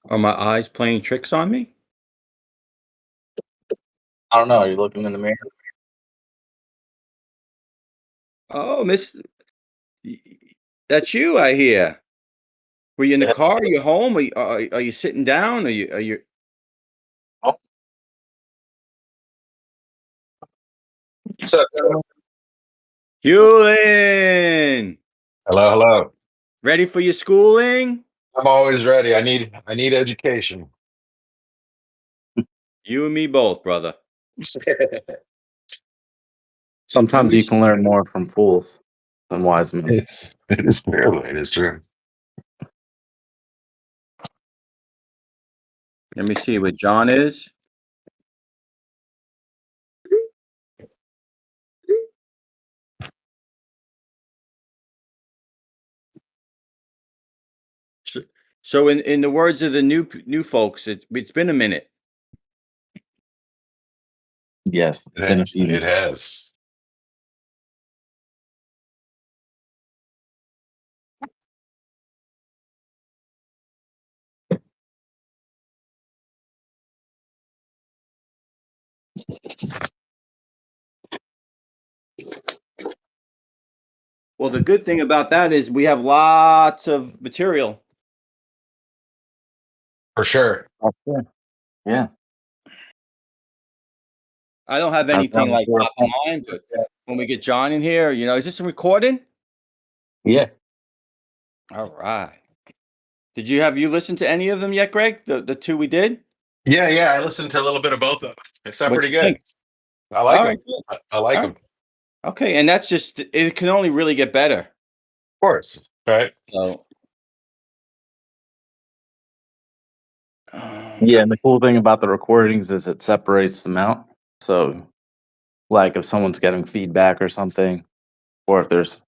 Are my eyes playing tricks on me? I don't know. Are you looking in the mirror? Oh, y- that's you, I hear. Were you in the Yeah. car? Are you home? Are you sitting down? Are you Oh, so, Hewlin? Hello, hello. Ready for your schooling? I'm always ready. I need education. You and me both, brother. Let sometimes me you can learn more from fools than wise men. It is true. It is true. let me see what John is. So, so in the words of the new folks, it's been a minute. Yes, it's been a few It minutes. has. Well, the good thing about that is we have lots of material. For sure. Oh, yeah. I don't have I've anything done like four top of mind, but when we get John in here, is this a recording? Yeah. All right. Have you listened to any of them yet, Greg? The two we did? Yeah, yeah. I listened to a little bit of both of them. They sound What pretty you good. think? I like All right, them. good. I like All them. right. Okay, and that's just it can only really get better. Of course. Right. So, Yeah, um, and the cool thing about the recordings is it separates them out. So, like if someone's getting feedback or something, or if there's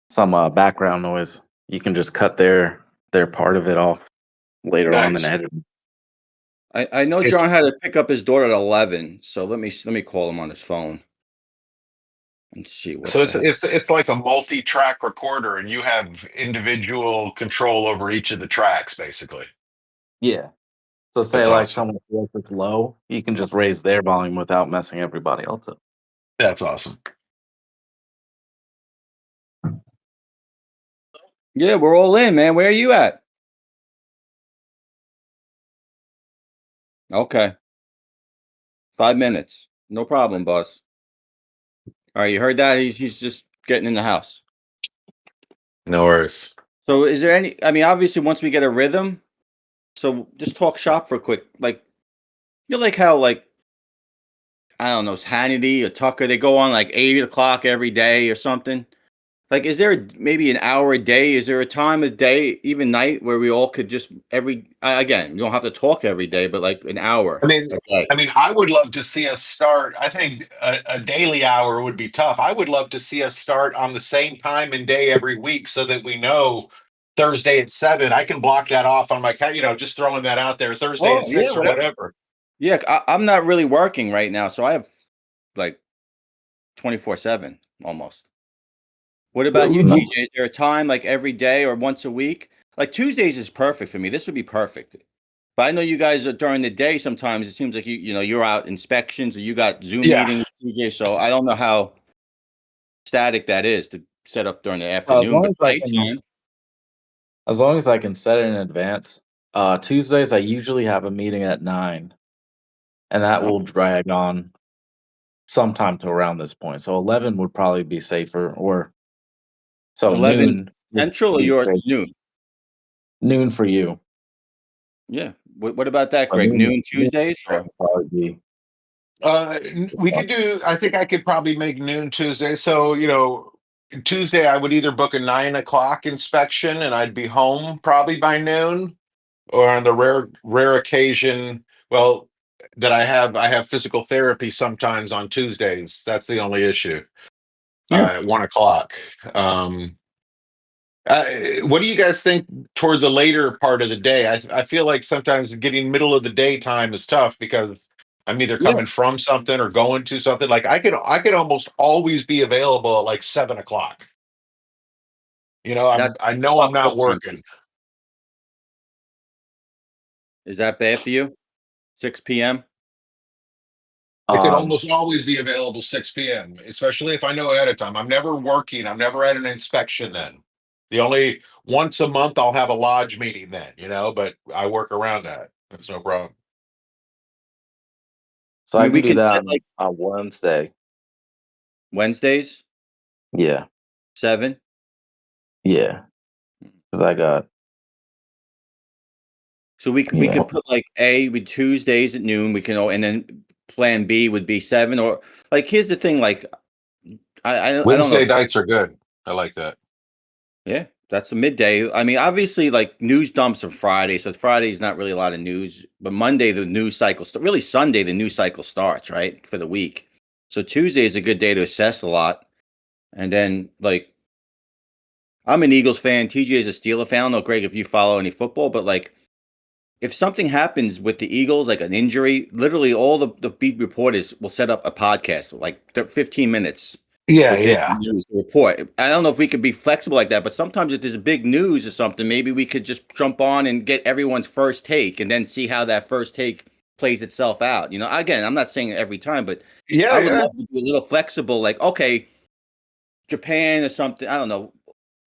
some background noise, you can just cut their part of it off later on in Nice. editing. I know It's John had to pick up his daughter at 11, so let me call him on his phone and see what so the heck. it's like a multi-track recorder, and you have individual control over each of the tracks, basically. Yeah. So say That's like awesome. someone feels it's low, you can just raise their volume without messing everybody else up. That's awesome. Yeah, we're all in, man. Where are you at? Okay, 5 minutes. No problem, boss. All right, you heard that? He's just getting in the house. No worries. So is there any I mean, obviously once we get a rhythm, so just talk shop for a quick like how I don't know, it's Hannity or Tucker, they go on like 8 o'clock every day or something. Like, is there maybe an hour a day? Is there a time of day, even night, where we all could just again, you don't have to talk every day, but like an hour I mean, a day. I would love to see us start. I think a daily hour would be tough. I would love to see us start on the same time and day every week, so that we know Thursday at 7. I can block that off on my just throwing that out there. Thursday at Oh yeah, 6 or whatever. whatever. Yeah, I'm not really working right now, so I have like 24/7 almost. What about you, No. TJ? Is there a time like every day or once a week? Like Tuesdays is perfect for me. This would be perfect. But I know you guys are during the day sometimes. It seems like you're out inspections or you got Zoom Yeah. meetings, TJ. So I don't know how static that is to set up during the As afternoon, long but as I can, nighttime. as long as I can set it in advance. Tuesdays I usually have a meeting at 9, and that Oh, will drag on sometime to around this point. So 11 would probably be safer, or so 11 noon would Central or be you're at safe. noon? Noon for you. Yeah. What about that, So Greg? Noon noon Tuesdays or would probably be. We could do. I think I could probably make noon Tuesday. So Tuesday I would either book a 9 o'clock inspection, and I'd be home probably by noon, or on the rare occasion, well, that I have physical therapy sometimes on Tuesdays. That's the only issue. yeah. At 1 o'clock. Um, what do you guys think toward the later part of the day? I feel like sometimes getting middle of the day time is tough, because I'm either Yeah. coming from something or going to something. Like I could almost always be available at like 7 o'clock. That's I that's know I'm tough not sometimes. working. Is that bad for you? 6 p.m. I could Um, almost always be available 6 p.m., especially if I know ahead of time. I'm never working. I'm never at an inspection then. The only once a month I'll have a lodge meeting then, but I work around that. That's no problem. so I I mean, can we do could that set like on Wednesday. Wednesdays, Yeah, 7. yeah, because I got So we yeah. could put like A with Tuesdays at noon. We can and then plan B would be 7 or like here's the thing. Like I don't know Wednesday if nights are good. I like that. yeah, that's a midday. I mean, obviously, like news dumps are Friday, so Friday's not really a lot of news. But Monday, the news cycle, really Sunday, the news cycle starts right for the week. So Tuesday is a good day to assess a lot, and then like I'm an Eagles fan. TJ is a Steeler fan. I don't know, Greg, if you follow any football, but like if something happens with the Eagles, like an injury, literally all the beat reporters will set up a podcast, like 15 minutes Yeah, with their yeah. news report. I don't know if we could be flexible like that, but sometimes if there's a big news or something, maybe we could just jump on and get everyone's first take and then see how that first take plays itself out. Again, I'm not saying it every time, but Yeah, I would yeah. love to be a little flexible, like, okay, Japan or something. I don't know,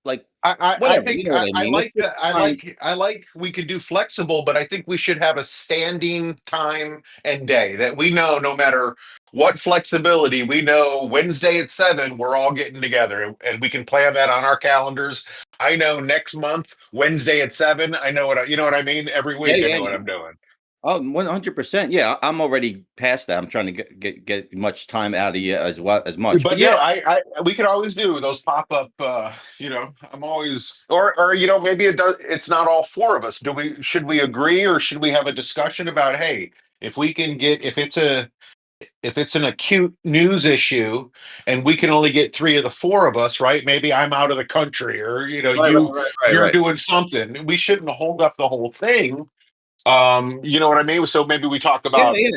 like I whatever. You think know what I I mean? Let's like just that. find. I like we could do flexible, but I think we should have a standing time and day that we know no matter what flexibility, we know Wednesday at 7, we're all getting together and we can plan that on our calendars. I know next month, Wednesday at 7, I know you know what I mean? Every Yeah, week I yeah, know what yeah. I'm doing. Oh, 100%. Yeah, I'm already past that. I'm trying to get much time out of you as well as much. But But no, yeah, we could always do those pop up. I'm always, or maybe it's not all four of us. Should we agree, or should we have a discussion about, hey, if we can get if it's an acute news issue, and we can only get three of the four of us, right? Maybe I'm out of the country, or right, right, right, right, you're right. doing something. We shouldn't hold up the whole thing. You know what I mean? So maybe we talk Yeah, about yeah.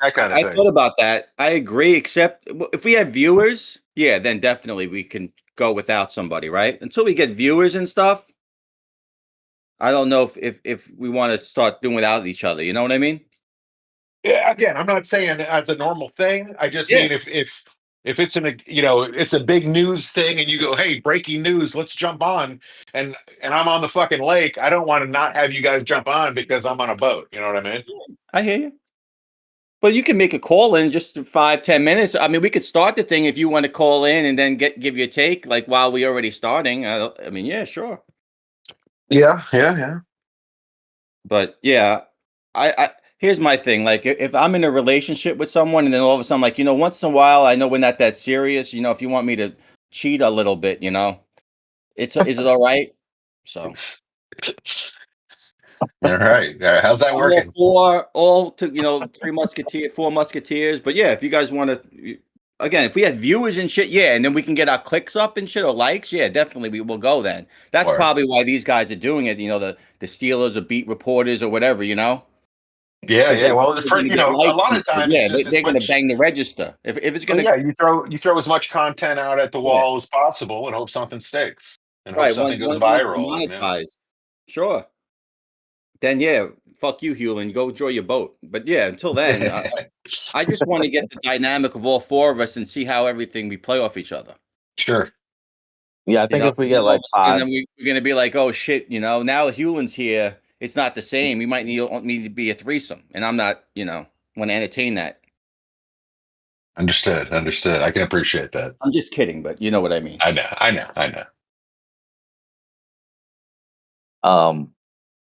that kind of I thing. thought about that. I agree, except if we have viewers, yeah, then definitely we can go without somebody, right? Until we get viewers and stuff, I don't know if we want to start doing without each other. You know what I mean? Yeah, again, I'm not saying as a normal thing. I just Yeah. mean if it's it's a big news thing and you go, hey, breaking news, let's jump on, and I'm on the fucking lake. I don't want to not have you guys jump on because I'm on a boat. You know what I mean? I hear you. But you can make a call in just 5-10 minutes. I mean, we could start the thing if you want to call in and then give your take, like while we already starting. I mean, yeah, sure. Yeah, yeah, yeah. But yeah, I here's my thing. Like if I'm in a relationship with someone and then all of a sudden, like, once in a while, I know we're not that serious. If you want me to cheat a little bit, is it all right? So All right. How's that I'm all working? for all to four musketeers. But yeah, if you guys want to, again, if we had viewers and shit, yeah, and then we can get our clicks up and shit or likes, yeah, definitely we will go then. That's Or probably why these guys are doing it. The Steelers or beat reporters or whatever, yeah, because yeah. Well, they're gonna get a likes lot and of shit. time it's Yeah, just as they're gonna much. bang the register. If it's Oh gonna, yeah, you throw as much content out at the yeah, wall as possible and hope something sticks and hope right. something goes Once it's viral. And monetized, sure. Then yeah, fuck you, Hewlin. Go enjoy your boat. But yeah, until then, I just want to get the dynamic of all four of us and see how everything we play off each other. sure. Yeah, I think if we 'Cause get then all like of a sudden, five, then we're gonna be like, oh shit, now Hewlin's here. It's not the same. We might need to be a threesome, and I'm not, want to entertain that. Understood. Understood. I can appreciate that. I'm just kidding, but you know what I mean. I know. I know. I know.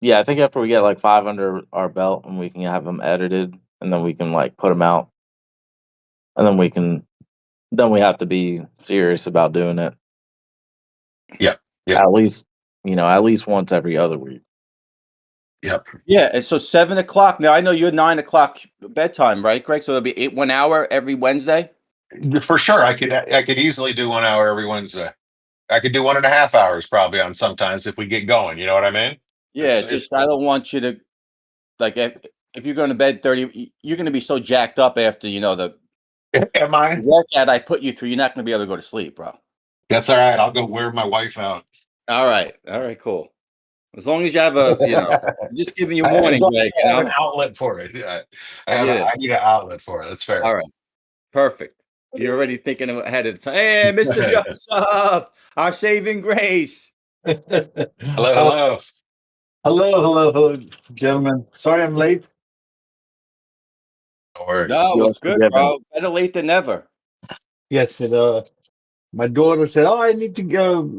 yeah, I think after we get like five under our belt and we can have them edited, and then we can like put them out, and then we have to be serious about doing it. Yep. Yep. At least once every other week. Yep. Yeah, and so 7 o'clock. Now I know you're 9 o'clock bedtime, right, Greg? So it'll be 1 hour every Wednesday. For sure. I could easily do 1 hour every Wednesday. I could do 1.5 hours probably on sometimes if we get going. You know what I mean? Yeah, It's just I don't want you to like if you're going to bed 30, you're going to be so jacked up after the am I? workout I put you through. You're not going to be able to go to sleep, bro. That's all right. I'll go wear my wife out. All right, cool. As long as you have I'm just giving you As warning, long Greg. as I have an outlet for it. Yeah. Yeah. I need an outlet for it. That's fair. All right. Perfect. You're already thinking ahead of time. Hey, Mr. Joseph, our saving grace. Hello, Uh, hello. hello, gentlemen. Sorry I'm late. No worries. No, You are it's good, forgiven. bro. Better late than never. Yes, my daughter said, "Oh, I need to go."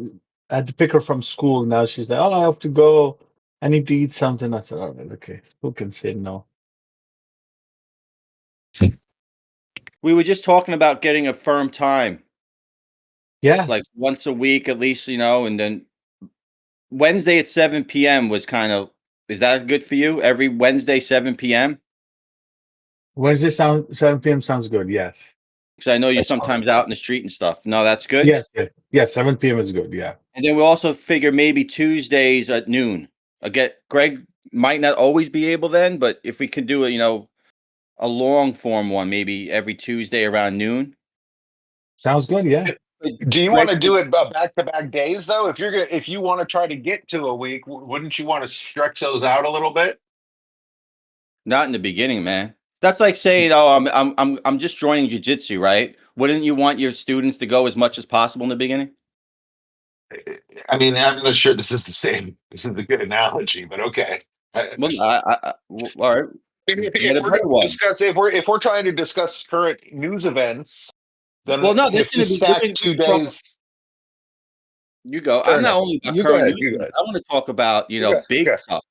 I had to pick her from school now. She's like, "Oh, I have to go. I need to eat something." I said, "All right, okay. Who can say no?" We were just talking about getting a firm time, Yeah, like once a week at least, and then Wednesday at 7 p.m. was is that good for you? Every Wednesday, 7 p.m.? Wednesday 7 p.m. sounds good. Yes, Because I know you're Excellent. sometimes out in the street and stuff. No, that's good. yes. 7 p.m. is good. Yeah, And then we also figure maybe Tuesdays at noon. Again, Greg might not always be able then, but if we can do a long form one, maybe every Tuesday around noon. sounds good. Yeah. But Do you Greg, want to do it back to back days though? If you want to try to get to a week, wouldn't you want to stretch those out a little bit? not in the beginning, man. That's like saying, "Oh, I'm just joining jujitsu, right?" Wouldn't you want your students to go as much as possible in the beginning? I mean, I'm not sure this is the same. This is a good analogy, but okay. Well, all right. If Get a we're better going to one. discuss, if we're trying to discuss current news events, then Well, no, there's if we going to be. We stack can, we two can talk. days, You go. fair I'm not enough. only about You go current ahead. news. You go ahead. I want to talk about You go. big Okay. stuff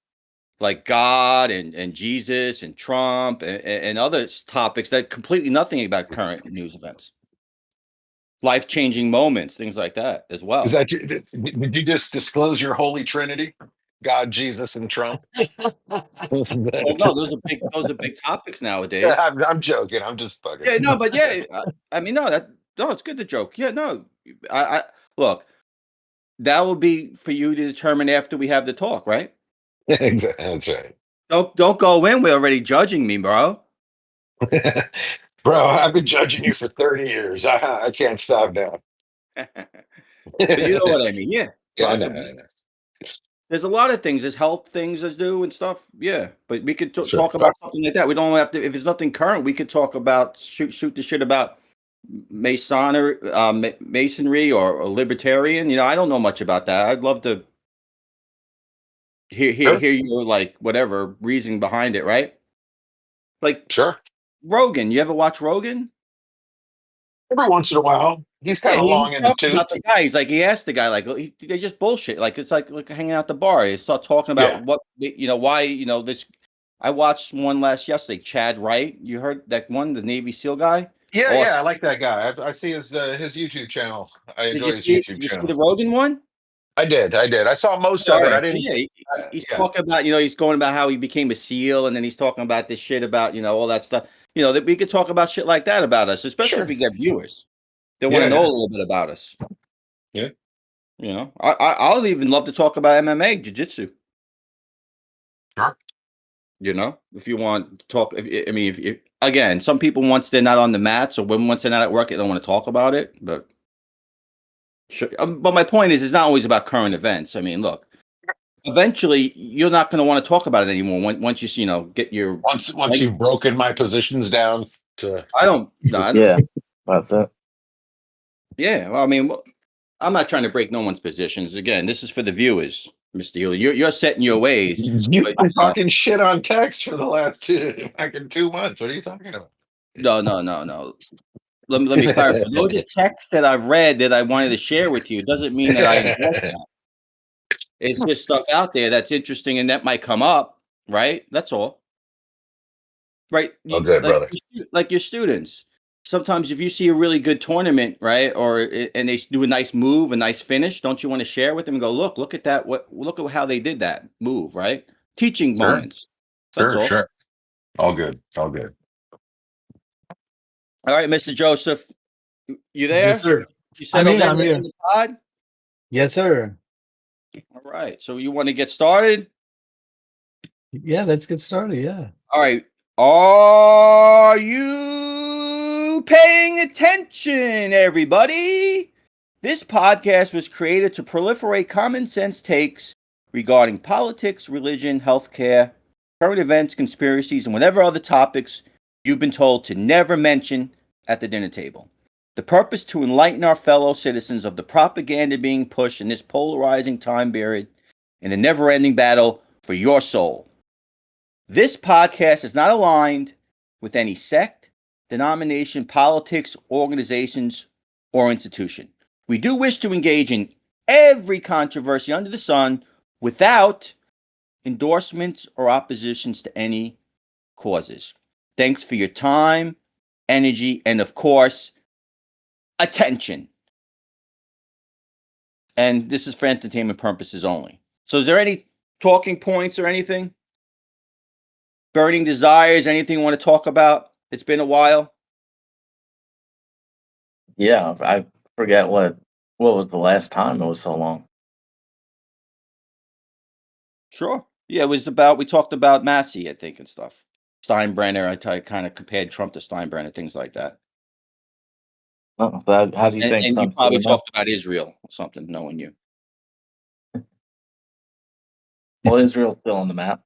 like God and Jesus and Trump and other topics that completely nothing about current news events, life changing moments, things like that as Is well. that did you just disclose your holy trinity? God, Jesus, and Trump. Wasn't Well, no, that- those are big topics nowadays. I'm joking. I'm just fucking. Yeah, no, but yeah, I mean, no, it's good to joke. Yeah, no, I look. That will be for you to determine after we have the talk, right? Exactly. That's right. Don't go in. We're already judging me, bro. Bro, I've been judging you for 30 years. I can't stop now. But you know what I mean. Yeah, Yeah, I know. I possibly. know. There's a lot of things. There's health things to do and stuff. Yeah, but we could Sure. talk about something like that. We don't have to. If it's nothing current, we could talk about shoot the shit about masonry, masonry or libertarian. I don't know much about that. I'd love to Sure. hear your whatever reasoning behind it. Right? Like Sure. Rogan. You ever watch Rogan? Every once in a while, he's Yeah, kind of he long in the talks tooth. about the guy. He asked the guy, they just bullshit. Like, it's like hanging out the bar. He start talking Yeah. about why, this. I watched one yesterday, Chad Wright. You heard that one, the Navy SEAL guy? Yeah, yeah, I Awesome. like that guy. I see his YouTube channel. I Did you enjoy his see it? YouTube Did you see channel. the Rogan one? I did. I did. I saw most All of it. I right. So didn't. yeah, he's Yeah. talking about, he's going about how he became a SEAL, and then he's talking about this shit about, all that stuff. That we could talk about shit like that about us, especially if Sure. we get viewers. They want Yeah. to know a Yeah. little bit about us. Yeah. I'll even love to talk about MMA, jiu-jitsu. Sure. If you want to talk, I mean, if again, some people once they're not on the mats or once they're not at work, they don't want to talk about it. But sure, but my point is, it's not always about current events. I mean, look, eventually you're not going to want to talk about it anymore. Once you get your, Once like, you've broken my positions down to I don't, no, Yeah, that's it. yeah. Well, I mean, I'm not trying to break no one's positions. Again, this is for the viewers, Mr. Healy. You're setting your ways, you've but been talking shit on text for the last 2 months. What are you talking about? no, no, no, no. Let me clarify. Those are texts that I've read that I wanted to share with you. It doesn't mean that I endorse that. It's just stuff out there that's interesting and that might come up, right? That's all. Right? Oh, good, brother. Like your students. Sometimes if you see a really good tournament, right, and they do a nice move, a nice finish, don't you want to share with them and go, look at that, look at how they did that move, right? Teaching Sure. moments. That's Sure. all. Sure. All good. All good. All right, Mr. Joseph, you Yes, there? sir. You I'm settled here. in I'm here. the pod? Yes, sir. All right. So you want to get started? Yeah, let's get started. Yeah. All right. Are you paying attention, everybody? This podcast was created to proliferate common sense takes regarding politics, religion, healthcare, current events, conspiracies, and whatever other topics you've been told to never mention at the dinner table. The purpose to enlighten our fellow citizens of the propaganda being pushed in this polarizing time period in the never-ending battle for your soul. This podcast is not aligned with any sect, denomination, politics, organizations, or institution. We do wish to engage in every controversy under the sun without endorsements or oppositions to any causes. Thanks for your time, energy, and of course, attention. And this is for entertainment purposes only. So is there any talking points or anything? Burning desires, anything you want to talk about? It's been a while. Yeah, I forget what was the last time it was so long. Sure. Yeah, it was about, we talked about Massey, I think, and stuff. Steinbrenner, I kind of compared Trump to Steinbrenner, things like that. Oh, so how do you think And you Trump's probably doing now? talked about Israel or something, knowing you. Well, Israel's still on the map.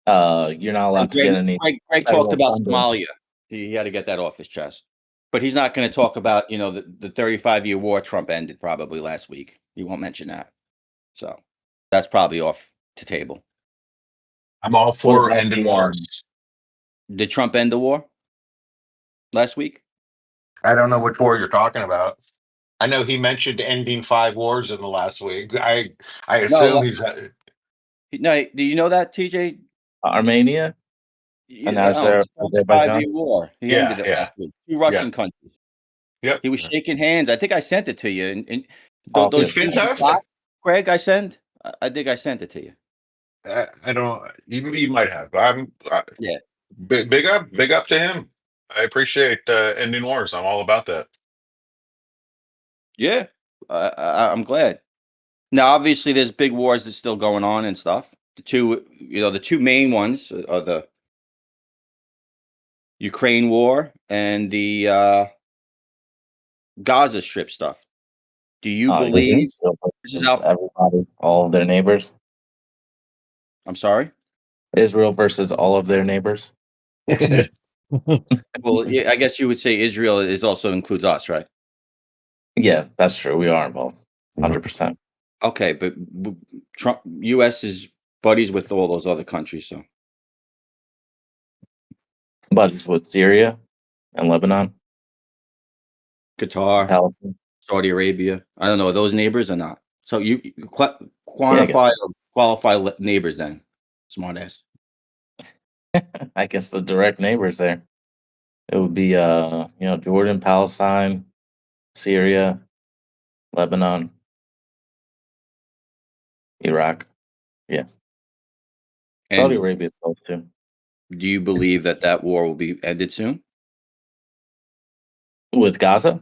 You're not And allowed to get any Greg talked federal about funding. Somalia. He had to get that off his chest. But he's not going to talk about, the 35-year war Trump ended probably last week. He won't mention that. So that's probably off the table. I'm all What for about ending the, wars. Did Trump end the war last week? I don't know which war you're talking about. I know he mentioned ending 5 wars in the last week. I assume No, he's no. Do you know that, TJ? Armenia and The Azerbaijan? 35-year war. He ended yeah, it yeah, last week. Two yeah. Russian countries. Yep. He was shaking hands. I think I sent it to you. And Oh, those It's good. things you fantastic. got, Greg, I think I sent it to you. I don't. You might have. I'm Yeah. big up to him. I appreciate ending wars. I'm all about that. Yeah. I'm glad. Now, obviously, there's big wars that's still going on and stuff. The two main ones are the Ukraine war and the Gaza Strip stuff. Do you Yeah, believe Israel this is versus how? everybody, all of their neighbors. I'm sorry. Israel versus all of their neighbors. Well, yeah, I guess you would say Israel is also includes us, right? Yeah, that's true. We are involved, 100%. Okay, but Trump, U.S. is buddies with all those other countries, so But it's with Syria and Lebanon, Qatar, Palestine. Saudi Arabia. I don't know, are those neighbors or not? So you Yeah, I guess. quantify or qualify neighbors then, smart ass. I guess the direct neighbors there. It would be Jordan, Palestine, Syria, Lebanon, Iraq. Yeah. Saudi And Arabia is close too. do you believe that war will be ended soon? With Gaza?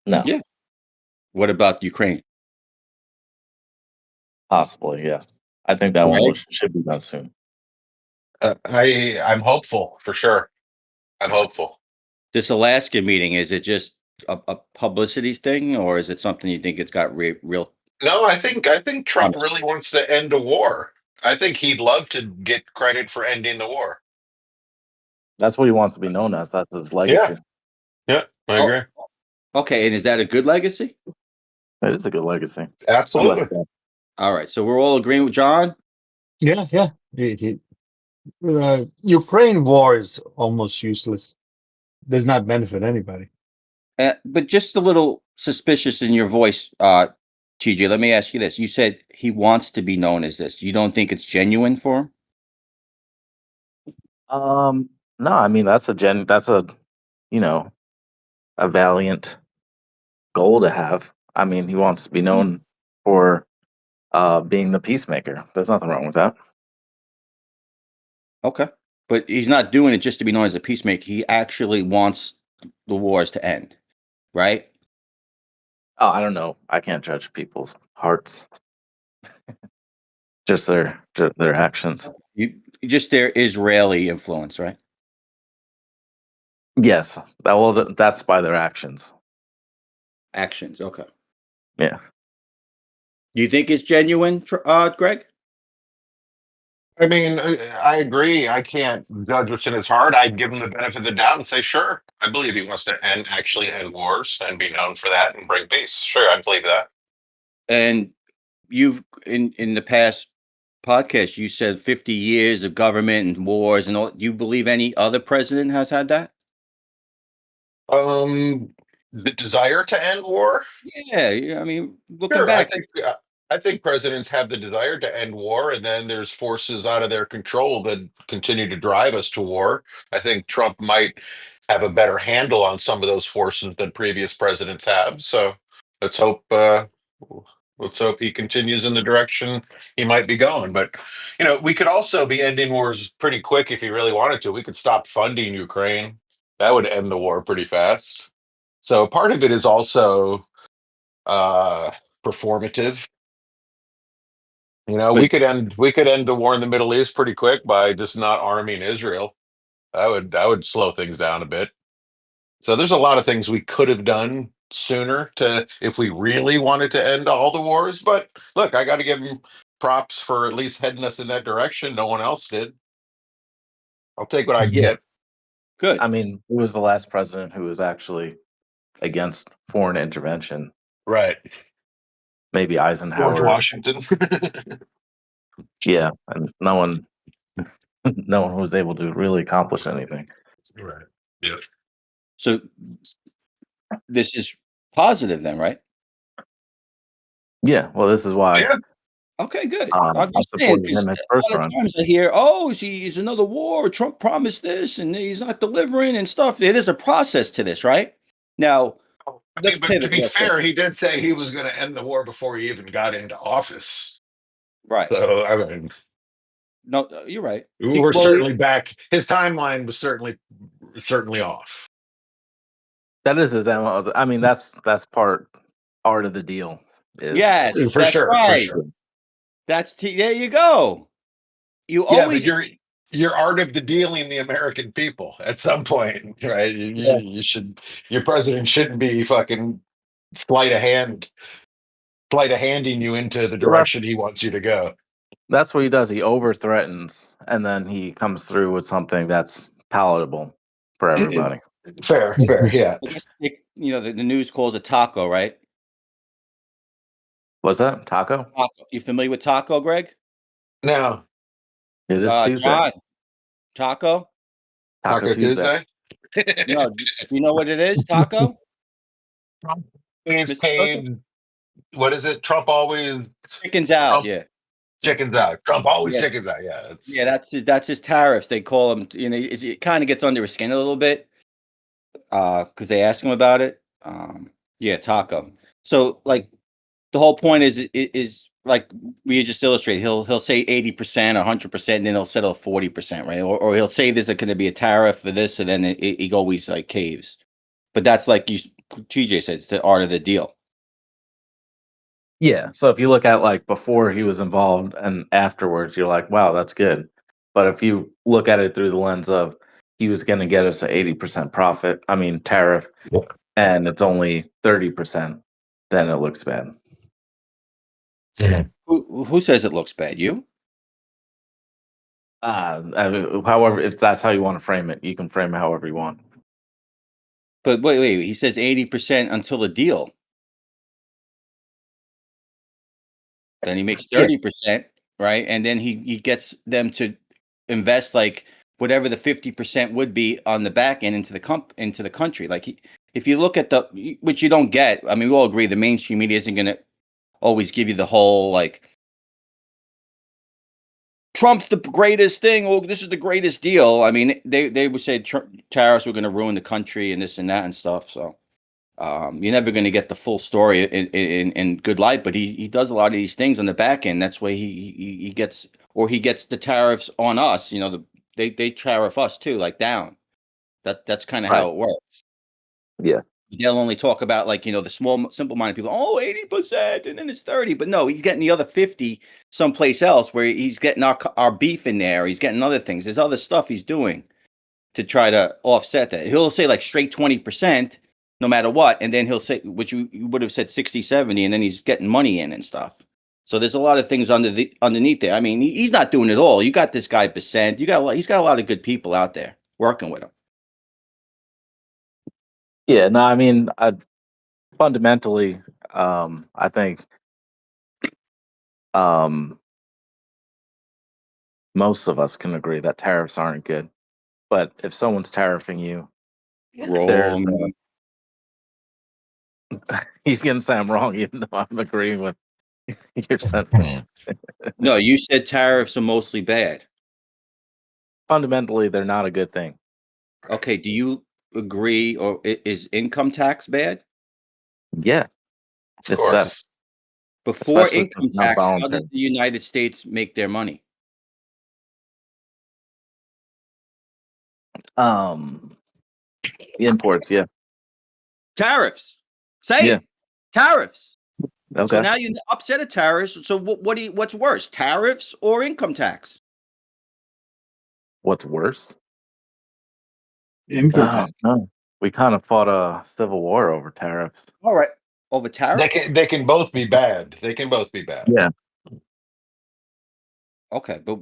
No. Yeah. What about Ukraine? Possibly, yes. I think that one Greg? should be done soon. I'm hopeful for sure. I'm hopeful. This Alaska meeting, is it just a publicity thing, or is it something you think it's got real? No, I think Trump really wants to end a war. I think he'd love to get credit for ending the war. That's what he wants to be known as. That's his Yeah, legacy. yeah, I Oh, agree. okay, and is that a good legacy? That is a good legacy. Absolutely. All right, so we're all agreeing with John. Yeah, yeah. Ukraine war is almost useless. Does not benefit anybody. But just a little suspicious in your voice, TJ. Let me ask you this: you said he wants to be known as this. You don't think it's genuine for him? No, I mean that's a a valiant goal to have. I mean, he wants to be known for being the peacemaker. There's nothing wrong with that. Okay, but he's not doing it just to be known as a peacemaker. He actually wants the wars to end, right? Oh, I don't know. I can't judge people's hearts. Just their actions. You just their Israeli influence, right? Yes. That's by their actions. Actions. Okay. Yeah. Do you think it's genuine, Greg? I mean, I agree. I can't judge what's in his heart. I'd give him the benefit of the doubt and say, sure, I believe he wants to actually end wars and be known for that and bring peace. Sure, I believe that. And you've in the past podcast, you said 50 years of government and wars and all. You believe any other president has had that? The desire to end war. Yeah. I mean, looking Sure, back, I think presidents have the desire to end war, and then there's forces out of their control that continue to drive us to war. I think Trump might have a better handle on some of those forces than previous presidents have. So let's hope let's hope he continues in the direction he might be going. But we could also be ending wars pretty quick if he really wanted to. We could stop funding Ukraine. That would end the war pretty fast. So part of it is also uh performative. but We could end the war in the Middle East pretty quick by just not arming Israel. That would slow things down a bit. So there's a lot of things we could have done sooner to if we really wanted to end all the wars. But look, I got to give him props for at least heading us in that direction. No one else did. I'll take what I can Yeah. get. good. I mean, who was the last president who was actually against foreign intervention? Right. Maybe Eisenhower. George Washington. Yeah, and no one was able to really accomplish anything. Right. Yeah. So this is positive then, right? Yeah, well, this is why Yeah. Okay, good. I'm I'm just saying supporting because him as a first lot run. of times I hear, "Oh, he's another war. Trump promised this, and he's not delivering and stuff." There's a process to this, right? Now, I let's mean, but to pivot be real quick. fair, he did say he was going to end the war before he even got into office. Right? So I mean, No, you're right. we're Well, certainly back. His timeline was certainly off. That is his MO. I mean, that's part of the deal. Is yes, For that's sure, for right. sure. There you go. You Yeah, but always you're art of the dealing the American people at some point, right? You should your president shouldn't be fucking sleight of handing you into the Well, direction he wants you to go. that's what he does. He over threatens, and then he comes through with something that's palatable for everybody. Fair, yeah. I guess the news calls it taco, right? What's that? Taco? Taco. You familiar with taco, Greg? Now, It is Tuesday. John, taco? Taco Tuesday. Tuesday. No, do you know what it is? Taco? Trump always Mr. Joseph? paid. What is it? Trump always Chickens out, Trump yeah. chickens out. Trump always Yeah. chickens out. Yeah, Yeah, that's his tariffs. They call him, it kind of gets under his skin a little bit, because they ask him about it. Yeah, taco. So like the whole point is like we just illustrated. He'll say 80%, 100%, and then he'll settle 40%, right? Or he'll say there's going to be a tariff for this, and then he always like caves. But that's like TJ said, it's the art of the deal. Yeah. So if you look at like before he was involved and afterwards, you're like, wow, that's good. But if you look at it through the lens of he was going to get us an 80% tariff, and it's only 30%, then it looks bad. Who says it looks bad? You? However, if that's how you want to frame it, you can frame it however you want. But wait. He says 80% until the deal. Then he makes 30%, right? And then he gets them to invest like whatever the 50% would be on the back end into the country. Like if you look at which you don't get, I mean, we all agree the mainstream media isn't going to always give you the whole like Trump's the greatest thing. Oh, this is the greatest deal. I mean, they would say tariffs were going to ruin the country and this and that and stuff. So you're never going to get the full story in good light. But he does a lot of these things on the back end. That's why he gets the tariffs on us. They tariff us too, like down. That's kind of how it works. Yeah. They'll only talk about like, the small, simple-minded people, 80%, and then it's 30. But no, he's getting the other 50 someplace else where he's getting our beef in there. He's getting other things. There's other stuff he's doing to try to offset that. He'll say like straight 20% no matter what. And then he'll say, which you would have said 60, 70, and then he's getting money in and stuff. So there's a lot of things underneath there. I mean, he's not doing it all. You got this guy Percent. He's got a lot of good people out there working with him. Yeah, no, I mean, fundamentally, I think most of us can agree that tariffs aren't good. But if someone's tariffing you, there's Wrong. you can say I'm wrong, even though I'm agreeing with your sentiment. No, you said tariffs are mostly bad. Fundamentally, they're not a good thing. Okay, do you agree, or is income tax bad? Yeah, Of it's that, course. Before especially since income it's not tax, how voluntary. did the United States make their money? The imports, yeah, Tariffs. Say yeah, it. Tariffs. So okay. now you're upset at tariffs. So what's worse, tariffs or income tax? What's worse? Income tax. No, we kind of fought a civil war over tariffs. All right. Over tariffs? They can both be bad. They can both be bad. Yeah, Okay, but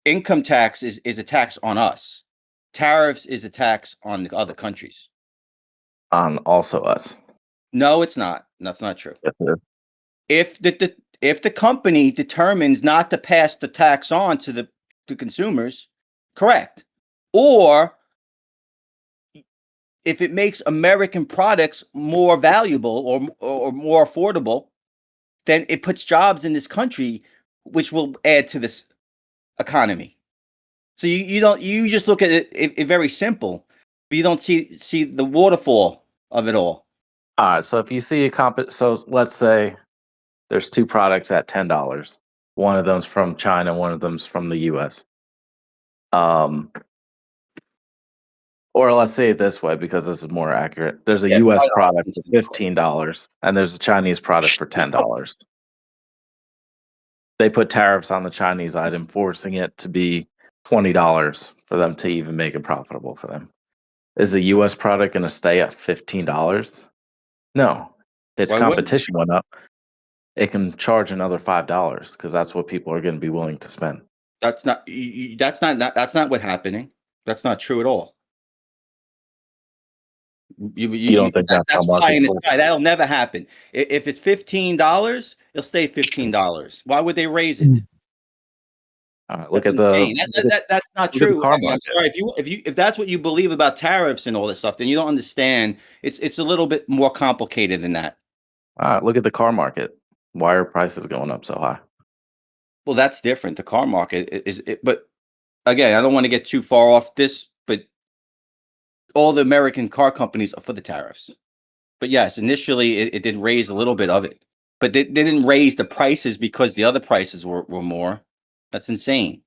income tax is a tax on us. Tariffs is a tax on the other countries. on also us. No, it's not. That's not true. Yes, it is. If the company determines not to pass the tax on to the consumers, correct. Or if it makes American products more valuable or more affordable, then it puts jobs in this country, which will add to this economy. So you just look at it very simple, but you don't see the waterfall of it all. All right, so if you see so let's say there's two products at $10. One of them's from China, one of them's from the US. Or let's say it this way because this is more accurate. There's a Yeah, US $5 product into for the $15 and there's a Chinese product for $10. They put tariffs on the Chinese item, forcing it to be $20 for them to even make it profitable for them. Is the US product going to stay at $15? No. Its Why wouldn't it? competition went up. It can charge another $5 because that's what people are going to be willing to spend. That's not that's not what's happening. That's not true at all. You don't think that's how That's pie in markets the work? sky. That'll never happen. If it's $15, it'll stay $15. Why would they raise it? All right, look That's at the insane. That's not look at the true. car I mean, I'm market. sorry if that's what you believe about tariffs and all this stuff, then you don't understand. It's a little bit more complicated than that. All right, look at the car market. Why are prices going up so high? Well, that's different. The car market but again, I don't want to get too far off this, but all the American car companies are for the tariffs. But yes, initially it did raise a little bit of it, but they didn't raise the prices because the other prices were more. That's insane.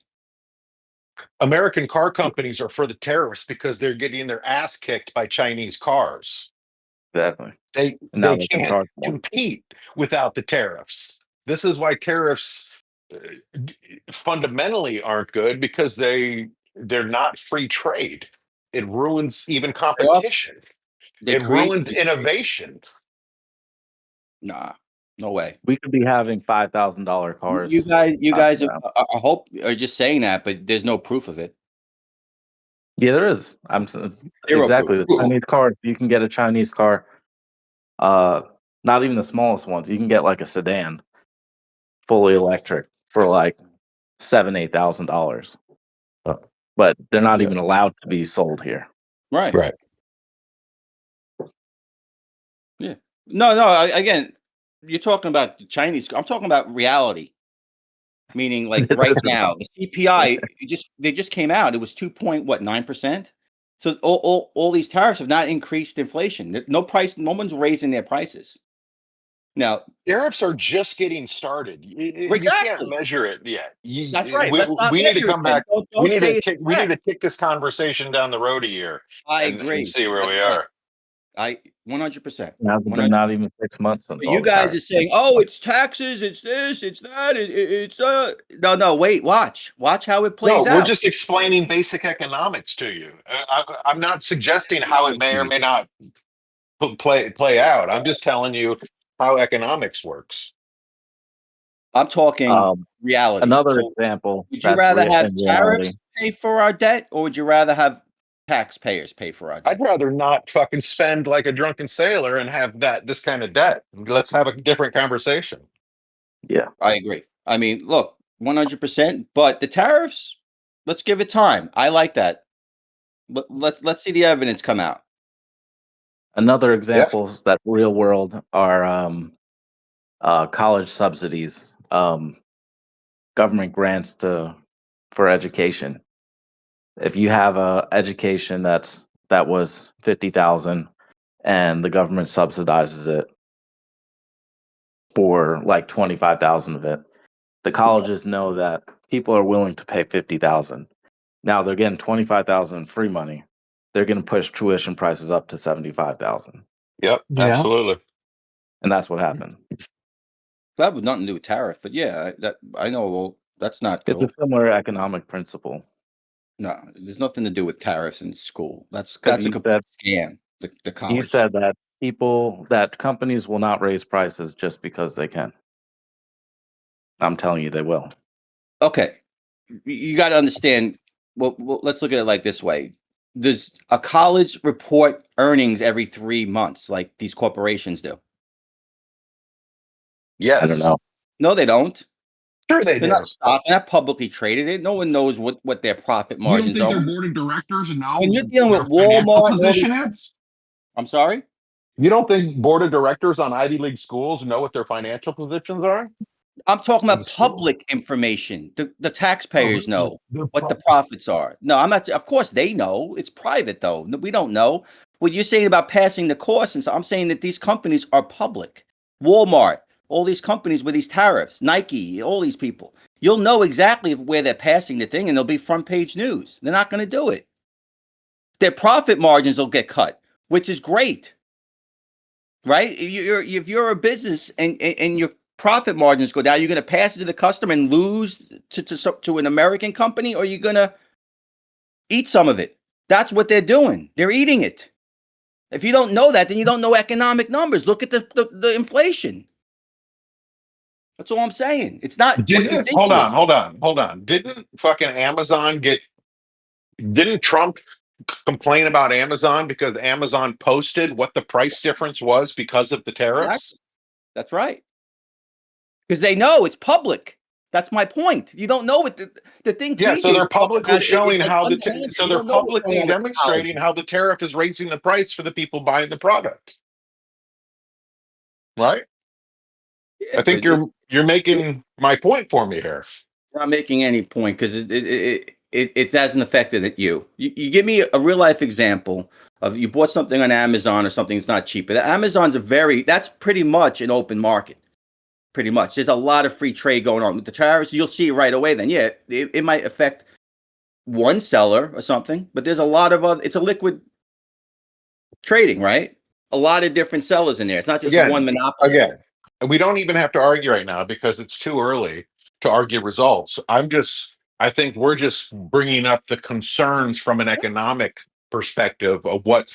American car companies are for the terrorists because they're getting their ass kicked by Chinese cars. Exactly. They And now they they can can't charge more. compete without the tariffs. This is why tariffs fundamentally aren't good because they're not free trade. It ruins even They are. competition. They It create ruins free trade. innovation. Nah, no way. We could be having $5,000 cars. You guys Yeah. I hope are just saying that, but there's no proof of it. Yeah, there is. Zero Exactly proof. the Chinese car. You can get a Chinese car. Not even the smallest ones. You can get like a sedan, fully electric, for like $7,000-8,000. But they're not Yeah. even allowed to be sold here. Right. Right. Yeah. No. Again, you're talking about the Chinese. I'm talking about reality. Meaning, like right now, the CPI they just came out. It was 2.9%. So all these tariffs have not increased inflation. No one's raising their prices. Now, Tariffs are just getting started. You can't exactly. measure it yet. That's right. Let's not We need to measure it come then. back. Don't say it's We need correct. to kick this conversation down the road a year I and agree. see where That's we right. are. I 100%. It hasn't been 100%. not even 6 months since But all you the guys are tariffs. saying, "Oh, it's taxes, it's this, it's that, it's no, wait, watch how it No, plays we're out." just explaining basic economics to you. I'm not suggesting how it may or may not play out. I'm just telling you how economics works. I'm talking reality. Another So example would you that's rather have in tariffs reality. pay for our debt, or would you rather have taxpayers pay for our I'd debt? rather not fucking spend like a drunken sailor and have this kind of debt. Let's have a different conversation. Yeah. I agree. I mean, look, 100%. But the tariffs, let's give it time. I like that. Let's see the evidence come out. Another Yeah. examples that real world are college subsidies, government grants for education. If you have a education that was 50,000 and the government subsidizes it for like 25,000 of it, the colleges know that people are willing to pay 50,000. Now they're getting 25,000 in free money. They're going to push tuition prices up to 75,000, Yep. Yeah. Absolutely. and that's what happened. That would nothing to do with tariff, but yeah, that I know. Well, that's not It's cool. a similar economic principle. No, there's nothing to do with tariffs in school. That's Because a complete scam. The you college. said that companies will not raise prices just because they can. I'm telling you, they will. Okay, you got to understand. Well, let's look at it like this way. Does a college report earnings every 3 months like these corporations do? Yes. I don't know. No, they don't. Sure they They're do. not stock. They're not publicly traded. No one knows what their profit You don't margins think are. their board of directors know When you're what dealing their with financial Walmart and all these, position is? I'm sorry. You don't think board of directors on Ivy League schools know what their financial positions are? I'm talking Of the about school? public information. The Oh, taxpayers really? know They're what the private. profits are. No, I'm not. Of course, they know. It's private, though. We don't know. What you're saying about passing the course, and so I'm saying that these companies are public. Walmart, all these companies with these tariffs, Nike, all these people. You'll know exactly where they're passing the thing, and they'll be front page news. They're not going to do it. Their profit margins will get cut, which is great, right? If you're a business and your profit margins go down, you're going to pass it to the customer and lose to an American company, or you're going to eat some of it. That's what they're doing. They're eating it. If you don't know that, then you don't know economic numbers. Look at the inflation. That's all I'm saying. It's not what you think Hold it is. on. Didn't fucking Amazon didn't Trump complain about Amazon because Amazon posted what the price difference was because of the tariffs? Exactly. That's right. Because they know it's public. That's my point. You don't know what the thing Yeah, TJ so they're is talking publicly about. showing It's like how underhanded. so You they're don't know what's going publicly on with the demonstrating colleges. how the tariff is raising the price for the people buying the product. Right? Yeah, I think but it's you're making my point for me here. not making any point because it hasn't affected you. You give me a real life example of you bought something on Amazon or something that's not cheap. But Amazon's that's pretty much an open market. Pretty much. There's a lot of free trade going on with the tariffs. You'll see right away then. Yeah, it might affect one seller or something, but there's a lot of it's a liquid trading, right? A lot of different sellers in there. It's not just one monopoly. Again, we don't even have to argue right now because it's too early to argue results. I think we're just bringing up the concerns from an economic perspective of what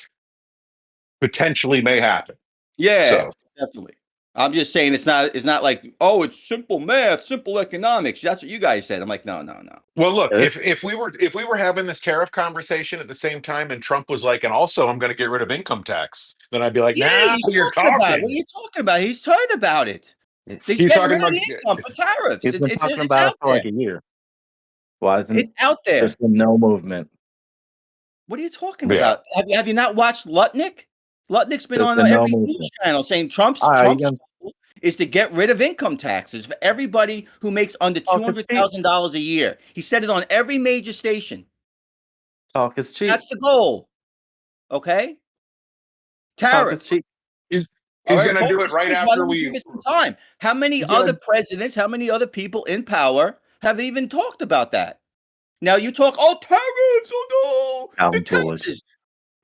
potentially may happen. Yeah, So, definitely. I'm just saying it's not like, oh, it's simple math, simple economics. That's what you guys said. I'm like, no. well, look, Yes. if we were having this tariff conversation at the same time, and Trump was like, and also I'm going to get rid of income tax, then I'd be like, Yeah, nah, he's you're talking about it. What are talking. you talking about? He's talking about it. He's He's getting talking rid of about the income for tariffs. He's been talking It's about it out for like there. a year. Why It's isn't out there's there. been no movement? What are you talking Yeah. about? Have you not watched Lutnick? Lutnick's been There's on been no every news movement. channel saying Trump's All right, you can goal is to get rid of income taxes for everybody who makes under talk is cheap. $200,000 a year. He said it on every major station. Talk is cheap. That's the goal. Okay? Talk is Tariffs. cheap. He's All right, going to talk do it is right cheap. Why after don't we we. give it some time? How many He's other gonna, presidents, how many other people in power have even talked about that? Now you talk, oh, tariffs, oh no, the Calvin Coolidge. taxes.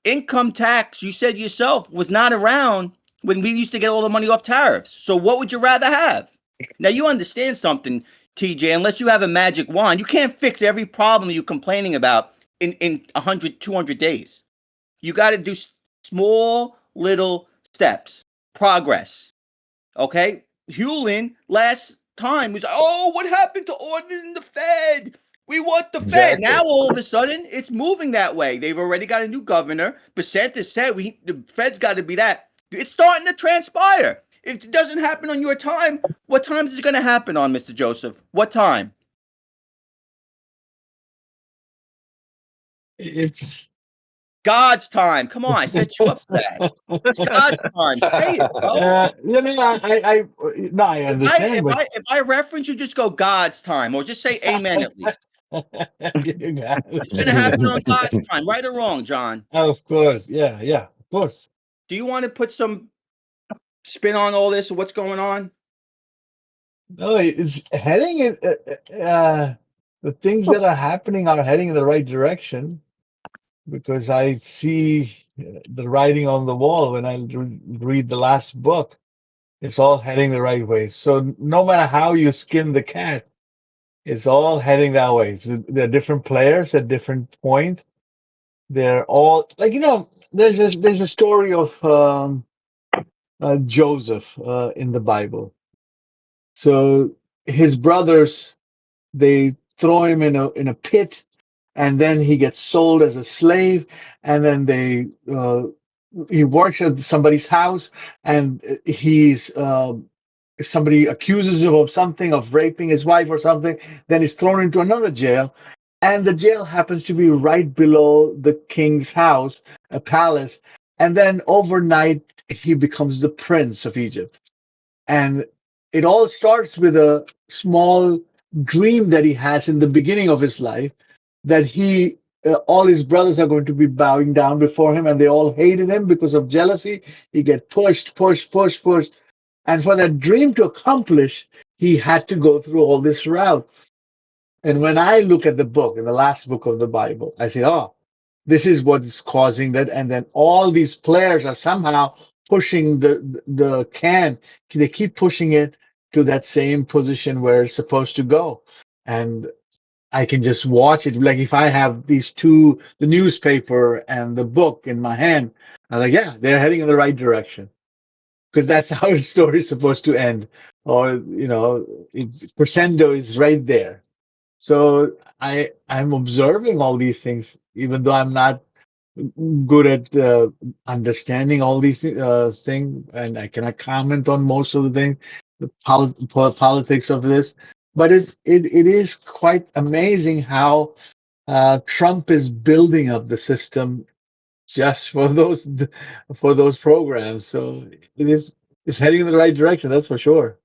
Income tax, you said yourself, was not around when we used to get all the money off tariffs. So what would you rather have? Now you understand something, TJ, unless you have a magic wand, you can't fix every problem you're complaining about in 100, 200 days. You got to do small little steps, progress. Okay? Hewlin last time. He's like, oh, what happened to ordering the Fed? We want the Fed. Exactly. Now all of a sudden it's moving that way. They've already got a new governor. DeSantis said the Fed's got to be that. It's starting to transpire. If it doesn't happen on your time, what time is it going to happen on, Mr. Joseph? What time? It's God's time. Come on, I set you up for that. It's God's time. Say it, bro. I understand, but If I reference you, just go God's time, or just say amen at least. It's going to happen on God's time, right or wrong, John? Of course, yeah, of course. Do you want to put some spin on all this? What's going on? No, it's heading in. The things that are happening are heading in the right direction, because I see the writing on the wall when I read the last book. It's all heading the right way. So no matter how you skin the cat, it's all heading that way. So there are different players at different points. They're all like, there's a story of Joseph in the Bible. So his brothers, they throw him in a pit, and then he gets sold as a slave, and then he works at somebody's house, and somebody accuses him of something, of raping his wife or something. Then he's thrown into another jail, and the jail happens to be right below the king's house, a palace. And then overnight he becomes the prince of Egypt. And it all starts with a small dream that he has in the beginning of his life, that all his brothers are going to be bowing down before him, and they all hated him because of jealousy. He get pushed. And for that dream to accomplish, he had to go through all this route. And when I look at the book, in the last book of the Bible, I say, oh, this is what is causing that. And then all these players are somehow pushing the can. They keep pushing it to that same position where it's supposed to go. And I can just watch it. Like if I have these two, the newspaper and the book in my hand, I'm like, yeah, they're heading in the right direction. Because that's how the story is supposed to end. Or, it's crescendo is right there. So I'm observing all these things, even though I'm not good at understanding all these things, and I cannot comment on most of the things, the politics of this. But it is quite amazing how Trump is building up the system just for those programs. So it's heading in the right direction, that's for sure.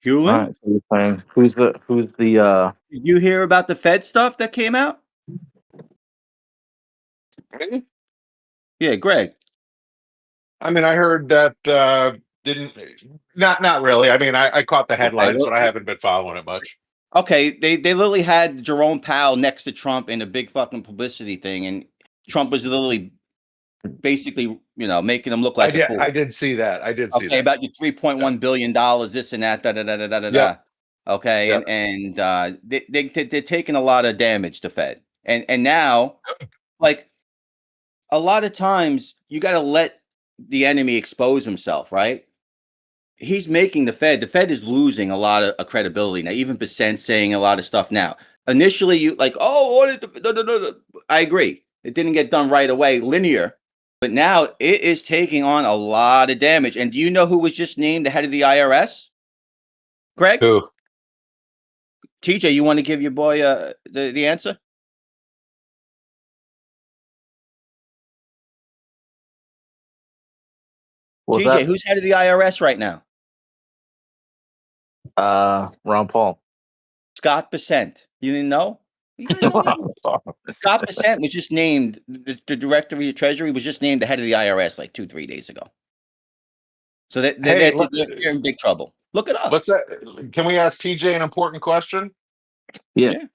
All Hewlin, right, so you're saying who's the did you hear about the Fed stuff that came out? Me? Yeah, Greg. I mean, I heard that not really. I mean, I caught the headlines, well, but I haven't been following it much. Okay, they literally had Jerome Powell next to Trump in a big fucking publicity thing, and Trump was literally basically, making him look like a fool. I did see that. I did see Okay, that. about your $3.1 billion, this and that, da da da da da da. Yep. Okay, Yep. and they're taking a lot of damage to Fed, and now, like, a lot of times you got to let the enemy expose himself, right? He's making the Fed is losing a lot of credibility now. Even Percent saying a lot of stuff now. Initially, you like, oh, what did no. I agree. It didn't get done right away, linear. But now it is taking on a lot of damage. And do you know who was just named the head of the IRS? Greg? Who? TJ, you want to give your boy the answer? what's TJ, that? who's head of the IRS right now? Ron Paul. Scott Percent. You didn't know? You guys don't even know. Scott Percent was just named the director of the Treasury was just named the head of the IRS like 2-3 days ago. So they're in big trouble. Look it up. What's that? Can we ask TJ an important question? Yeah.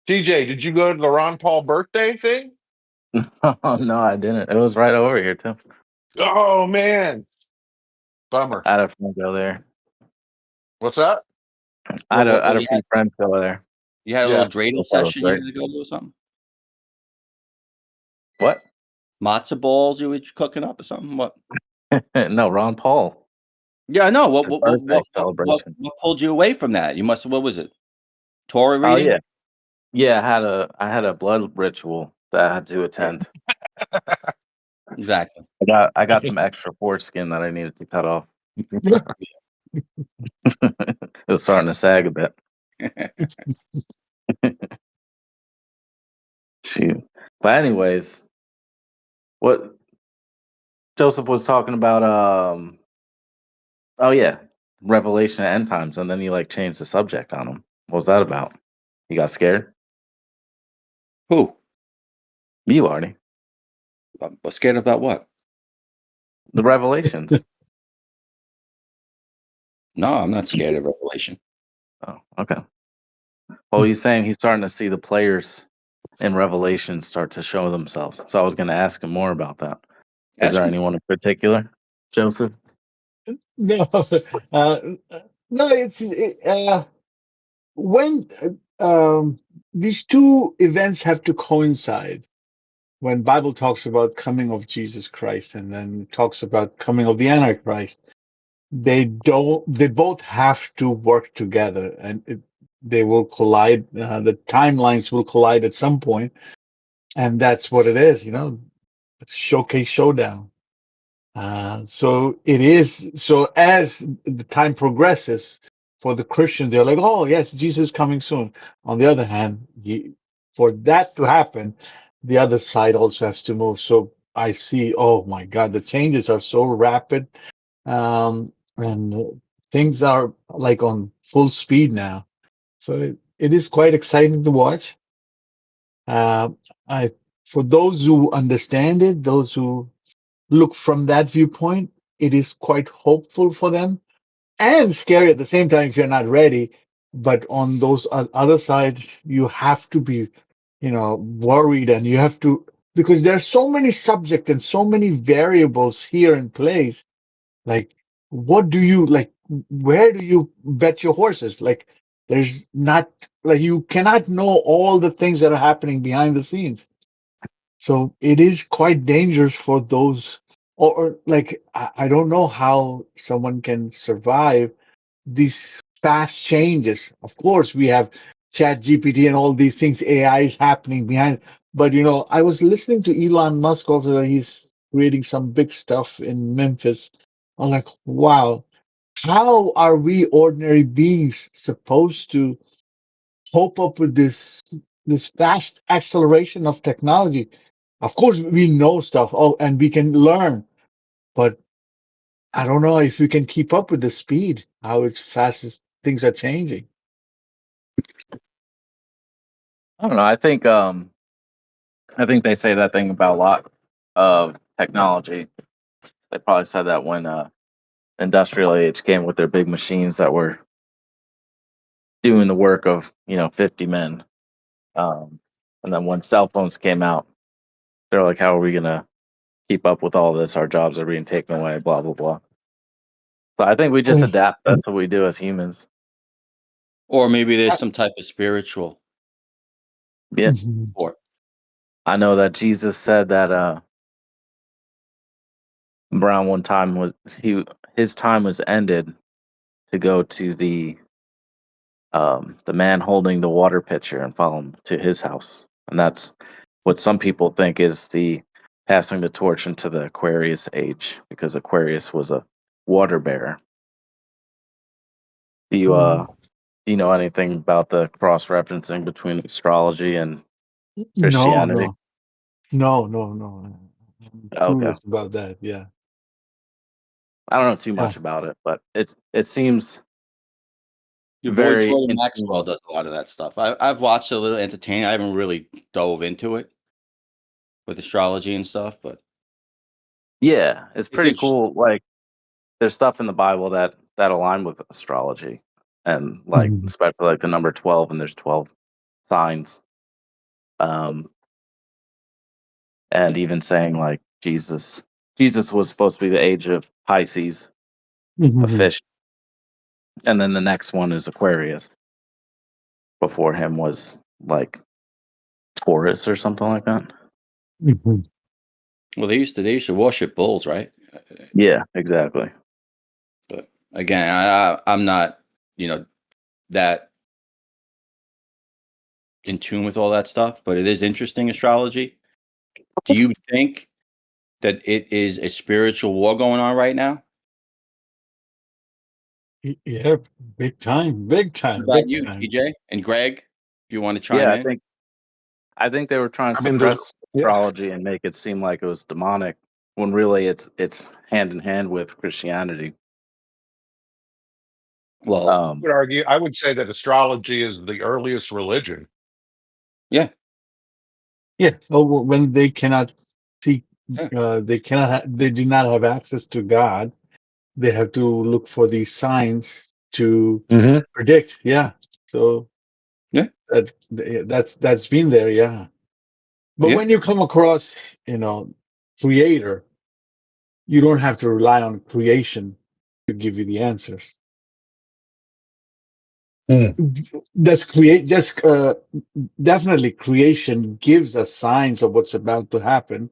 TJ, did you go to the Ron Paul birthday thing? Oh, no, I didn't. It was right over here too. Oh man, bummer. I had a friend go there. What's that? I had What a you few friends go there. You had a Yeah. little dreidel That's what session I you was had to go to or something? What? Matzo balls you were cooking up or something? What? No, Ron Paul. Yeah, I know. What his what what birthday what what what celebration. what pulled you away from that? You must. What was it? Torah Oh reading? yeah, yeah. I had a blood ritual that I had to attend. Exactly. I got some extra foreskin that I needed to cut off. It was starting to sag a bit. Shoot. But anyways, what Joseph was talking about, oh yeah, Revelation and end times, and then you like changed the subject on him. What was that about? You got scared? Who? You already. I'm scared about what? The revelations. No, I'm not scared of Revelation. Oh, okay. Well, he's saying he's starting to see the players in Revelation start to show themselves. So I was going to ask him more about that. Is Ask there me. anyone in particular, Joseph? No, uh, no, when these two events have to coincide. When Bible talks about coming of Jesus Christ and then talks about coming of the Antichrist, they don't. They both have to work together, and they will collide. The timelines will collide at some point, and that's what it is. Showcase showdown. So it is. So as the time progresses for the Christians, they're like, "Oh yes, Jesus is coming soon." On the other hand, for that to happen, the other side also has to move. So I see. Oh my God, the changes are so rapid, and things are like on full speed now. So it is quite exciting to watch. Uh, I For those who understand it, those who look from that viewpoint, it is quite hopeful for them and scary at the same time if you're not ready. But on those other sides, you have to be, worried, and you have to, because there are so many subjects and so many variables here in place. Like, what do you like? Where do you bet your horses? Like, there's not, like, you cannot know all the things that are happening behind the scenes. So it is quite dangerous for those, or like, I don't know how someone can survive these fast changes. Of course, we have Chat GPT and all these things, AI is happening behind. But, I was listening to Elon Musk also, that he's creating some big stuff in Memphis. I'm like, wow, how are we ordinary beings supposed to cope up with this fast acceleration of technology? Of course, we know stuff, and we can learn, but I don't know if we can keep up with the speed, how it's fast as things are changing. I don't know. I think they say that thing about a lot of technology. They probably said that when industrial age came with their big machines that were doing the work of 50 men. And then when cell phones came out, they're like, how are we gonna keep up with all this? Our jobs are being taken away, blah blah blah. So I think we just Mm. adapt. That's what we do as humans. Or maybe there's I- some type of spiritual Yeah. Mhm. support. I know that Jesus said that Brown one time was his time was ended to go to the man holding the water pitcher and follow him to his house. And that's what some people think is the passing the torch into the Aquarius age, because Aquarius was a water bearer. Do you Mm. do you know anything about the cross referencing between astrology and No, Christianity? no, no. I'm Okay. clueless about that. Yeah. I don't know too Yeah. much about it, but it seems Your boy very Jordan interesting. Maxwell does a lot of that stuff. I've watched a little entertaining. I haven't really dove into it with astrology and stuff, but Yeah, it's it's pretty interesting. cool. Like there's stuff in the Bible that align with astrology, and like Mhm. especially like the number 12, and there's 12 signs. Um, and even saying like Jesus was supposed to be the age of Pisces, a Mhm. fish, and then the next one is Aquarius. Before him was like Taurus or something like that. Mhm. Well, they used to worship bulls, right? Yeah, exactly. But Again, I'm not, that in tune with all that stuff, but it is interesting astrology. Do you think that it is a spiritual war going on right now? Yeah, big time, big What time, about big you, time. TJ and Greg? If you want to chime Yeah, in. I think they were trying to I mean, there's suppress yeah. astrology and make it seem like it was demonic, when really it's hand in hand with Christianity. Well, I would argue. I would say that astrology is the earliest religion. yeah, Yeah. Oh, well, when they cannot see, yeah, they do not have access to God. They have to look for these signs to Mm-hmm. predict. Yeah. So yeah, that's been there. Yeah. But yeah. when you come across, creator, you don't have to rely on creation to give you the answers. That's create just definitely creation gives us signs of what's about to happen.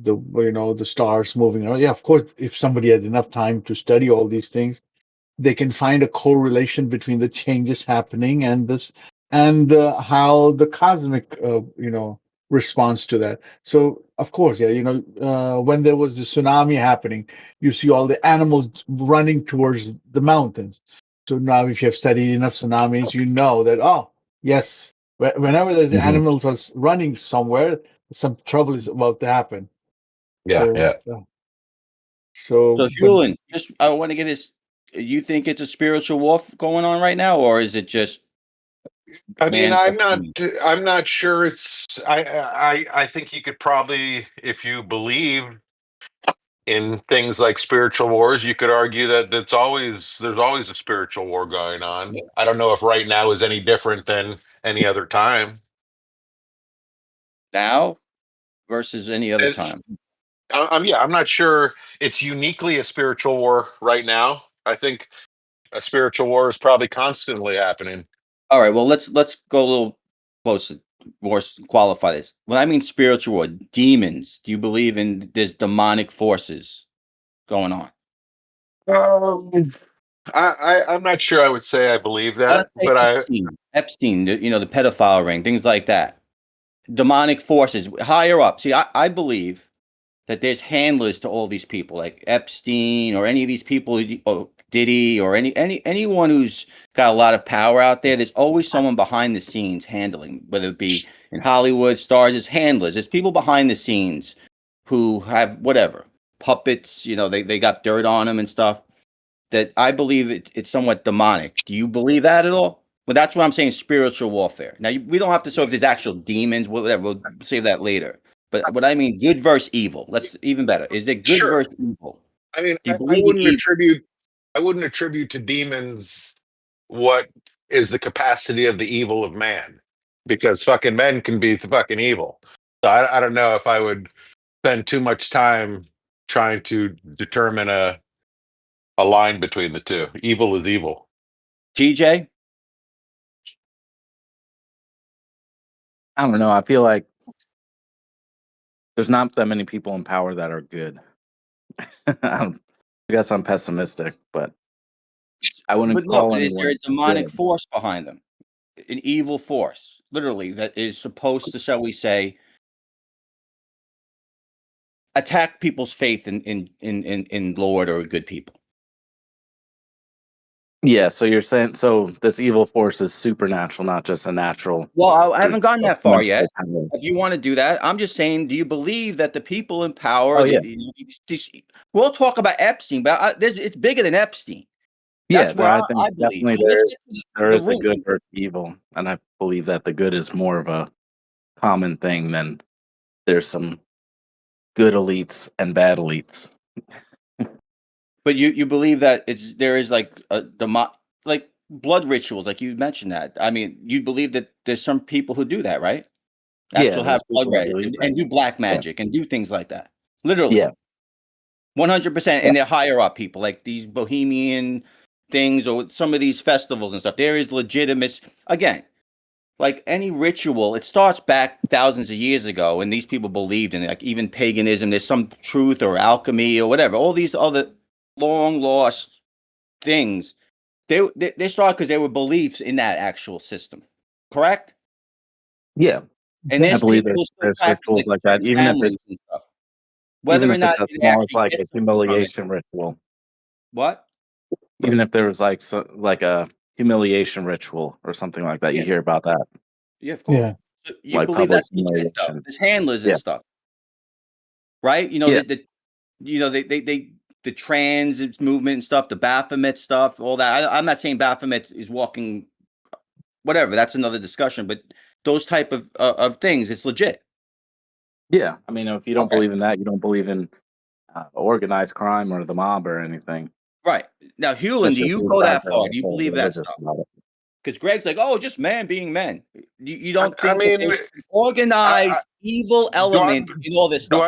The stars moving around. Yeah, of course, if somebody had enough time to study all these things, they can find a correlation between the changes happening and this and how the cosmic responds to that. So of course, yeah, when there was the tsunami happening, you see all the animals running towards the mountains. So now if you have studied enough tsunamis, you know that, oh yes, whenever there's Mm-hmm. animals are running somewhere, some trouble is about to happen. Yeah, So yeah. So, but Hewlin, just I want to get this. You think it's a spiritual war going on right now, or is it just I mean, I'm not. manifesting? I'm not sure. I think you could probably, if you believe in things like spiritual wars, you could argue that there's always a spiritual war going on. I don't know if right now is any different than any other time. Now versus any other And time? I'm not sure it's uniquely a spiritual war right now. I think a spiritual war is probably constantly happening. All right. Well, let's go a little closer, qualify this. When I mean spiritual war, demons. Do you believe in there's demonic forces going on? Um, I'm not sure I would say I believe that, Let's say but Epstein, the pedophile ring, things like that. Demonic forces higher up. See, I believe that there's handlers to all these people, like Epstein or any of these people, or Diddy, or anyone who's got a lot of power out there. There's always someone behind the scenes handling, whether it be in Hollywood, stars, as handlers. There's people behind the scenes who have whatever puppets. They got dirt on them and stuff. That I believe it's somewhat demonic. Do you believe that at all? Well, that's what I'm saying. Spiritual warfare. Now, we don't have to. So if there's actual demons, whatever, we'll save that later. But what I mean, good versus evil. That's even better. Is it good sure. versus evil? I mean, Do you I believe in wouldn't evil? attribute. I wouldn't attribute to demons what is the capacity of the evil of man, because fucking men can be fucking evil. So I don't know if I would spend too much time trying to determine a line between the two. Evil is evil. TJ? I don't know. I feel like there's not that many people in power that are good. I guess I'm pessimistic, but I wouldn't But no, call but is there anyone a demonic good. force behind them? An evil force, literally, that is supposed to, shall we say, attack people's faith in Lord or good people. Yeah, so you're saying this evil force is supernatural, not just a natural. Well, I There's haven't gotten a that far yet. multiple power. If you want to do that, I'm just saying, do you believe that the people in power, Oh yeah, we'll talk about Epstein, but it's bigger than Epstein. yeah. That's where I think I believe. definitely Let's get to there the is a root. good versus evil, and I believe that the good is more of a common thing than there's some good elites and bad elites. But you believe that there is like like blood rituals, like you mentioned that. I mean, you believe that there's some people who do that, right? Yeah, Actual have there's blood people that red believe and that. do black Yeah, magic and do things like that. Literally. yeah, 100%, yeah. and they're higher up people, like these bohemian things or some of these festivals and stuff. There is legitimate, again, like any ritual, it starts back thousands of years ago, and these people believed in it, like even paganism. There's some truth or alchemy or whatever. All these other long lost things, they started because there were beliefs in that actual system, correct? Yeah, And I there's believe people who still there's practice rituals like like that, certain families and stuff, even whether or if it's not as it small as actually like gets a something from it. humiliation ritual. What? Even if there was like like a humiliation ritual or something like that, you Yeah, hear about that, yeah, of course. Yeah. So you like believe public that's legit though. humiliation. There's handlers and Yeah, stuff, right? yeah, They the trans movement and stuff, the Baphomet stuff, all that. I'm not saying Baphomet is walking, whatever. That's another discussion. But those type of things, it's legit. yeah. I mean, if you don't Okay, believe in that, you don't believe in organized crime or the mob or anything. right now, Hewlin, do Especially if you these go guys that are far? Do you so believe that religious stuff? about it. Because Greg's like, oh, just man being men. You don't I think that mean, there's an organized I, evil do I element in all this stuff?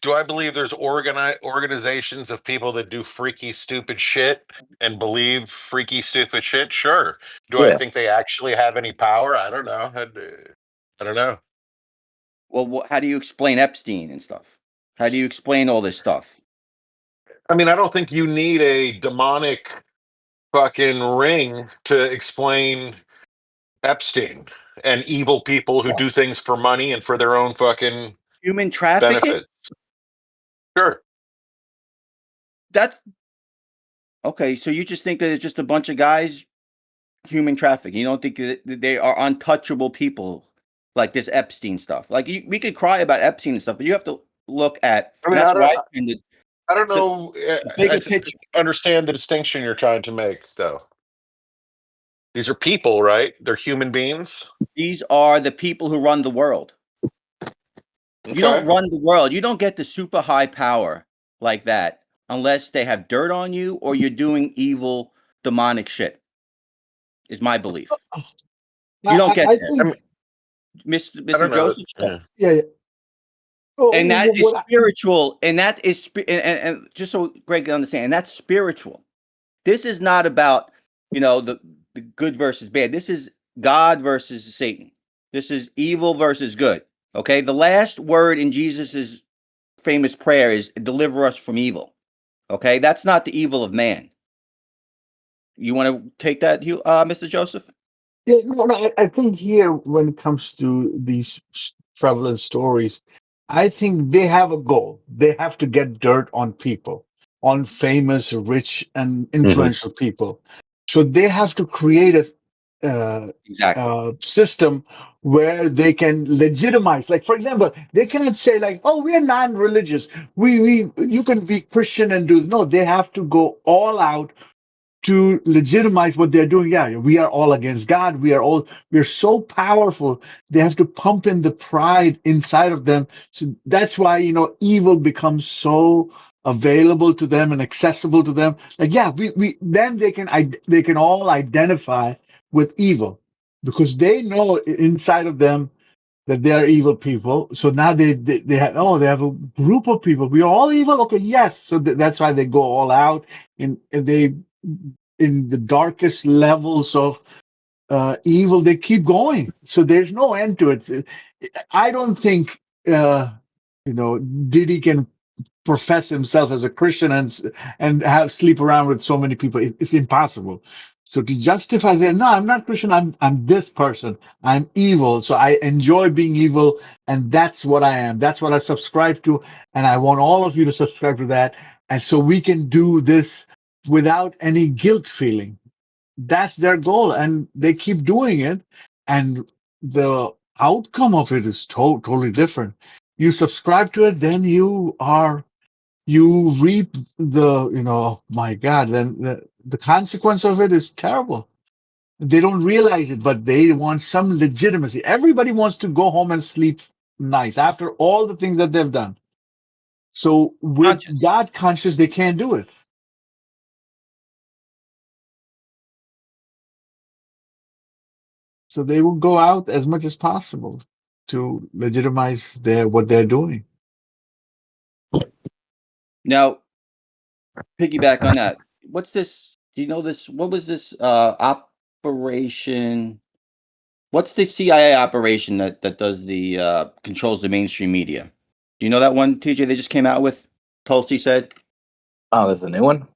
do I believe there's organizations of people that do freaky stupid shit and believe freaky stupid shit? Sure. Do I Yeah, think they actually have any power? I don't know. I don't know. Well, how do you explain Epstein and stuff? How do you explain all this stuff? I mean, I don't think you need a demonic fucking ring to explain Epstein and evil people who What? do things for money and for their own fucking Human trafficking? benefit. Sure. That's okay. So you just think that it's just a bunch of guys human trafficking? You don't think that they are untouchable people like this Epstein stuff? Like we could cry about Epstein and stuff, but you have to look at, I and mean, that's why I tended I don't the, know. the bigger picture. Understand the distinction you're trying to make, though. These are people, right? They're human beings. These are the people who run the world. You don't Okay. run the world. You don't get the super high power like that unless they have dirt on you or you're doing evil, demonic shit. Is my belief. You don't get I there, I think, mean, I Mr. don't know. Joseph. Yeah. yeah. Yeah. Oh, And that is what spiritual. And that is and just so Greg can understand, and that's spiritual. This is not about the good versus bad. This is God versus Satan. This is evil versus good. Okay. The last word in Jesus's famous prayer is deliver us from evil. Okay, that's not the evil of man. You want to take that, Mr. Joseph? Yeah, no, I think here when it comes to these prevalent stories, I think they have a goal. They have to get dirt on people, on famous, rich, and Hmm. influential people. So they have to create Exactly. a system where they can legitimize. Like, for example, they cannot say like, "Oh, we are non-religious. You can be Christian and do." No, they have to go all out to legitimize what they're doing. Yeah, we are all against God. We're so powerful. They have to pump in the pride inside of them. So that's why, evil becomes so available to them and accessible to them. Like, yeah, we then they can all identify with evil because they know inside of them that they are evil people. So now they have a group of people. We are all evil. Okay, yes. So that's why they go all out and they in the darkest levels of evil. They keep going. So there's no end to it. I don't think Diddy can profess himself as a Christian and have sleep around with so many people. It's impossible. So to justify that, no, I'm not Christian. I'm this person. I'm evil. So I enjoy being evil, and that's what I am. That's what I subscribe to, and I want all of you to subscribe to that. And so we can do this without any guilt feeling. That's their goal, and they keep doing it. And the outcome of it is totally different. You subscribe to it, then you reap my God, then the consequence of it is terrible. They don't realize it, but they want some legitimacy. Everybody wants to go home and sleep nice after all the things that they've done. So with Conscious. God conscious, they can't do it. So they will go out as much as possible to legitimize what they're doing. Now, piggyback on that. What's this? Do you know this? What was this operation? What's the CIA operation that does the controls the mainstream media? Do you know that one, TJ? They just came out with. Tulsi said, Oh, there's a new one.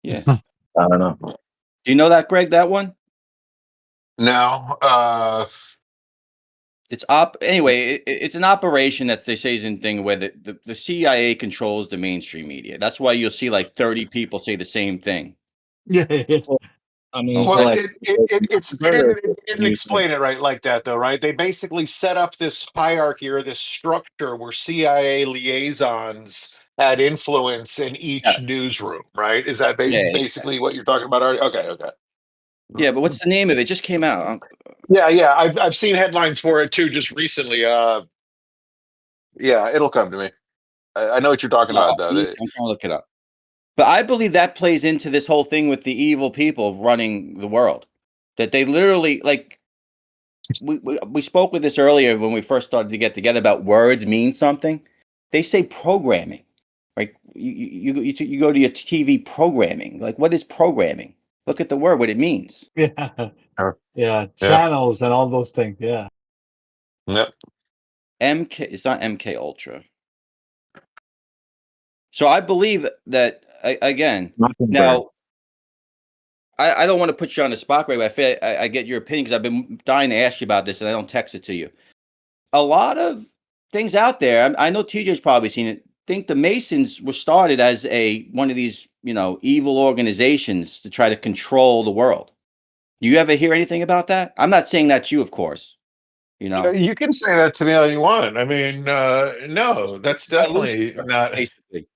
"Yeah, I don't know. Do you know that, Greg? That one? No. It's anyway. It's an operation that they say is in thing where the CIA controls the mainstream media. That's why you'll see like 30 people say the same thing. Yeah. Well, I mean, Well, like, it didn't explain it right like that though, right? They basically set up this hierarchy or this structure where CIA liaisons had influence in Yeah, each newsroom, right? Is that yeah, basically what you're talking about already? Okay, okay. yeah. But what's the name of it? It just came out. Yeah, yeah. I've seen headlines for it too just recently. Yeah, it'll come to me. I know what you're talking about though. I'm trying to look it up. But I believe that plays into this whole thing with the evil people running the world. That they literally like we spoke with this earlier when we first started to get together about words mean something. They say programming. Like you go to your TV programming. Like what is programming? Look at the word, what it means. Yeah. Sure. Yeah. Yeah. Channels and all those things. Yeah. Yep. MK, it's not MK Ultra. So I believe that again. Mockingbird. Now, I don't want to put you on the spot, Greg, but I get your opinion because I've been dying to ask you about this and I don't text it to you. A lot of things out there, I know TJ's probably seen it, think the Masons were started as one of these, evil organizations to try to control the world. Do you ever hear anything about that? I'm not saying that's you, of course. You can say that to me all you want. I mean, no, that's definitely Lucifer, not. basically.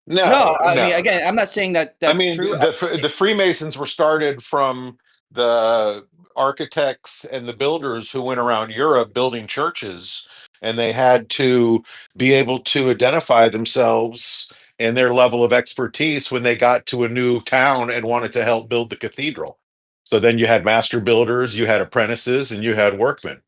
No, No, I mean, no. again, I'm not saying that I that's mean, true. the Freemasons were started from the architects and the builders who went around Europe building churches, and they had to be able to identify themselves and their level of expertise when they got to a new town and wanted to help build the cathedral. So then you had master builders, you had apprentices, and you had workmen.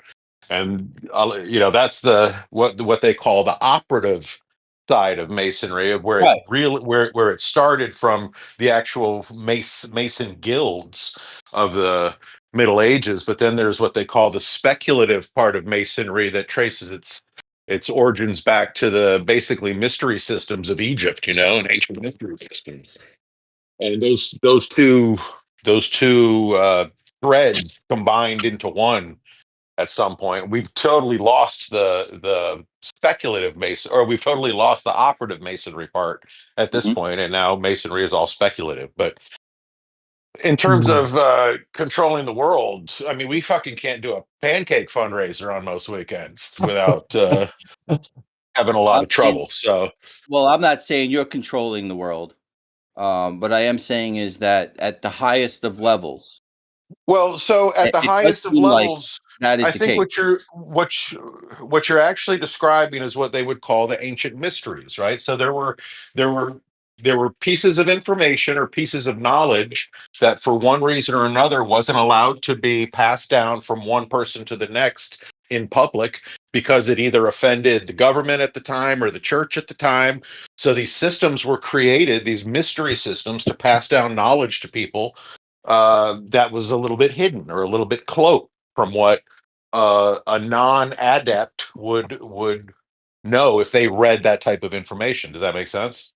And that's what they call the operative side of masonry, of where it Right. really where it started from the actual mason guilds of the Middle Ages. But then there's what they call the speculative part of masonry that traces its origins back to the basically mystery systems of Egypt, and ancient mystery systems. And those two threads combined into one at some point. We've totally lost the speculative mason, or we've totally lost the operative masonry part at this Mhm. point, and now masonry is all speculative. But in terms Mhm. of controlling the world, I mean, we fucking can't do a pancake fundraiser on most weekends without having a lot I'm of saying, trouble. So, well, I'm not saying you're controlling the world. But I am saying is that at the highest of levels, well, so at the it does highest of seem like levels, that is I the think case. what you're actually describing is what they would call the ancient mysteries, right? So there were there were pieces of information or pieces of knowledge that for one reason or another wasn't allowed to be passed down from one person to the next in public because it either offended the government at the time or the church at the time. So these systems were created, these mystery systems, to pass down knowledge to people that was a little bit hidden or a little bit cloaked from what a non-adept would know if they read that type of information. Does that make sense?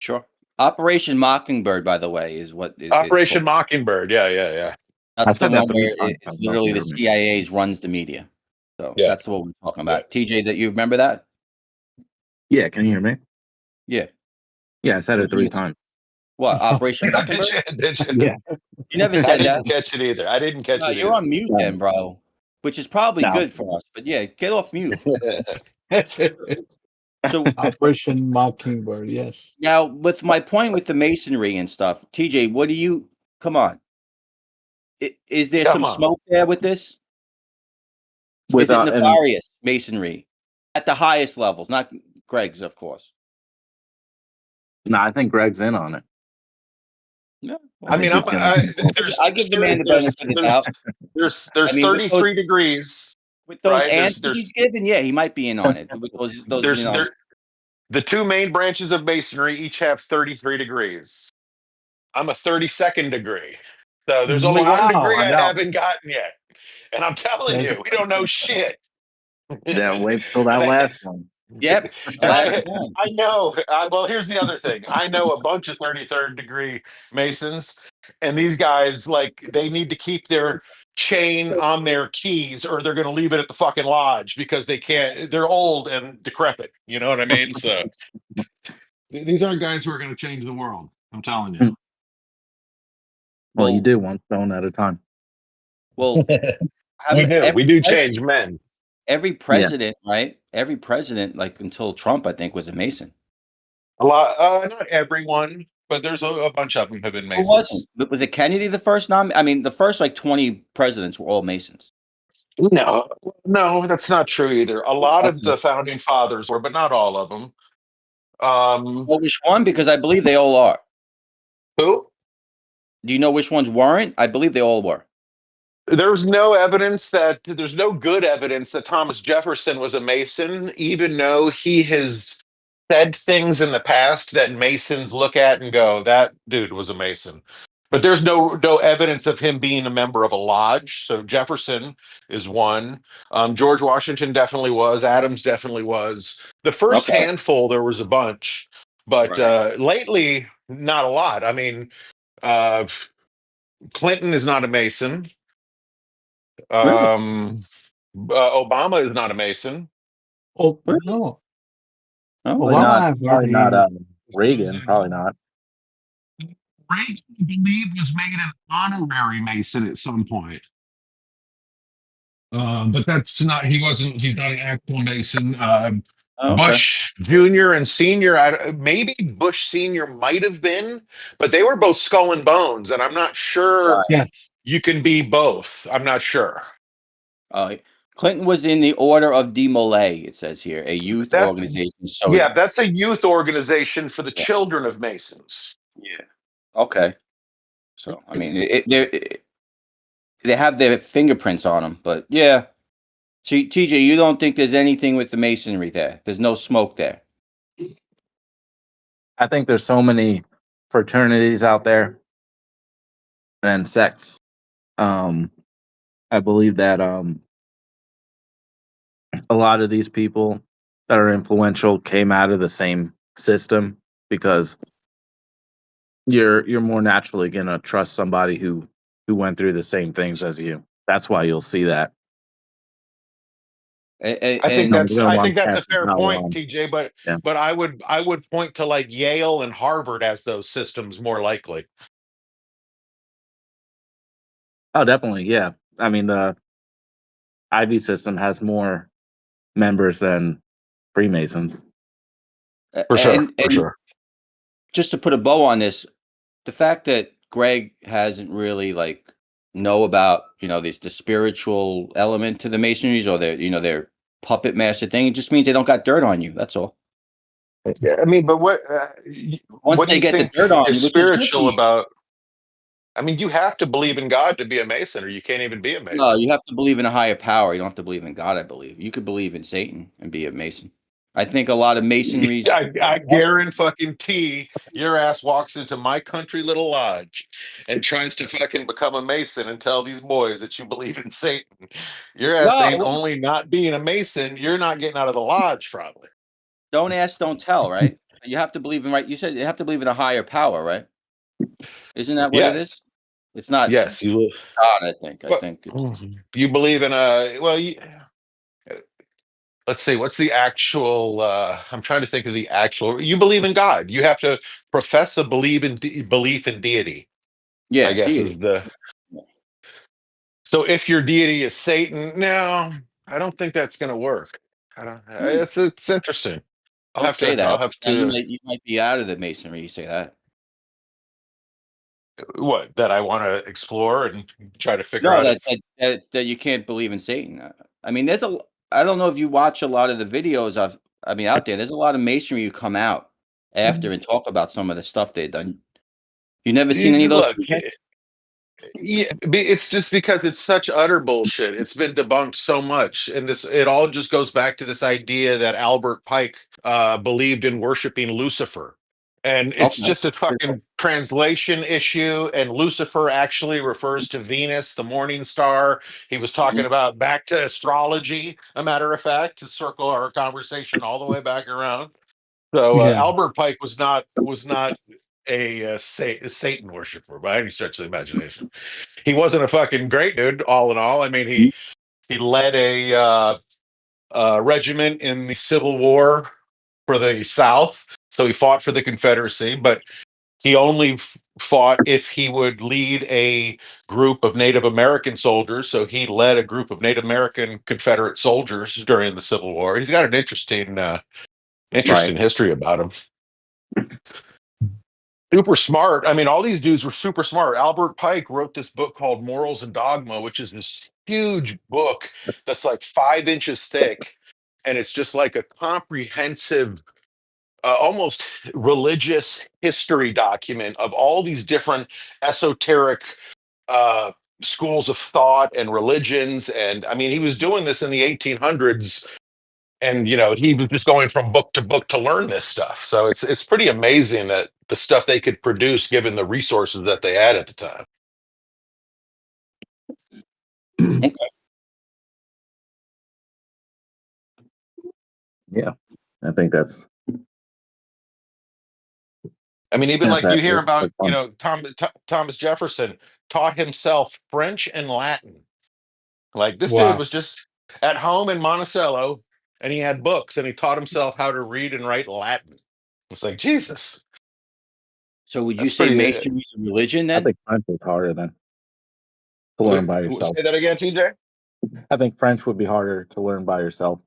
Sure. Operation Mockingbird, by the way, is what it's called. Operation Mockingbird. Yeah, yeah, yeah, That's I've the said that one 3 where times. I it's don't know if literally you the heard me. CIA's runs the media. So yeah, that's what we're talking yeah. about. TJ, that you remember that? Yeah, can you hear me? Yeah. Yeah, I said it What'd you 3 miss? times. What, Operation Did Mockingbird? you? Did you? Yeah. You never I said that. didn't catch it either. I didn't catch No, it you're either. on mute No, then, bro. Which is probably no. good for us. But yeah, get off mute. So Operation Mockingbird. Yes. now with my point with the masonry and stuff, TJ, what do you come on? Is there some Come on. smoke there with this? With Is it and nefarious masonry at the highest levels, not Greg's, of course? no, I think Greg's in on it. No, I I well, think mean, he's gonna be involved. I give the man the benefit of the doubt. there's I mean, 33 degrees, with those right? answers he's given, yeah, he might be in on it. With those, There's there the two main branches of masonry each have 33 degrees. I'm a 32nd degree. So there's only one Wow. degree I I know. haven't gotten yet. And I'm telling you, That's we don't know shit. Yeah, wait till that They- last one. Yep, the last one. I know. Well, here's the other thing. I know a bunch of 33rd degree Masons, and these guys, like, they need to keep their chain on their keys or they're going to leave it at the fucking lodge because they can't, they're old and decrepit. You know what I mean? So these aren't guys who are going to change the world. I'm telling you. Well, you Well, do one stone at a time. well, We do. every We do president, change men. every president, right? Every president, like until Trump, I think, was a Mason. A lot. Not everyone, but there's a bunch of them have been Who Masons. wasn't? Was it Kennedy the first I mean, the first like 20 presidents were all Masons. No, no, that's not true either. A lot of Okay. the founding fathers were, but not all of them. Well, which one? Because I believe they all are. Who? Do you know which ones weren't? I believe they all were. There's no good evidence that Thomas Jefferson was a Mason, even though he has said things in the past that Masons look at and go, that dude was a Mason. But there's no evidence of him being a member of a lodge. So Jefferson is one. George Washington definitely was. Adams definitely was. The first Okay. handful, there was a bunch, but Right. lately, not a lot. I mean, uh, Clinton is not a Mason. Really? Obama is not a Mason. Oh Really? no, Oh, Probably Obama not. I've heard Probably not. he. Reagan. Probably not. Reagan, I believe, was made an honorary Mason at some point. But that's not, he wasn't, he's not an actual Mason. okay. Bush Jr. and Sr., maybe Bush Sr. might have been, but they were both skull and bones. And I'm not sure Right. Yes. you can be both. I'm not sure. Clinton was in the Order of Demolay, it says here, a youth That's, organization. So yeah, that's a youth organization for the Yeah. children of Masons. Yeah. Okay. So I mean, they have their fingerprints on them, but yeah. TJ, you don't think there's anything with the masonry there? There's no smoke there. I think there's so many fraternities out there and sects. I believe that a lot of these people that are influential came out of the same system because you're more naturally gonna trust somebody who went through the same things as you. That's why you'll see that. I think And You're that's gonna I want think to that's a cast fair doubt point, on. TJ. But Yeah. but I would point to like Yale and Harvard as those systems more likely. Oh, definitely, yeah. I mean, the Ivy system has more members than Freemasons. For sure, and for sure. just to put a bow on this, the fact that Greg hasn't really like know about the spiritual element to the masonries or their puppet master thing, it just means they don't got dirt on you. That's all. Yeah, I mean, but what Once do they you get the think dirt on is you, which is good for spiritual you. about? I mean, you have to believe in God to be a Mason, or you can't even be a No, Mason. you have to believe in a higher power. You don't have to believe in God, I believe. You could believe in Satan and be a Mason. I think a lot of masonries. I guarantee your ass walks into my country little lodge and tries to fucking become a Mason and tell these boys that you believe in Satan. Your ass No, ain't only not being a Mason, you're not getting out of the lodge, probably. don't ask, don't tell, right? You have to believe in, right? You said you have to believe in a higher power, right? Isn't that what it is? Yes. It's not Yes, you will. God, I think. I But think it's you believe in a, well, let's see, what's the actual, I'm trying to think of the actual, you believe in God. You have to profess a belief in deity, I guess deity. is the. So if your deity is Satan, no, I don't think that's going to work. I don't. It's interesting. I'll Don't have say to. that. I'll have Now, to. you might be out of the masonry. You say that. What that I want to explore and try to figure No, out that if. that you can't believe in Satan. I mean, I don't know if you watch a lot of the videos I mean, out there. There's a lot of masonry who come out after and talk about some of the stuff they've done. You never seen any of those? Look, yeah, it's just because it's such utter bullshit. It's been debunked so much, and it all just goes back to this idea that Albert Pike believed in worshiping Lucifer, And it's Okay. just a fucking translation issue. And Lucifer actually refers to Venus, the morning star. He was talking about back to astrology, a matter of fact, to circle our conversation all the way back around. So Yeah. Albert Pike was not a Satan worshiper by any stretch of the imagination. He wasn't a fucking great dude, all in all. I mean, he led a regiment in the Civil War for the South, so he fought for the Confederacy, but he only fought if he would lead a group of Native American soldiers. So he led a group of Native American Confederate soldiers during the Civil War. He's got an interesting Right. history about him. Super smart. I mean, all these dudes were super smart. Albert Pike wrote this book called Morals and Dogma, which is this huge book that's like 5 inches thick. And it's just like a comprehensive, almost religious history document of all these different esoteric uh, schools of thought and religions. And I mean, he was doing this in the 1800s, and he was just going from book to book to learn this stuff. So it's pretty amazing that the stuff they could produce given the resources that they had at the time. Okay. Yeah, I think that's I mean, even like you hear actually about, quite Thomas Jefferson taught himself French and Latin. Like this dude Wow. was just at home in Monticello, and he had books, and he taught himself how to read and write Latin. It's like, Jesus, So would you that's say pretty. masonry is a religion I then? think French is harder than to learn by yourself. Say that again, TJ. I think French would be harder to learn by yourself.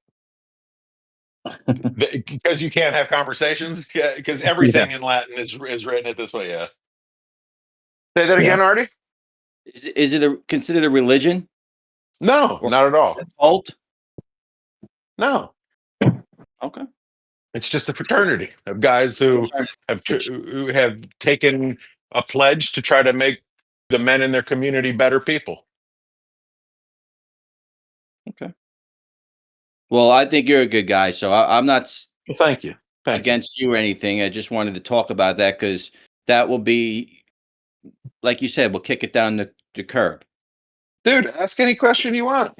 Because you can't have conversations, because everything in Latin is written at this way. Yeah. Say that again, Artie. Is it considered a religion? No, Or not at all. a cult? No, Okay. it's just a fraternity of guys who have taken a pledge to try to make the men in their community better people. Okay. Well, I think you're a good guy, so I'm not Thank you. against you or anything. I just wanted to talk about that because that will be, like you said, we'll kick it down the curb. Dude, ask any question you want.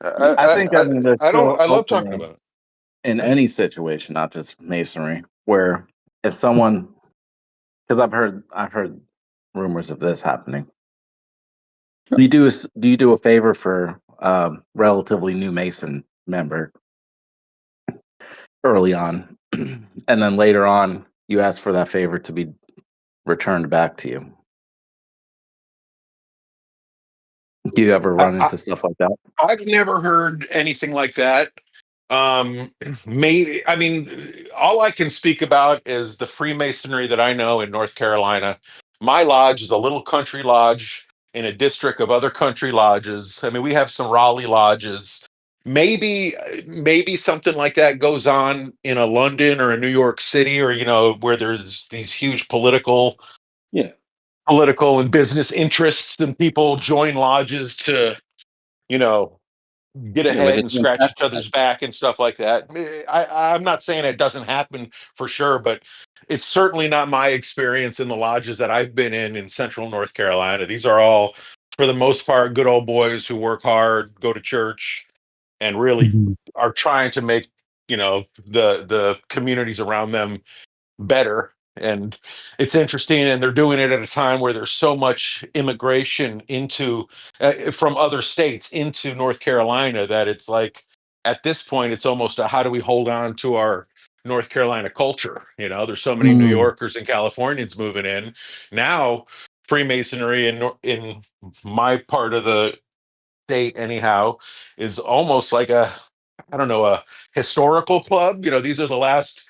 I think there's I don't. still I love talking opening about it. in any situation, not just masonry, where if someone, because I've heard rumors of this happening. Do you do a favor for relatively new Mason member early on, and then later on you ask for that favor to be returned back to you? Do you ever run into stuff like that? I've never heard anything like that. Maybe, I mean, all I can speak about is the Freemasonry that I know in North Carolina. My lodge is a little country lodge in a district of other country lodges. I mean, we have some Raleigh lodges. Maybe something like that goes on in a London or a New York City, or where there's these huge political and business interests, and people join lodges to you know get Where ahead they're and doing scratch each other's sacrifice. back and stuff like that. I'm not saying it doesn't happen for sure, but it's certainly not my experience in the lodges that I've been in Central North Carolina. These are all, for the most part, good old boys who work hard, go to church, and really are trying to make the communities around them better. And it's interesting, and they're doing it at a time where there's so much immigration into from other states into North Carolina, that it's like, at this point, it's almost a, how do we hold on to our North Carolina culture? There's so many New Mm. Yorkers and Californians moving in now. Freemasonry in my part of the state, anyhow, is almost like a, I don't know, a historical club. These are the last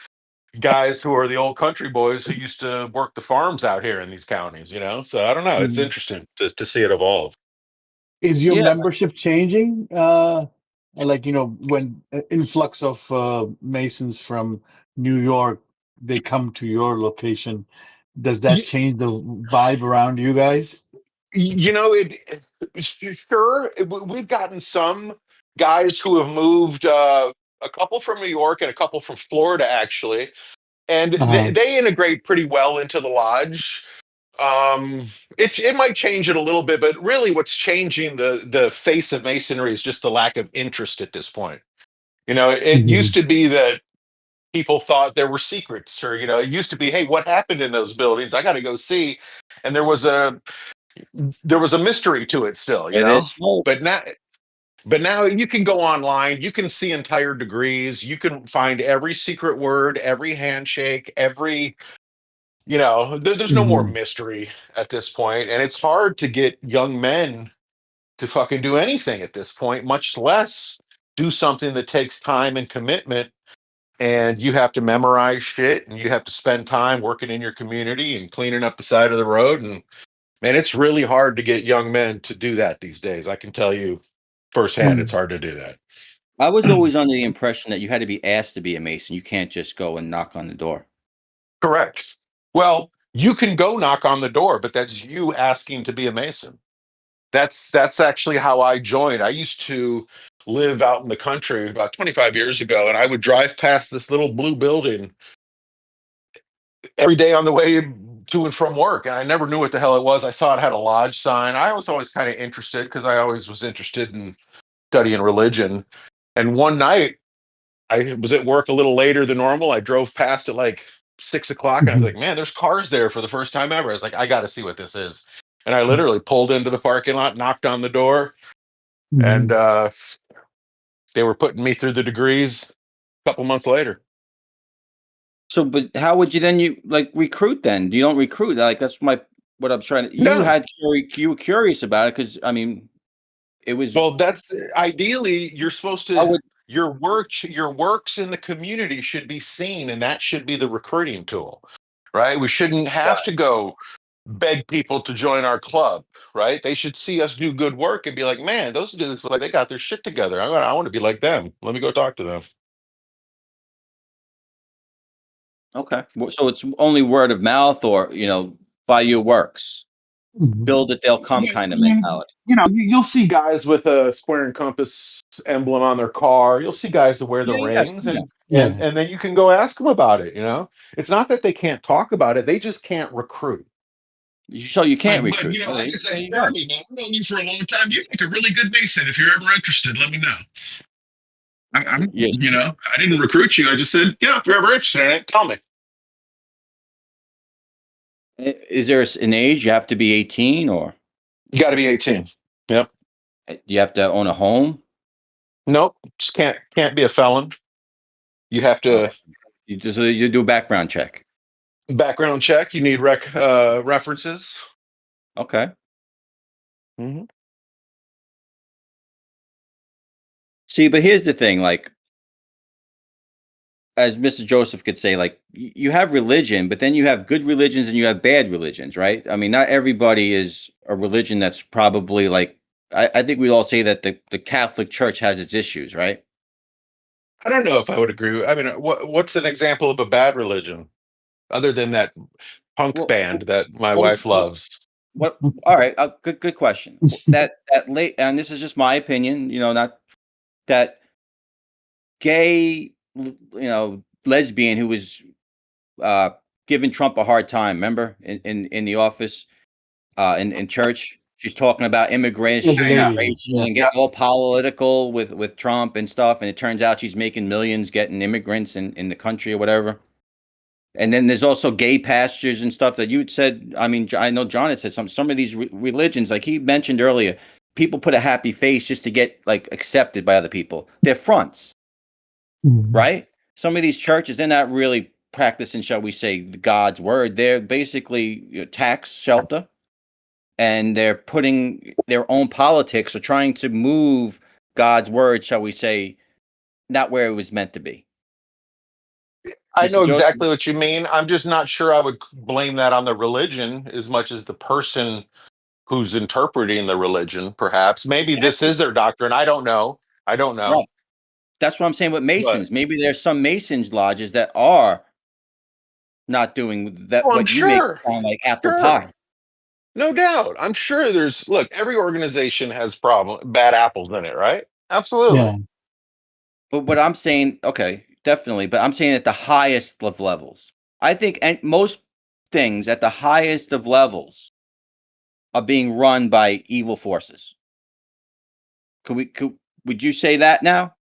guys who are the old country boys who used to work the farms out here in these counties. So I don't know, it's Mm. interesting to see it evolve. Is your Yeah. membership changing? Like, when influx of Masons from New York, they come to your location, does that Y- change the vibe around you guys? Sure, we've gotten some guys who have moved, a couple from New York and a couple from Florida, actually, and they integrate pretty well into the lodge. It might change it a little bit, but really, what's changing the face of masonry is just the lack of interest at this point. It used to be that people thought there were secrets, or it used to be, hey, what happened in those buildings? I got to go see, and there was a mystery to it still, It is smoke. But now you can go online, you can see entire degrees, you can find every secret word, every handshake, there's no more mystery at this point, and it's hard to get young men to fucking do anything at this point, much less do something that takes time and commitment. And you have to memorize shit, and you have to spend time working in your community and cleaning up the side of the road. And man, it's really hard to get young men to do that these days. I can tell you firsthand, it's hard to do that. I was always under the impression that you had to be asked to be a Mason. You can't just go and knock on the door. Correct. Well, you can go knock on the door, but that's you asking to be a Mason. That's actually how I joined. I used to live out in the country about 25 years ago, and I would drive past this little blue building every day on the way to and from work, and I never knew what the hell it was. I saw it had a lodge sign. I was always kind of interested because I always was interested in studying religion. And one night, I was at work a little later than normal. I drove past at like 6 o'clock, and I was like, man, there's cars there for the first time ever. I was like, I got to see what this is. And I literally pulled into the parking lot, knocked on the door, and they were putting me through the degrees a couple months later. So, but how would you then recruit then? You don't recruit. Like, that's what I'm trying to, No. you were curious about it because, I mean, it was. Well, that's ideally you're supposed to, your works in the community should be seen, and that should be the recruiting tool, right? We shouldn't have to go beg people to join our club, right? They should see us do good work and be like, man, those dudes look like they got their shit together. I want to be like them. Let me go talk to them. Okay. So it's only word of mouth or, by your works. Build it, they'll come kind of mentality. You'll see guys with a square and compass emblem on their car. You'll see guys that wear the rings, and then you can go ask them about it. It's not that they can't talk about it; they just can't recruit. So you can't recruit. But, like I said, I've known you for a long time. You make a really good Mason. If you're ever interested, let me know. I didn't recruit you. I just said, if you're ever interested in it, tell me. Is there an age you have to be 18 or? You got to be 18. Yep. You have to own a home? Nope. Just can't be a felon. You have to. You do a background check. Background check. You need references. Okay. Mm-hmm. See, but here's the thing, as Mr. Joseph could say, you have religion, but then you have good religions and you have bad religions, right? I mean, not everybody is a religion that's probably I think we all say that the Catholic Church has its issues, right? I don't know if I would agree. I mean, what's an example of a bad religion other than that punk band that my wife loves? What? All right, good question. that late, and this is just my opinion, not that gay, lesbian who was giving Trump a hard time. Remember in the office, in church, she's talking about immigration and getting all political with Trump and stuff. And it turns out she's making millions getting immigrants in the country or whatever. And then there's also gay pastors and stuff that you had said. I mean, I know John had said some of these religions, like he mentioned earlier, people put a happy face just to get accepted by other people. They're fronts, right? Some of these churches, they're not really practicing, shall we say, God's word. They're basically tax shelter, and they're putting their own politics or trying to move God's word, shall we say, not where it was meant to be. I know exactly what you mean. I'm just not sure I would blame that on the religion as much as the person who's interpreting the religion, perhaps. Maybe this is their doctrine. I don't know. Right. That's what I'm saying with Masons. Maybe there's some Masons lodges that are not doing that. Well, what you make sound like apple pie. No doubt. I'm sure every organization has bad apples in it, right? Absolutely. Yeah. But what I'm saying, okay, definitely. But I'm saying at the highest of levels, I think most things at the highest of levels are being run by evil forces. Would you say that now?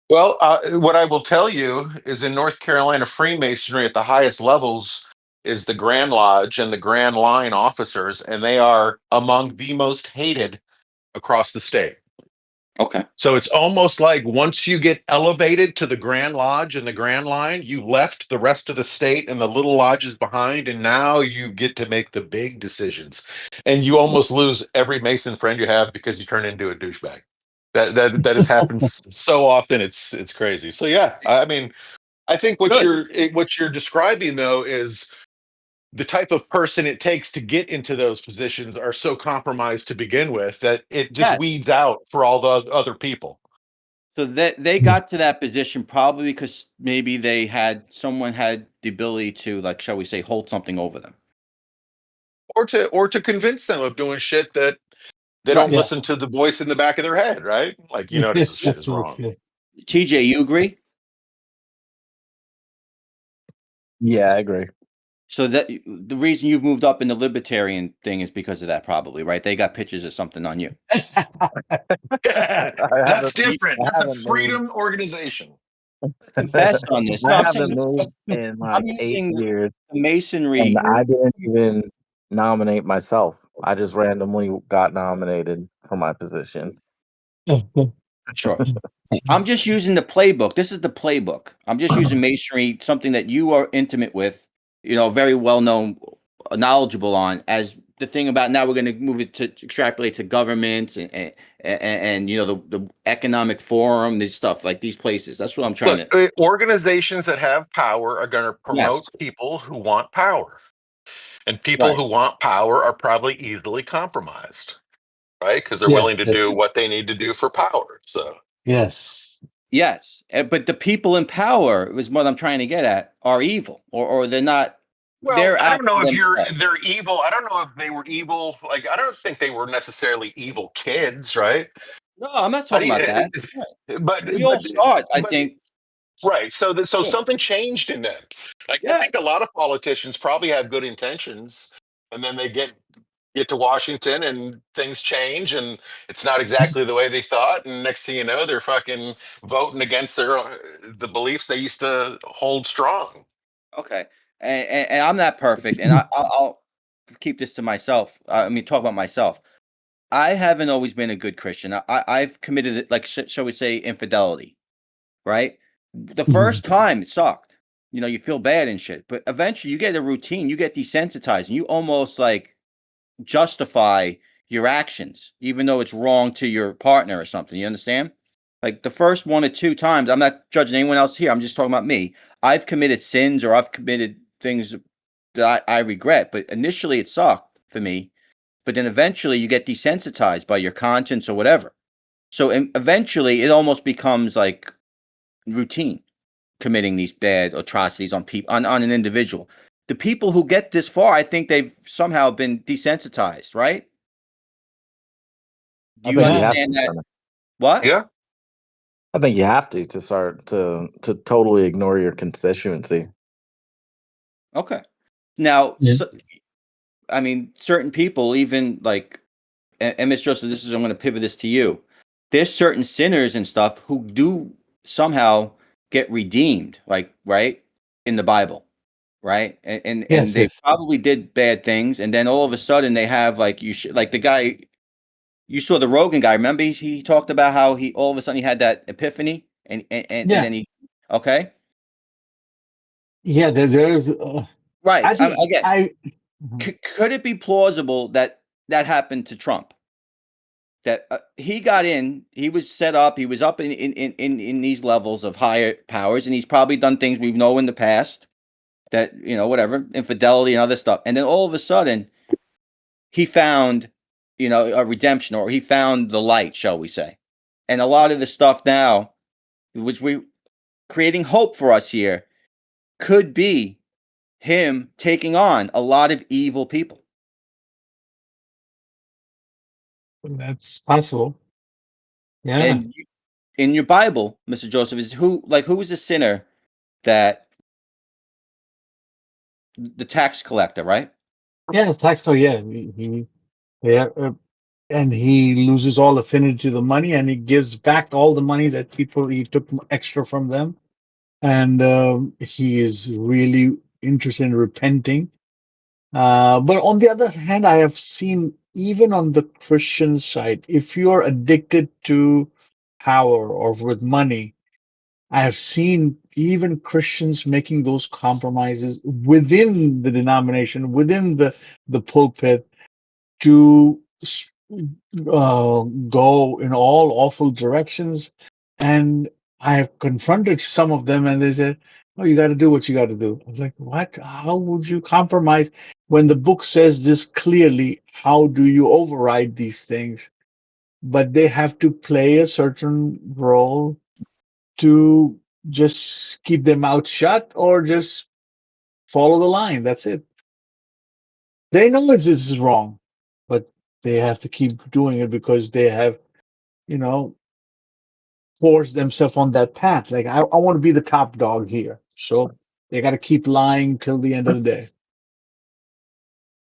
Well, what I will tell you is in North Carolina, Freemasonry at the highest levels is the Grand Lodge and the Grand Line officers, and they are among the most hated across the state. Okay. So it's almost like once you get elevated to the Grand Lodge and the Grand Line, you left the rest of the state and the little lodges behind, and now you get to make the big decisions. And you almost lose every Mason friend you have because you turn into a douchebag. That has happened so often. It's crazy. So yeah, I mean, I think Good. what you're describing though is the type of person it takes to get into those positions are so compromised to begin with that it just Yes. weeds out for all the other people. So that they got to that position probably because maybe someone had the ability to, like, shall we say, hold something over them. Or to convince them of doing shit that they Right. don't Yeah. listen to the voice in the back of their head, right? Like, you know, this Yes, shit that's is what I wrong. said. TJ, you agree? Yeah, I agree. So that the reason you've moved up in the libertarian thing is because of that, probably, right? They got pictures of something on you. That's different. I That's a haven't moved. freedom organization. Confess on this. No, I I'm haven't saying moved in I'm like 8 using years, the and masonry. I didn't even nominate myself. I just randomly got nominated for my position. Sure. I'm just using the playbook. This is the playbook. I'm just using masonry, something that you are intimate with, very well known, knowledgeable on, as the thing about now we're going to move it to extrapolate to governments and the economic forum, this stuff like these places. That's what I'm trying Look, to. organizations that have power are going to Yes. promote people who want power. And people Right. who want power are probably easily compromised, right? Because they're Yes, willing to yes, do what they need to do for power. So, yes. Yes. But the people in power is what I'm trying to get at are evil, or they're not. well, They're I out don't know for if themselves. they're evil. I don't know if they were evil. Like, I don't think they were necessarily evil kids, right? No, I'm not How talking do about you, that. Right. but, We all but, start, I but, think. right. So Yeah. something changed in them. Like, I Yes. think a lot of politicians probably have good intentions, and then they get to Washington and things change and it's not exactly the way they thought. And next thing you know, they're fucking voting against the beliefs they used to hold strong. Okay. And I'm not perfect, and I'll keep this to myself. I mean, talk about myself. I haven't always been a good Christian. I've committed it, like, shall we say, infidelity, right? The Mhm. first time it sucked. You feel bad and shit, but eventually you get a routine, you get desensitized, and you almost like justify your actions, even though it's wrong to your partner or something. You understand? Like the first one or two times, I'm not judging anyone else here. I'm just talking about me. I've committed sins or I've committed things that I regret, but initially it sucked for me. But then eventually you get desensitized by your conscience or whatever. So eventually it almost becomes like routine, committing these bad atrocities on people, on an individual. The people who get this far, I think they've somehow been desensitized, right? Do I you think you have Yeah. understand to. that? What? Yeah. I think you have to start to totally ignore your constituency. Okay. Now, Yeah. I mean, certain people, even like, and Miss Joseph, I'm going to pivot this to you. There's certain sinners and stuff who do somehow get redeemed, like, right, in the Bible, right? And Yes, they yes. probably did bad things, and then all of a sudden they have, like, like the guy you saw, the Rogan guy. Remember he talked about how he all of a sudden he had that epiphany, and Yeah. then he, okay, Yeah, there's right. I think Again, I Mhm. could it be plausible that that happened to Trump? That he got in, he was set up, he was up in these levels of higher powers, and he's probably done things we know in the past that, whatever, infidelity and other stuff, and then all of a sudden he found, a redemption, or he found the light, shall we say? And a lot of the stuff now, which we creating hope for us here, could be him taking on a lot of evil people. That's possible. Yeah. And in your Bible, Mr. Joseph, is who is the sinner that the tax collector, right? Yeah, tax collector. Yeah, yeah, and he loses all affinity to the money, and he gives back all the money that people he took extra from them, and he is really interested in repenting. But on the other hand, I have seen even on the Christian side, if you're addicted to power or with money, I have seen even Christians making those compromises within the denomination, within the pulpit, to go in all awful directions. And I have confronted some of them, and they said, "Oh, you got to do what you got to do." I was like, "What? How would you compromise when the book says this clearly? How do you override these things?" But they have to play a certain role to just keep their mouth shut or just follow the line. That's it. They know this is wrong, but they have to keep doing it because they have, you know, forced themselves on that path. Like, I want to be the top dog here. So they got to keep lying till the end of the day.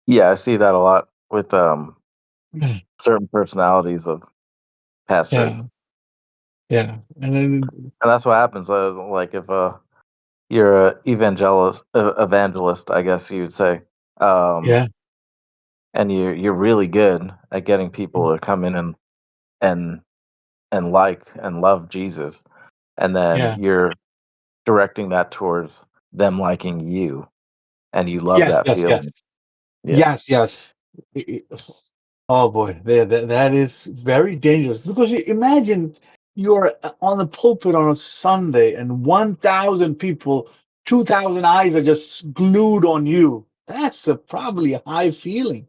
Yeah, I see that a lot with Yeah. certain personalities of pastors, Yeah. And then, and that's what happens. Like if you're a evangelist, I guess you'd say, um, yeah. and you're really good at getting people to come in and and like and love Jesus, and then Yeah. you're directing that towards them liking you, and you love Yes. that Yes. Yes. feeling. Yeah, Yes. Yes. I- I- Oh boy, that is very dangerous because you imagine you're on the pulpit on a Sunday and 1,000 people, 2,000 eyes are just glued on you. That's probably a high feeling.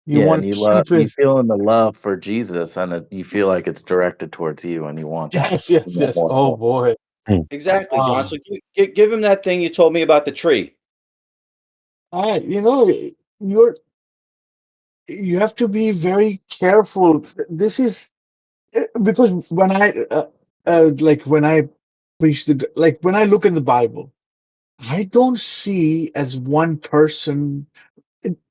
You yeah, and want to keep you it. feel in the love for Jesus, and you feel like it's directed towards you, and you want that. Yes, yes, You want yes. more and Oh more. boy. Exactly, John. Ah, So give him that thing you told me about the tree. you know, you're you have to be very careful. This is because when I preach like when I look in the Bible. I don't see as one person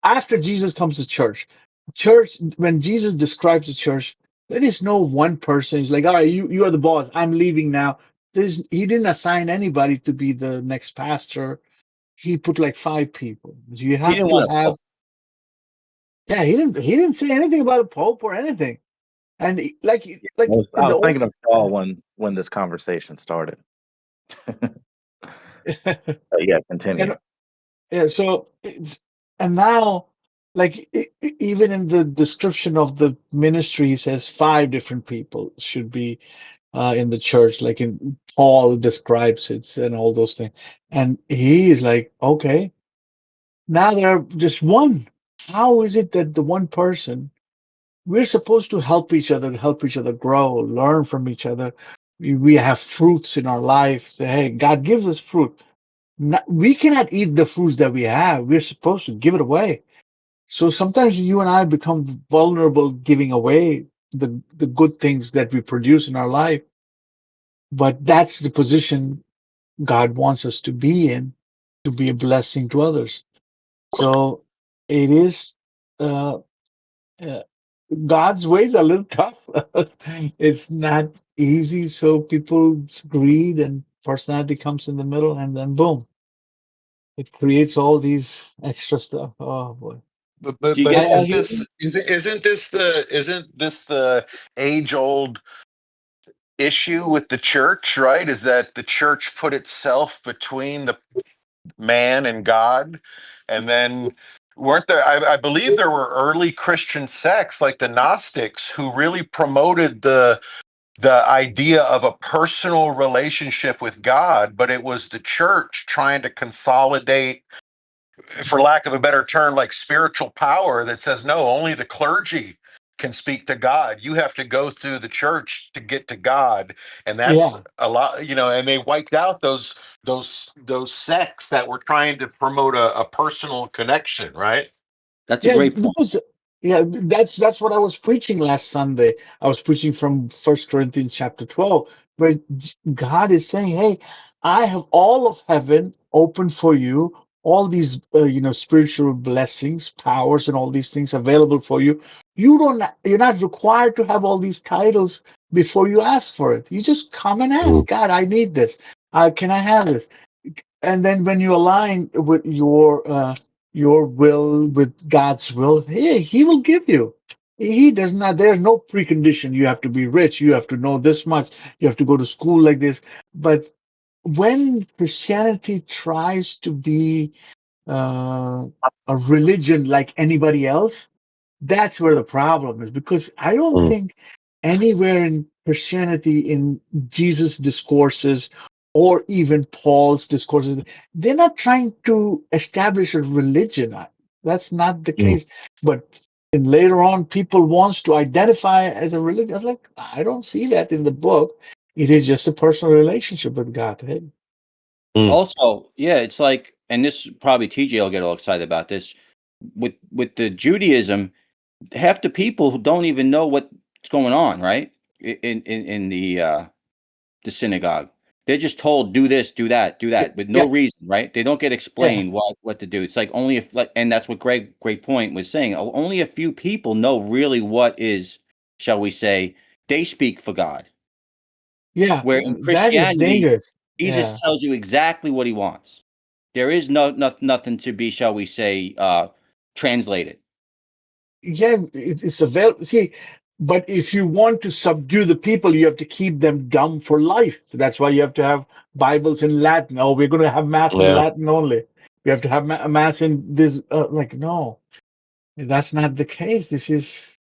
after Jesus comes to church. Church, when Jesus describes the church, there is no one person. He's like, all right, you are the boss. I'm leaving now. He didn't assign anybody to be the next pastor. He put like 5 people. You He have didn't to want to have, pope. yeah, he didn't say anything about a pope or anything. And I like in was the old thinking of Saul when this conversation started. But yeah, continue. and yeah, so and now, like even in the description of the ministry, he says 5 different people should be in the church. Like in Paul describes it and all those things, and he is like, okay, now there are just one. How is it that the one person we're supposed to help each other grow, learn from each other? We have fruits in our life. Say, hey, God gives us fruit. We cannot eat the fruits that we have. We're supposed to give it away. So sometimes you and I become vulnerable giving away the good things that we produce in our life. But that's the position God wants us to be in, to be a blessing to others. So it is, uh, uh, God's ways are a little tough. It's not easy. So people's greed and personality comes in the middle, and then boom, it creates all these extra stuff. Oh boy. Do you But get all isn't here? this isn't this the age old issue with the church, right? Is that the church put itself between the man and God, and then weren't there? I believe there were early Christian sects like the Gnostics who really promoted the idea of a personal relationship with God, but it was the church trying to consolidate, for lack of a better term, like spiritual power that says, no, only the clergy can speak to God. You have to go through the church to get to God. And that's Yeah. a lot, and they wiped out those sects that were trying to promote a personal connection, right? That's a Yeah, great point. because that's what I was preaching last Sunday. I was preaching from First Corinthians chapter 12, where God is saying, "Hey, I have all of heaven open for you. all these spiritual blessings, powers, and all these things available for you. You're not required to have all these titles before you ask for it. You just come and ask God, I need this. Can I have this? And then when you align with your will with God's will, hey, He will give you. He does not. There's no precondition. You have to be rich. You have to know this much. You have to go to school like this. But when Christianity tries to be uh, a religion like anybody else, that's where the problem is, because I don't think anywhere in Christianity, in Jesus' discourses, or even Paul's discourses, they're not trying to establish a religion. That's not the case. But in later on, people wants to identify as a religion. I was like, I don't see that in the book. It is just a personal relationship with God. Hey. Also, yeah, it's like, and this probably TJ will get all excited about this. With the Judaism, half the people who don't even know what's going on, right? In the synagogue, they're just told do this, do that, do that, with no Yeah, reason, right? They don't get yeah, explained what to do. It's like only if, like, and that's what Great Point was saying. Only a few people know really what is, shall we say, they speak for God. yeah. Where in That is Christianity, dangerous. Jesus Yeah. tells you exactly what he wants. There is nothing to be, shall we say, translated. Yeah, it's available. See, but if you want to subdue the people, you have to keep them dumb for life. So that's why you have to have Bibles in Latin. Oh, we're going to have Mass in Yeah. Latin only. We have to have Mass in this. Like, no, that's not the case. This is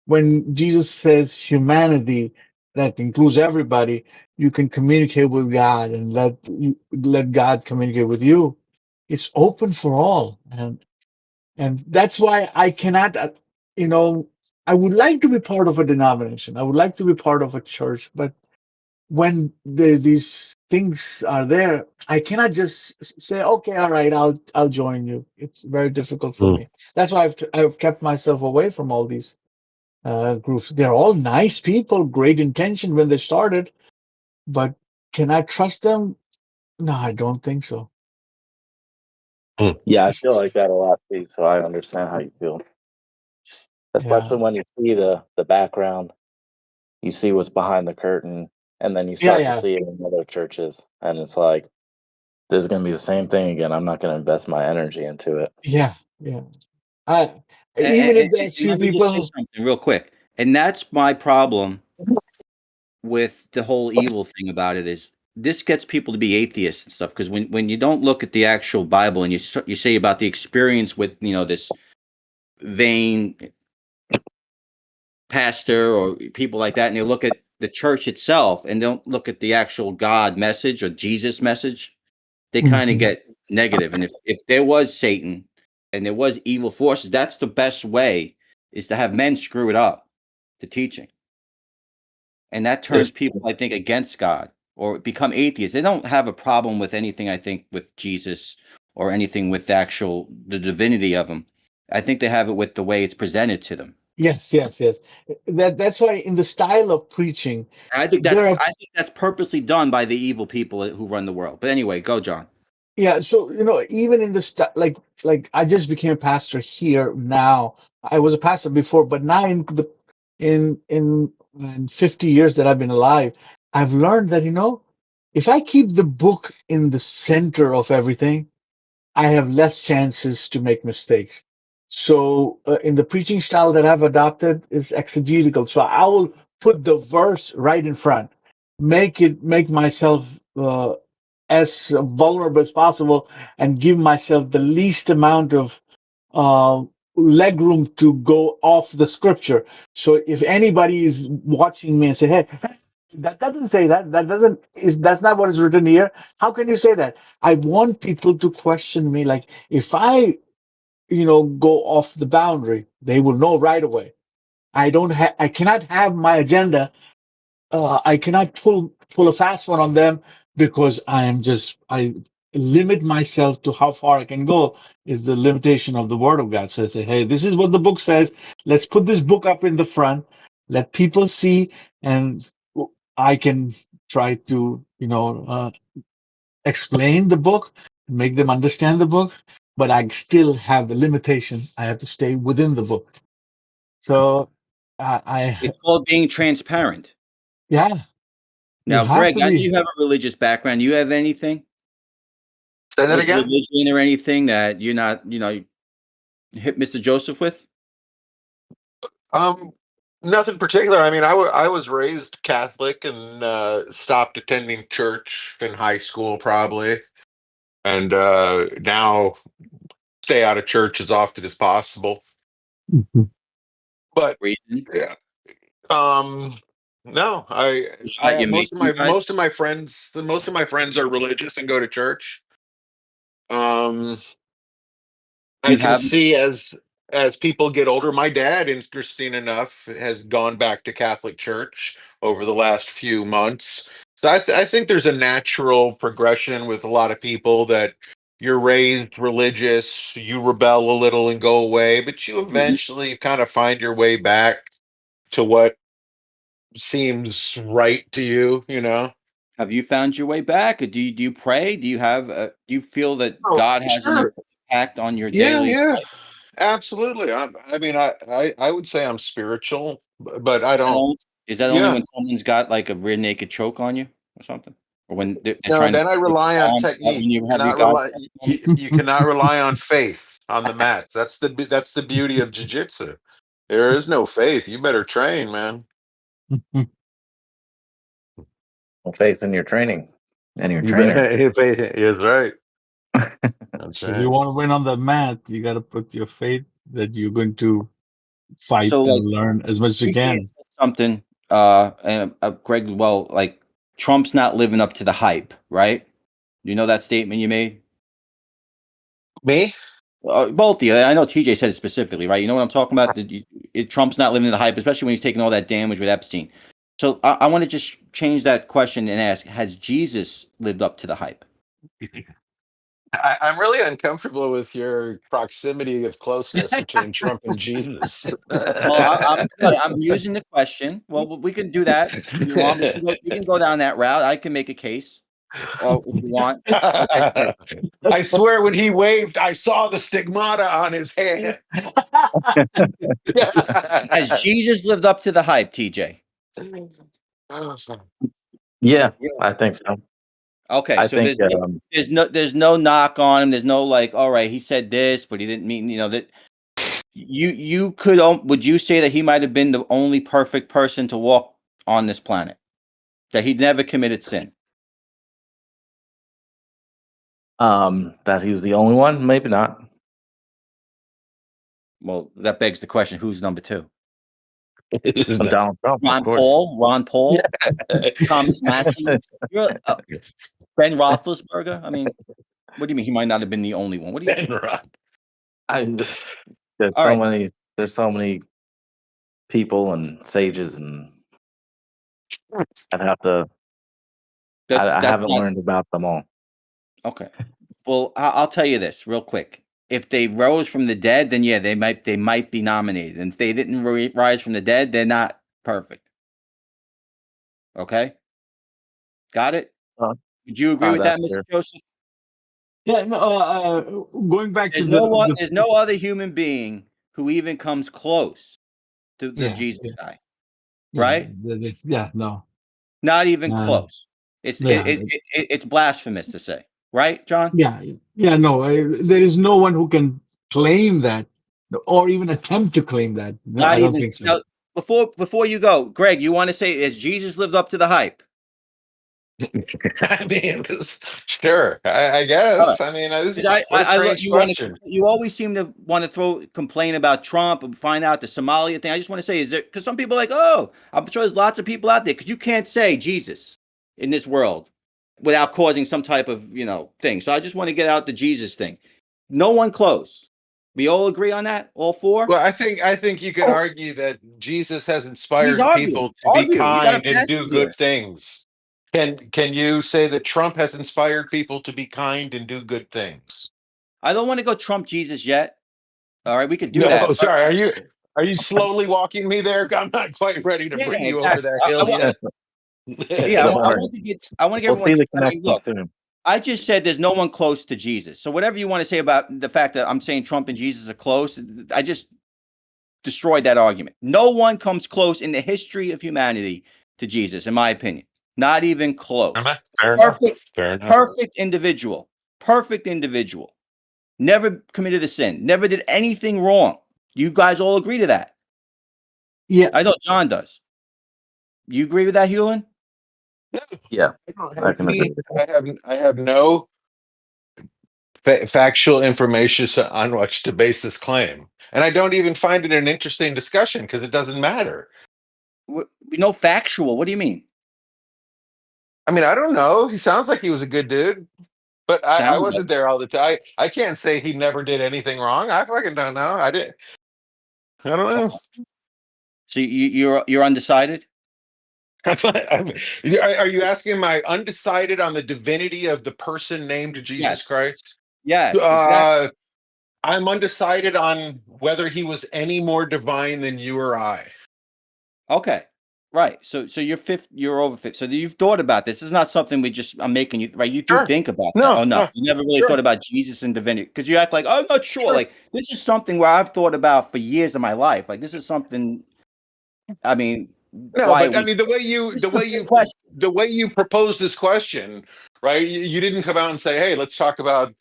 when Jesus says humanity, that includes everybody. You can communicate with God and let God communicate with you. It's open for all, and that's why I cannot, you know, I would like to be part of a denomination. I would like to be part of a church, but when these things are there, I cannot just say, okay, all right, I'll join you. It's very difficult for me. That's why I've kept myself away from all these groups. They're all nice people, great intention when they started, but can I trust them? No, I don't think so. Yeah, I feel like It's, that a lot too, so I understand how you feel. yeah, Especially when you see the background, you see what's behind the curtain, and then you yeah, start to yeah, see it in other churches, and it's like, this is gonna be the same thing again. I'm not gonna invest my energy into it. yeah, yeah. I, And, even if there's and few let me just say people, something real quick. And that's my problem with the whole evil thing about it, is this gets people to be atheists and stuff, because when you don't look at the actual Bible and you say about the experience with, this vain pastor or people like that, and they look at the church itself and don't look at the actual God message or Jesus message, they kind of Mhm. get negative. And if there was Satan and there was evil forces, that's the best way, is to have men screw it up, the teaching. And that turns people, I think, against God or become atheists. They don't have a problem with anything, I think, with Jesus or anything with the divinity of him. I think they have it with the way it's presented to them. Yes, yes, yes. That's why in the style of preaching, And there are, I think that's purposely done by the evil people who run the world. But anyway, go, John. yeah. So even in the like I just became a pastor here now. I was a pastor before, but now in 50 years that I've been alive, I've learned that if I keep the book in the center of everything, I have less chances to make mistakes. So in the preaching style that I've adopted is exegetical. So I will put the verse right in front, make myself as vulnerable as possible, and give myself the least amount of uh, leg room to go off the scripture. So if anybody is watching me and say, "Hey, that doesn't say that. That's not what is written here. How can you say that?" I want people to question me. Like if I, go off the boundary, they will know right away. I cannot have my agenda. I cannot pull a fast one on them, because I limit myself to how far I can go. Is the limitation of the Word of God. So I say, hey, this is what the book says. Let's put this book up in the front. Let people see, and I can try to explain the book. make them understand the book, but I still have the limitation. I have to stay within the book. So It's called being transparent. yeah, you Now, have Greg, to I know be. you have a religious background. You have anything Say that with again. religion or anything that you're not, hit Mr. Joseph with? Nothing particular. I mean, I was raised Catholic and stopped attending church in high school, probably, and now stay out of church as often as possible. Mhm. But Reason? yeah, no, It's I not have your Mason guys? most of my friends are religious and go to church. Um, I You can have see as people get older, my dad, interesting enough, has gone back to Catholic Church over the last few months. So I think there's a natural progression with a lot of people that you're raised religious, you rebel a little and go away, but you Mhm. eventually kind of find your way back to what seems right to you, you know? Have you found your way back? Or do you pray? Do you feel that Oh, God has an sure. impact on your Yeah, daily yeah. life? Absolutely. I mean, I would say I'm spiritual, but I don't. Is that only Yeah. when someone's got like a rear naked choke on you or something? Or when they're No, trying to then I take rely your on arm? Is that technique. when You you have your cannot God rely. moment? You cannot rely on faith on the mats. That's the beauty of jujitsu. There is no faith. You better train, man. Well, faith in your training and your You trainer. better. Faith is right. That's If you right. want to win on the mat, you got to put your faith that you're going to fight So like and learn as much as you TJ can. said something, and Greg, well, like Trump's not living up to the hype, right? You know that statement you made? Me? Both of you. I know TJ said it specifically, right? You know what I'm talking about? Trump's not living to the hype, especially when he's taking all that damage with Epstein. So I want to just change that question and ask: has Jesus lived up to the hype? I'm really uncomfortable with your proximity of closeness between Trump and Jesus. Well, I'm using the question. Well, we can do that if you want. We can go down that route. I can make a case, or if you want. Like I said, I swear when he waved, I saw the stigmata on his hand. has Jesus lived up to the hype, TJ? Yeah, I think so. Okay, I so think there's no knock on him. There's no like, all right, he said this, but he didn't mean, that you could would you say that he might have been the only perfect person to walk on this planet? That he'd never committed sin? that he was the only one. Maybe not. Well, that begs the question, who's number two? Donald Trump, of Ron course. Paul, Ron Paul, Thomas Massey, you're, Ben Roethlisberger. I mean, what do you mean he might not have been the only one? What do you? Ben Rod. There's All so right, many. There's so many people and sages, and I'd have to. I that's haven't not learned about them all. okay. Well, I'll tell you this real quick. If they rose from the dead, then yeah, they might be nominated. And if they didn't rise from the dead, they're not perfect. Okay, got it? Uh, Would you agree with that's that, Mr. fair. Joseph? Yeah, no, going back to There's no other human being who even comes close to the yeah, Jesus guy, yeah, right? yeah, no, Not even uh, close. yeah, It's blasphemous to say, right, John? yeah, yeah, no. There is no one who can claim that, or even attempt to claim that. No, Not I don't even think so. now. Before you go, Greg, you want to say has Jesus lived up to the hype? I mean, sure. I All right. guess. I mean, 'Cause what a strange you want to question. you always seem to want to complain about Trump and find out the Somalia thing. I just want to say, is there because some people are like, oh, I'm sure there's lots of people out there because you can't say Jesus in this world without causing some type of thing. So I just want to get out the Jesus thing. No one close. We all agree on that. All four. Well, I think you could argue that Jesus has Please inspired argue. people to be Argue. You got a kind and do pastor good here. things. Can you say that Trump has inspired people to be kind and do good things? I don't want to go Trump Jesus yet. All right, we could do No, that. But sorry. Are you slowly walking me there? I'm not quite ready to yeah, bring you over exactly. that I hill want. yet. Yeah, Don't I worry. want to get. I want to get We'll everyone. see the I mean, connection look. soon. I just said there's no one close to Jesus. So whatever you want to say about the fact that I'm saying Trump and Jesus are close, I just destroyed that argument. No one comes close in the history of humanity to Jesus, in my opinion. Not even close. Fair enough. Perfect, Fair enough. perfect individual. Perfect individual. Never committed a sin. Never did anything wrong. You guys all agree to that. Yeah. I know John does. You agree with that, Hewlin? Yeah, I can agree with that. I have no factual information on which to base this claim, and I don't even find it an interesting discussion because it doesn't matter. We know factual. What do you mean? I mean, I don't know. He sounds like he was a good dude, but I Sounds wasn't there all the time. I can't say he never did anything wrong. I fucking don't know. I don't know. So you're undecided? Are you asking my undecided on the divinity of the person named Jesus Yes. Christ? Yes, exactly. I'm undecided on whether he was any more divine than you or I. Okay. Right. So you're over 50. So you've thought about this. It's not something I'm making you right. You do Sure. think about that. No, Oh no. no, You never really sure. thought about Jesus and divinity. Because you act like, I'm not sure. Sure. Like this is something where I've thought about for years of my life. Like this is something, I mean, No, why but I mean the way you propose this question, right? You didn't come out and say, "Hey, let's talk about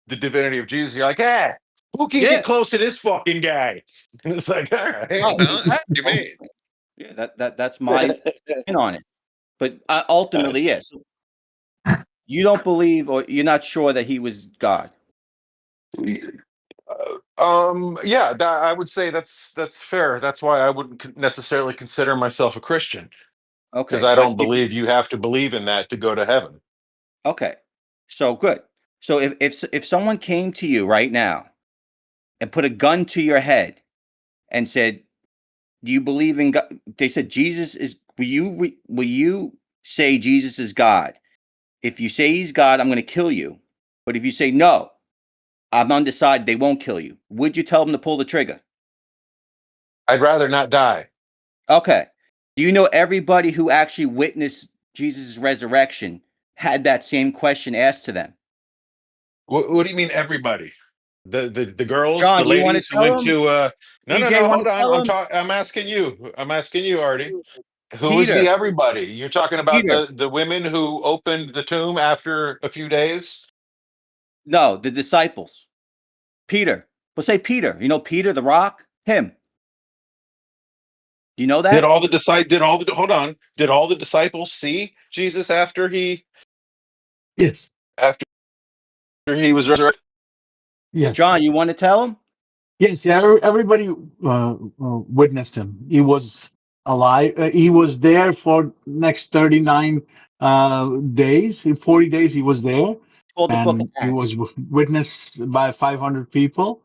the divinity of Jesus." You're like, "Hey, who can Yeah. get close to this fucking guy?" And it's like, all right, Oh, what do you mean? Yeah, that's my opinion on it. But ultimately, yes. You don't believe or you're not sure that he was God. Yeah, I would say that's fair. That's why I wouldn't necessarily consider myself a Christian, because Okay. I But don't believe you have to believe in that to go to heaven. okay. So good. So if someone came to you right now and put a gun to your head and said, "Do you believe in God?" They said, "Jesus is." Will you say Jesus is God? If you say he's God, I'm going to kill you. But if you say no, I'm undecided, they won't kill you. Would you tell them to pull the trigger? I'd rather not die. Okay. Do you know everybody who actually witnessed Jesus' resurrection had that same question asked to them? What do you mean, everybody? The girls, John, the do you want to ladies who tell went them? to DJ, no, want hold to on. tell them? I'm asking you. I'm asking you, Artie. Who is Peter. the everybody? You're talking about Peter. the women who opened the tomb after a few days? No, the disciples. Peter. But say Peter. You know Peter, the rock? Him. Do you know that? Hold on. Did all the disciples see Jesus Yes. after he was resurrected? Yes. John, you want to tell him? Yes. Yeah. Everybody witnessed him. He was alive. He was there for next 39 days. In 40 days, he was there, It's called the Book of and he Acts. was witnessed by 500 people.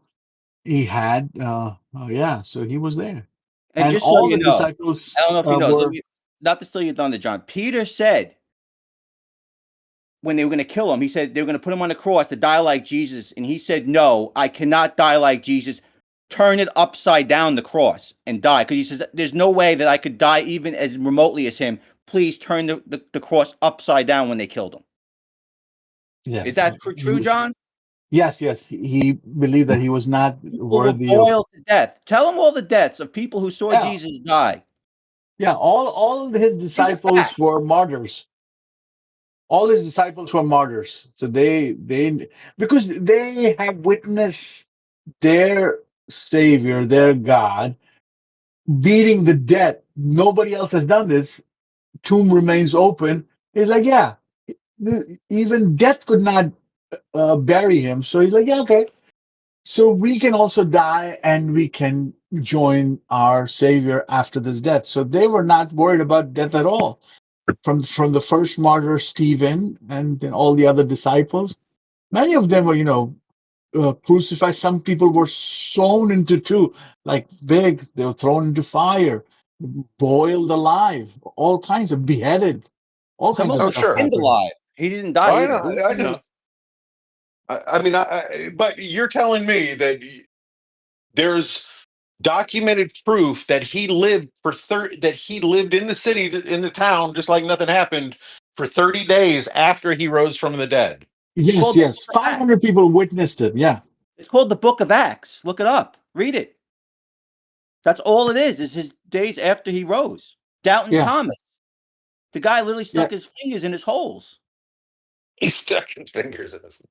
He had, yeah. So he was there, And and just so all you the know, I disciples don't know if you know, were. not to steal your thunder, John. Peter said when they were going to kill him, he said they were going to put him on the cross to die like Jesus. And he said, "No, I cannot die like Jesus. Turn it upside down the cross and die." Because he says, "There's no way that I could die even as remotely as him. Please turn the cross upside down when they killed him." Yeah. Is that true, John? Yes. Yes. He believed that he was not People were worthy of. boiled to death. Tell them all the deaths of people who saw Yeah. Jesus die. Yeah. All his These are disciples facts. were martyrs. All his disciples were martyrs. So they because they have witnessed their Savior, their God, beating the dead. Nobody else has done this. Tomb remains open. He's like, yeah, even death could not bury him. So he's like, yeah, okay. So we can also die and we can join our Savior after this death. So they were not worried about death at all. From the first martyr Stephen and then all the other disciples, many of them were, crucified. Some people were sewn into two, like big. They were thrown into fire, boiled alive, all kinds of beheaded, all Some kinds of of them Oh, were stuff sure. skinned happened. alive. He didn't die Oh, I either. know. I know. I mean, but you're telling me that there's documented proof that he lived for that he lived in the city, in the town, just like nothing happened for 30 days after he rose from the dead. Yes, Called the yes. Book of Acts. 500 people witnessed it. Yeah. It's called the Book of Acts. Look it up. Read it. That's all it is his days after he rose. Doubting Yeah. Thomas. The guy literally Yeah. stuck his fingers in his holes. He stuck his fingers in his.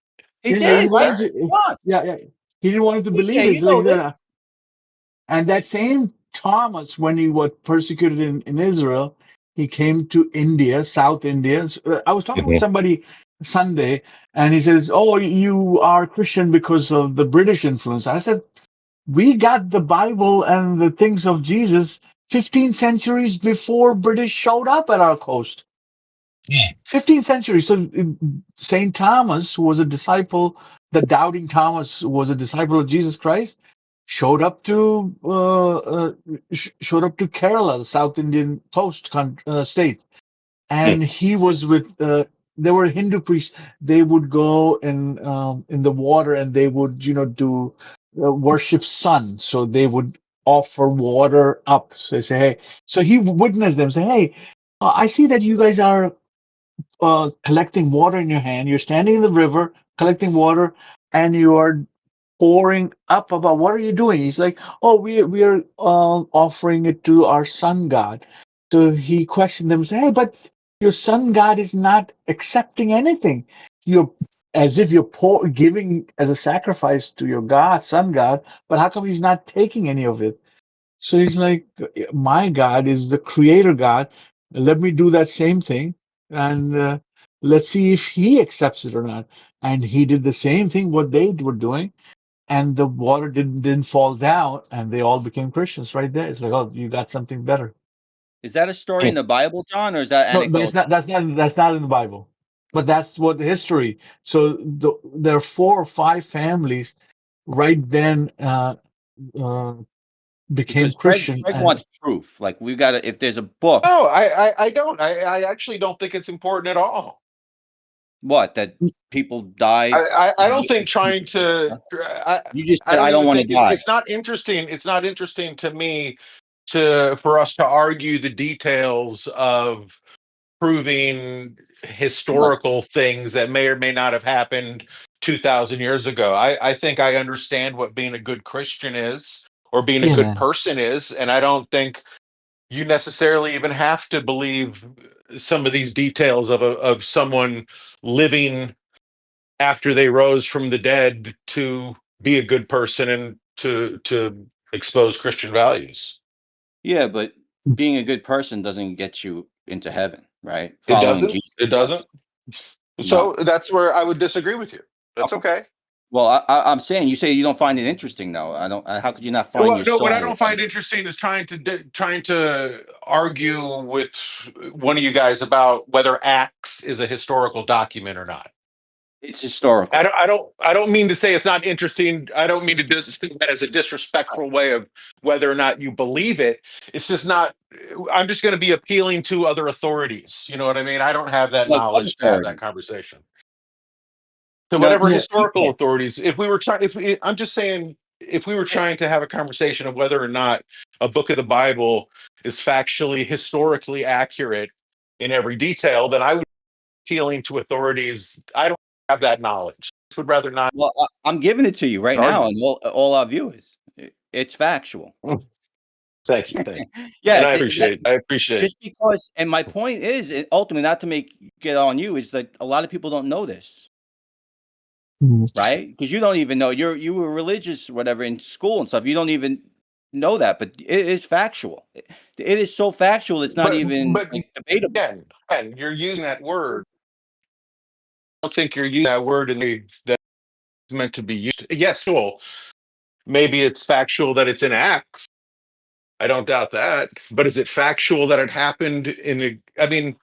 He He did, right? wanted to, Come on. yeah. He didn't want it to believe Yeah, it. you know Like this. that. And that same Thomas, when he was persecuted in Israel, he came to India, South India. I was talking with somebody Sunday, and he says, "Oh, you are Christian because of the British influence." I said, "We got the Bible and the things of Jesus 15 centuries before British showed up at our coast." 15th century. So Saint Thomas, who was a disciple, the doubting Thomas, who was a disciple of Jesus Christ, showed up to Kerala, the South Indian coast state, and he was with. There were Hindu priests. They would go in the water, and they would do worship sun. So they would offer water up. So they say, hey. So he witnessed them say, hey. I see that you guys are collecting water in your hand. You're standing in the river collecting water, and you are pouring up about what are you doing? He's like, oh, we are offering it to our sun god. So he questioned them, say, hey, but your sun god is not accepting anything. You're as if you're giving as a sacrifice to your god, sun god, but how come he's not taking any of it? So he's like, my God is the creator God. Let me do that same thing, and let's see if he accepts it or not. And he did the same thing what they were doing, and the water didn't fall down, and they all became Christians right there. It's like, oh, you got something better. Is that a story in the Bible, John, or is that No, anecdotal? that's not in the Bible, but that's what history. So there are 4 or 5 families right then uh, became Because Greg Christian, and wants proof. Like we've got to, if there's a book, No, I don't. I actually don't think it's important at all. what that people died. I don't think trying to. You just I said don't I don't even want to think die. it's not interesting. It's not interesting to me for us to argue the details of proving Look, historical things that may or may not have happened 2,000 years ago. I think I understand what being a good Christian is or being a good yeah. person is, and I don't think you necessarily even have to believe some of these details of someone living after they rose from the dead to be a good person and to expose Christian values. yeah, but being a good person doesn't get you into heaven, right? It Following doesn't. Jesus It doesn't. does. So No. that's where I would disagree with you. That's okay. Well, I'm saying you say you don't find it interesting, though. I don't. How could you not find Well, your no, what I soul? don't find interesting is trying to argue with one of you guys about whether Acts is a historical document or not. It's historical. I don't mean to say it's not interesting. I don't mean to think that as a disrespectful way of whether or not you believe it. It's just not. I'm just going to be appealing to other authorities. You know what I mean? I don't have that Like what knowledge to have that authority? conversation. So No, whatever Yeah. historical authorities, if we were trying, I'm just saying, if we were trying to have a conversation of whether or not a book of the Bible is factually, historically accurate in every detail, then I would be appealing to authorities. I don't have that knowledge. I would rather not well, I'm giving it to you right now, argue. and all our viewers. It's factual. Thank you, thank you. Yeah, And I appreciate. I appreciate. just because. And my point is, ultimately, not to get on you, is that a lot of people don't know this. Right? Because you don't even know you were religious, whatever, in school and stuff. You don't even know that, but it is factual. It is so factual. It's not even But like debatable. again, you're using that word. I don't think you're using that word in the way that's meant to be used. Yes, well, maybe it's factual that it's in Acts. I don't doubt that. But is it factual that it happened I mean,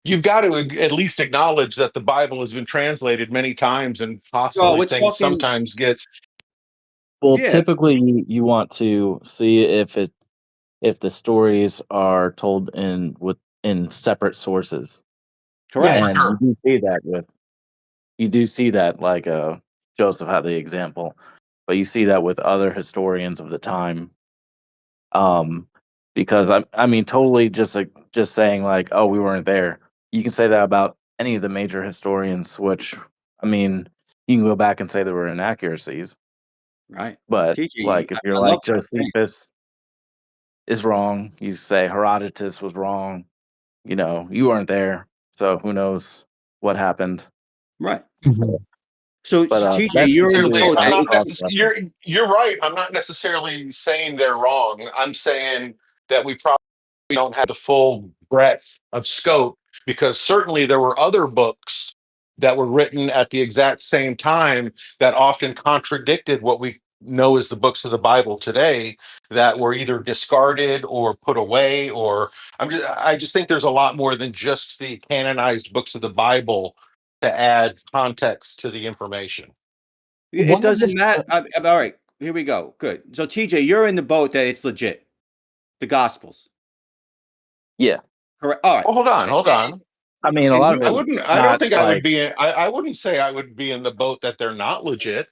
you've got to at least acknowledge that the Bible has been translated many times and No, possibly we're things talking. sometimes get. Well, Yeah, typically you want to see if the stories are told in separate sources, correct. and you do see that like Joseph had the example, but you see that with other historians of the time. Um, because I mean, totally just saying like, oh, we weren't there. you can say that about any of the major historians, which, I mean, you can go back and say there were inaccuracies, Right. but TJ, like if I, you're I like love what you're saying. Josephus is wrong, you say Herodotus was wrong, you weren't there, so who knows what happened. Right. Mhm. So But TJ, that's you're in the Necessarily, boat I'm that not it's you're right. I'm not necessarily saying they're wrong. I'm saying that we probably don't have the full breadth of scope, because certainly there were other books that were written at the exact same time that often contradicted what we know as the books of the Bible today, that were either discarded or put away. Or I just think there's a lot more than just the canonized books of the Bible to add context to the information. it One of doesn't the matter. All right, here we go. Good. So TJ, you're in the boat that it's legit. The Gospels. Yeah. Correct. All right. Well, hold on, A- hold on. I mean, a And lot you of I it's wouldn't. I don't not think I would like, be. I wouldn't say I would be in the boat that they're not legit.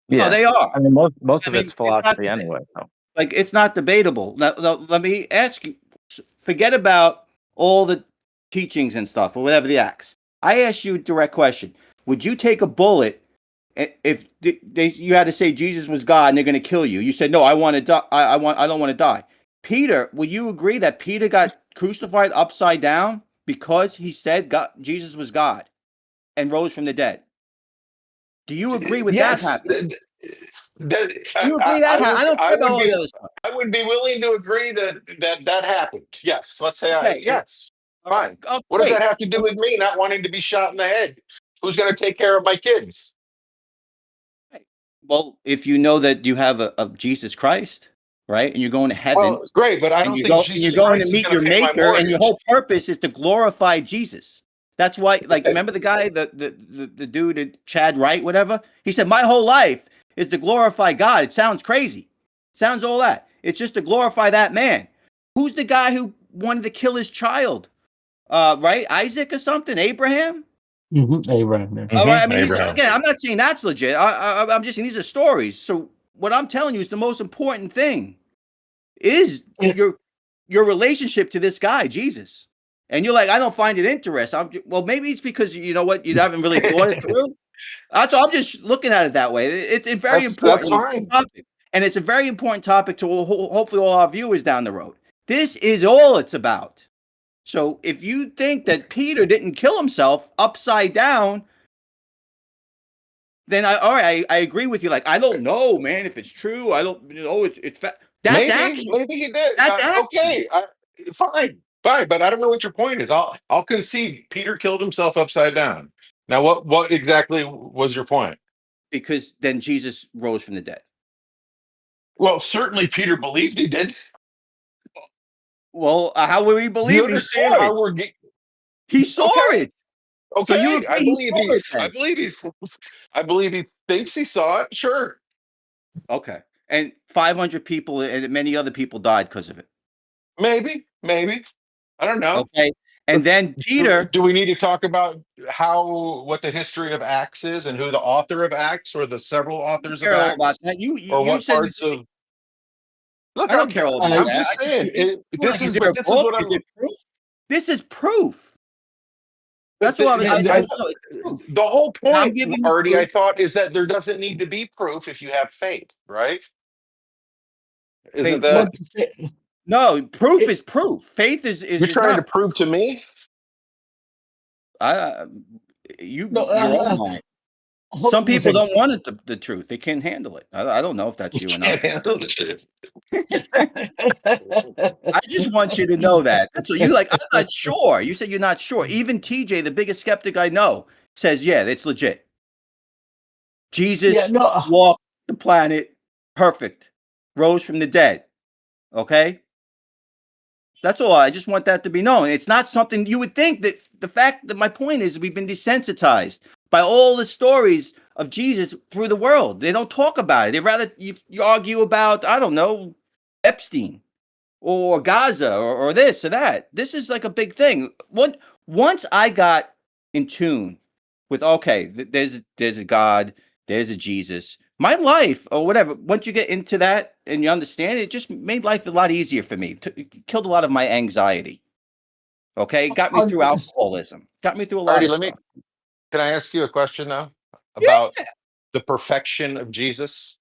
no, yeah. they are. I mean, most I of it's mean, it's not philosophy anyway. So. like it's not debatable. Now, let me ask you. Forget about all the teachings and stuff or whatever the acts. I ask you a direct question. Would you take a bullet if you had to say Jesus was God and they're going to kill you? You said no. I want to die. I don't want to die. Peter, would you agree that Peter got crucified upside down because he said God, Jesus was God and rose from the dead? Do you agree with that Yes, happening? that Do you agree that I happened? would. I don't I care about would all the be. other stuff. I would be willing to agree that happened. Yes. Let's say I. Okay. Yes. All right. Fine. Oh, What does that great. have to do with me not wanting to be shot in the head? Who's going to take care of my kids? Well, if you know that you have a Jesus Christ, right, and you're going to heaven, Well, great, but I and don't think you're Jesus going to Christ is meet going your to pay my Maker, and your mortgage. whole purpose is to glorify Jesus. That's why, like, remember the guy, the dude, Chad Wright, whatever. He said, "My whole life is to glorify God." It sounds crazy. Sounds all that. It's just to glorify that man. Who's the guy who wanted to kill his child? Right, Isaac or something? Abraham. Abraham. Yeah. All right. I mean, Abraham. again, I'm not saying that's legit. I'm just saying these are stories. So what I'm telling you is the most important thing is Yeah. your relationship to this guy, Jesus. And you're like, I don't find it interesting. Well, maybe it's because you know what, you haven't really thought it through. That's all. I'm just looking at it that way. It's very That's important fine. topic, and it's a very important topic to hopefully all our viewers down the road. This is all it's about. So if you think that Peter didn't kill himself upside down, then all right, I agree with you. Like, I don't know, man, if it's true. I don't know. That's action. Maybe he did. That's action. Okay, fine, fine. But I don't know what your point is. I'll concede. Peter killed himself upside down. Now, what exactly was your point? Because then Jesus rose from the dead. Well, certainly Peter believed he did. Well, how will he Do you believe? He understand saw it. how we're? He saw Okay, it. So you okay. agree he saw it I then? believe he's. I believe he thinks he saw it. Sure. Okay. And 500 people and many other people died because of it. Maybe. I don't know. Okay. And then Peter, Do we need to talk about what the history of Acts is, and who the author of Acts, or the several I don't authors of care all about Acts, that. or You what said parts of? Look, I don't care all about Uh, I'm that. just saying. Like, is there a This is book? what Is I'm. it proof? This is proof. But That's what Yeah, I don't know. It's proof. the whole And I'm point, giving you Artie, I proof. thought, is that there doesn't need to be proof if you have faith, right? Isn't Faith that what? but No, proof it, is proof. Faith is you're trying to not. prove to me? I no, your own mind. hold Some on one people second. don't want it the truth. They can't handle it. I don't know if that's You you or not. can't handle the truth. I just want you to know that. So you like, I'm not sure. You said you're not sure. Even TJ, the biggest skeptic I know, says, yeah, it's legit. Yeah, Jesus no. walked the planet perfect, rose from the dead. Okay? That's all. I just want that to be known. It's not something you would think that the fact that my point is we've been desensitized by all the stories of Jesus through the world. They don't talk about it. They rather you argue about, I don't know, Epstein or Gaza or this or that. This is like a big thing. Once I got in tune with, okay, there's a God, there's a Jesus. My life or whatever, once you get into that and you understand it, just made life a lot easier for me. It killed a lot of my anxiety. Okay, got me through alcoholism. Got me through a lot Artie, of stuff. can I ask you a question though Yeah. about the perfection of Jesus?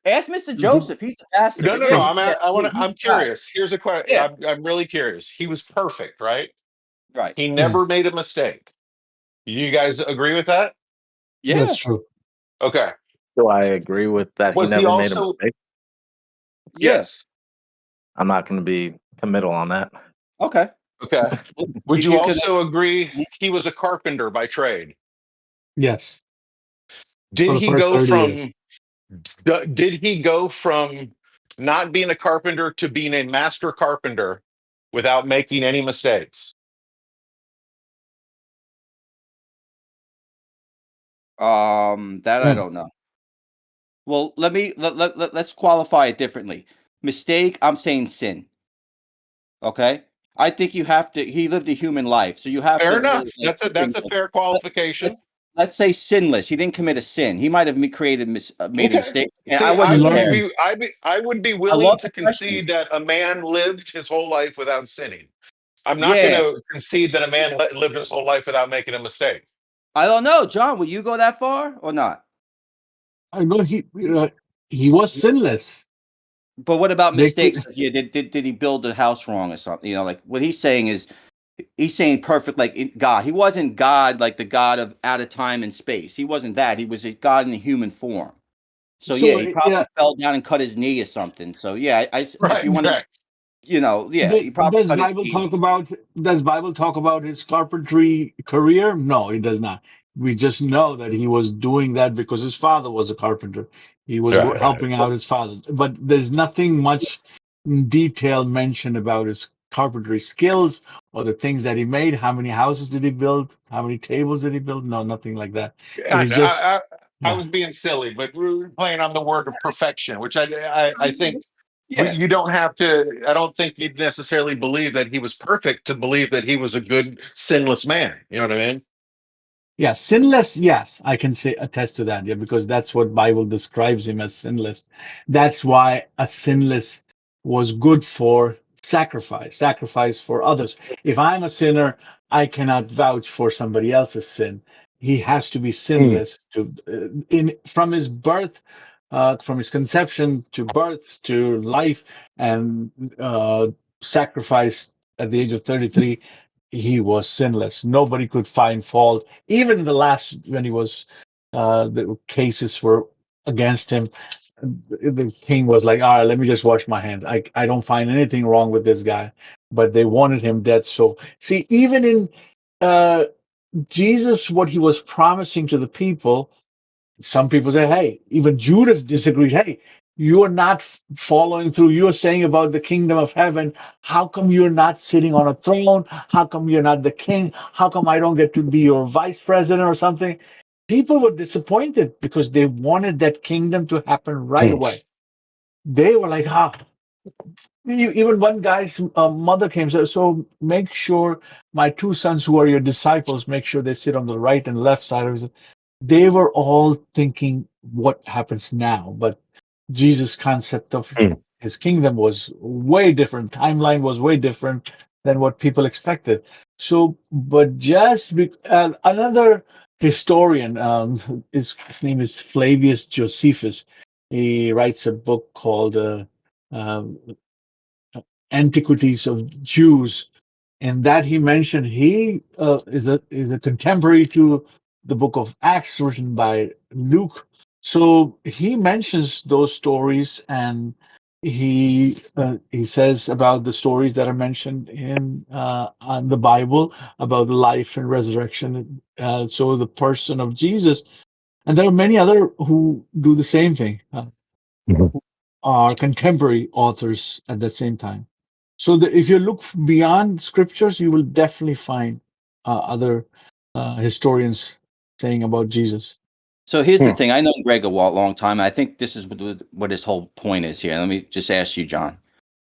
Ask Mr. Joseph. He's the pastor. No, But no, yeah, no. you can ask me. He's I'm the guy. curious. Here's a question. Yeah. I'm really curious. He was perfect, right? Right. He never made a mistake. You guys agree with that? Yeah. That's true. Okay. Do I agree with that? He Was he never made a also? mistake. Yes. I'm not going to be committal on that. Okay. Okay. Would If you you could, also agree he was a carpenter by trade? Yes. Did For the he first go 30 years. from not being a carpenter to being a master carpenter without making any mistakes? that I don't know. Well, let's qualify it differently. Mistake, I'm saying sin. Okay? I think you have to he lived a human life, so you have Fair to enough. really like That's a fair qualification. let's say sinless. He didn't commit a sin. He might have made a mistake. And See, I wasn't there. I would be I willing love to the questions. concede that a man lived his whole life without sinning. I'm not going Yeah. to concede that a man lived his whole life without making a mistake. I don't know, John. Will you go that far or not? I know he was sinless. But what about They mistakes? could, Like, yeah, did he build the house wrong or something? You know, like what he's saying is he's saying perfect, like God. He wasn't God, like the God of out of time and space. He wasn't that. He was a God in a human form. So yeah, so he probably fell down and cut his knee or something. So yeah, if you want to, yeah, he probably does cut his Bible knee. talk about his carpentry career? No, it does not. We just know that he was doing that because his father was a carpenter. He was helping out his father. But there's nothing much detail mentioned about his carpentry skills or the things that he made. How many houses did he build? How many tables did he build? No, nothing like that. It is just I was being silly, but we were playing on the word of perfection, which I think Yeah. you don't have to. I don't think you'd necessarily believe that he was perfect to believe that he was a good, sinless man. You know what I mean? yeah, sinless. Yes, I can say attest to that. Yeah, because that's what Bible describes him as sinless. That's why a sinless was good for sacrifice for others. If I'm a sinner, I cannot vouch for somebody else's sin. He has to be sinless to in from his birth, from his conception to birth to life and sacrifice at the age of 33. He was sinless. Nobody could find fault. Even in the last, when he was, the cases were against him, the king was like, all right, let me just wash my hands. I don't find anything wrong with this guy. But they wanted him dead. So, see, even in uh, Jesus, what he was promising to the people, some people say, hey, even Judas disagreed. Hey, you are not following through. You're saying about the kingdom of heaven. How come you're not sitting on a throne? How come you're not the king? How come I don't get to be your vice president or something? People were disappointed because they wanted that kingdom to happen right away. They were like, even one guy's mother came, so make sure my two sons who are your disciples, make sure they sit on the right and left side of his. They were all thinking what happens now, but Jesus' concept of his kingdom was way different. Timeline was way different than what people expected. So, but another historian, his name is Flavius Josephus. He writes a book called um, Antiquities of Jews, and that he mentioned he is a contemporary to the book of Acts written by Luke. So he mentions those stories, and he says about the stories that are mentioned in on the Bible about life and resurrection. So the person of Jesus, and there are many other who do the same thing. Are contemporary authors at the same time. So if you look beyond scriptures, you will definitely find other historians saying about Jesus. So here's the thing. I know Greg a long time. I think this is what his whole point is here. Let me just ask you, John.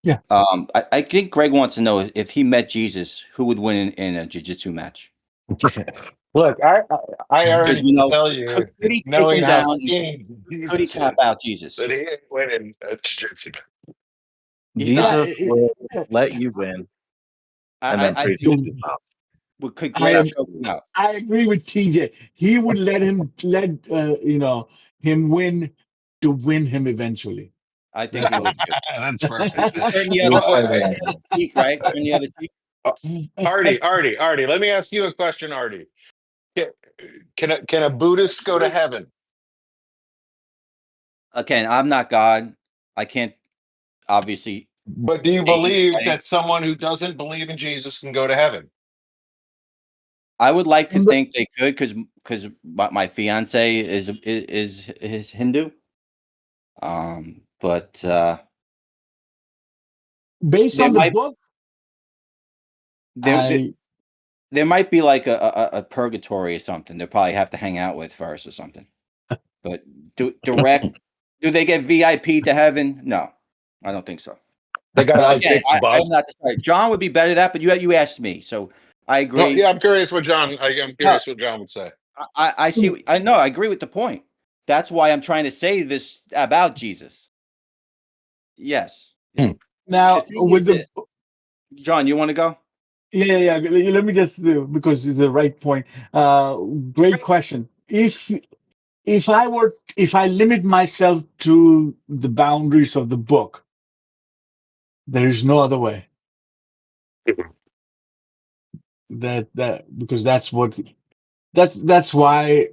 Yeah. I think Greg wants to know if he met Jesus, who would win in a jiu-jitsu match? Look, I already Because tell you, could he take knowing him how down? skinny Could he Jesus tap is, out Jesus? that he ain't winning a jiu-jitsu. He's not. Jesus will let you win. and then I preach think it out. we could I great am. choke him out. I agree with TJ. He would let him win to win him eventually. I think That's he what. would too. That's perfect. Just turn the He other will play turn that. the other cheek, right? Turn the other cheek. Artie, let me ask you a question, Artie. Can, can a Buddhist go to heaven? Again, I'm not God. I can't obviously But do you say he's believe right. that someone who doesn't believe in Jesus can go to heaven? I would like to And the- think they could because my fiance is Hindu. But Based there on the might book, there there, I there might be like a purgatory or something. They'll probably have to hang out with first or something. But direct, do they get VIP to heaven? No, I don't think so. They got to But like again, take the I'm bus. not decided. John would be better at that, but you asked me, so I No, agree. yeah, I'm curious what John. I'm No, curious what John would say. I see. I know. I agree with the point. That's why I'm trying to say this about Jesus. Yes. Hmm. The now thing is with the this, John. You want to go? yeah. Let me just do because it's the right point. Great question. If I limit myself to the boundaries of the book, there is no other way. That because that's why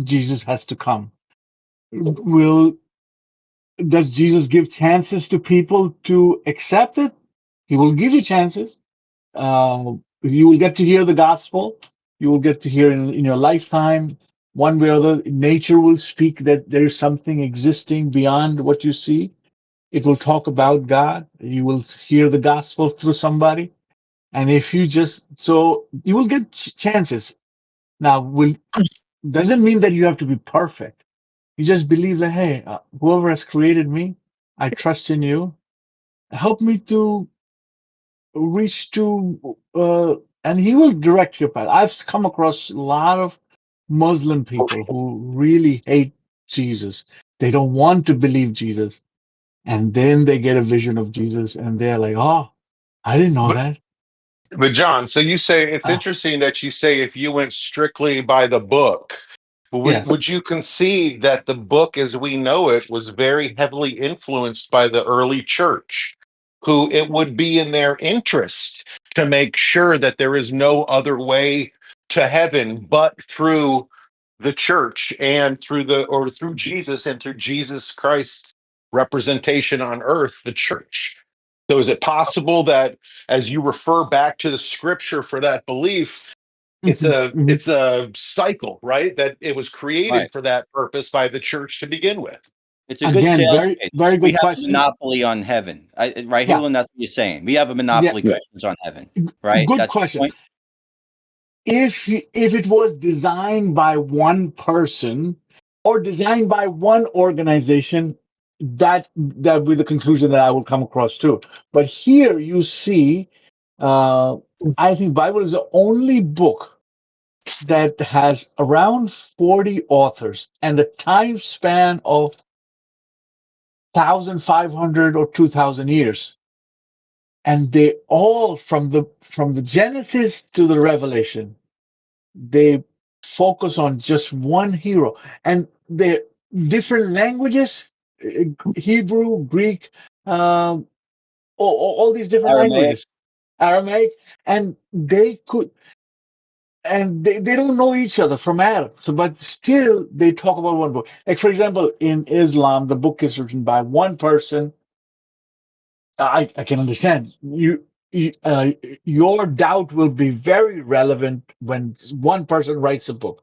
Jesus has to come. Will Does Jesus give chances to people to accept it? He will give you chances. You will get to hear the gospel. You will get to hear in your lifetime, one way or other. Nature will speak that there is something existing beyond what you see. It will talk about God. You will hear the gospel through somebody. And if you just, so you will get chances. Now, doesn't mean that you have to be perfect. You just believe that, hey, whoever has created me, I trust in you. Help me to reach to, and he will direct your path. I've come across a lot of Muslim people who really hate Jesus. They don't want to believe Jesus. And then they get a vision of Jesus and they're like, oh, I didn't know But that. but John, so you say it's Ah, interesting that you say if you went strictly by the book, yes. would you concede that the book as we know it was very heavily influenced by the early church, who it would be in their interest to make sure that there is no other way to heaven but through the church and through Jesus and through Jesus Christ's representation on earth, the church. So is it possible that as you refer back to the scripture for that belief, it's Mhm, a mhm. it's a cycle, right? That it was Right. created for that purpose by the church to begin with. It's a good Again, sales very, pitch. very We good have a question. monopoly on heaven, right, Yeah. Hewlin? That's what you're saying. We have a Yeah. monopoly, Yeah. Christians, on heaven, right? Good That's the question. point. If it was designed by one person or designed by one organization, that would be the conclusion that I will come across too. But here you see, uh, I think Bible is the only book that has around 40 authors and the time span of 1,500 or 2,000 years, and they all from the Genesis to the Revelation they focus on just one hero and the different languages, Hebrew, Greek, all these different Aramaic. languages, Aramaic, and they don't know each other from Adam. So, but still they talk about one book. Like for example, in Islam, the book is written by one person. I can understand your doubt will be very relevant when one person writes a book,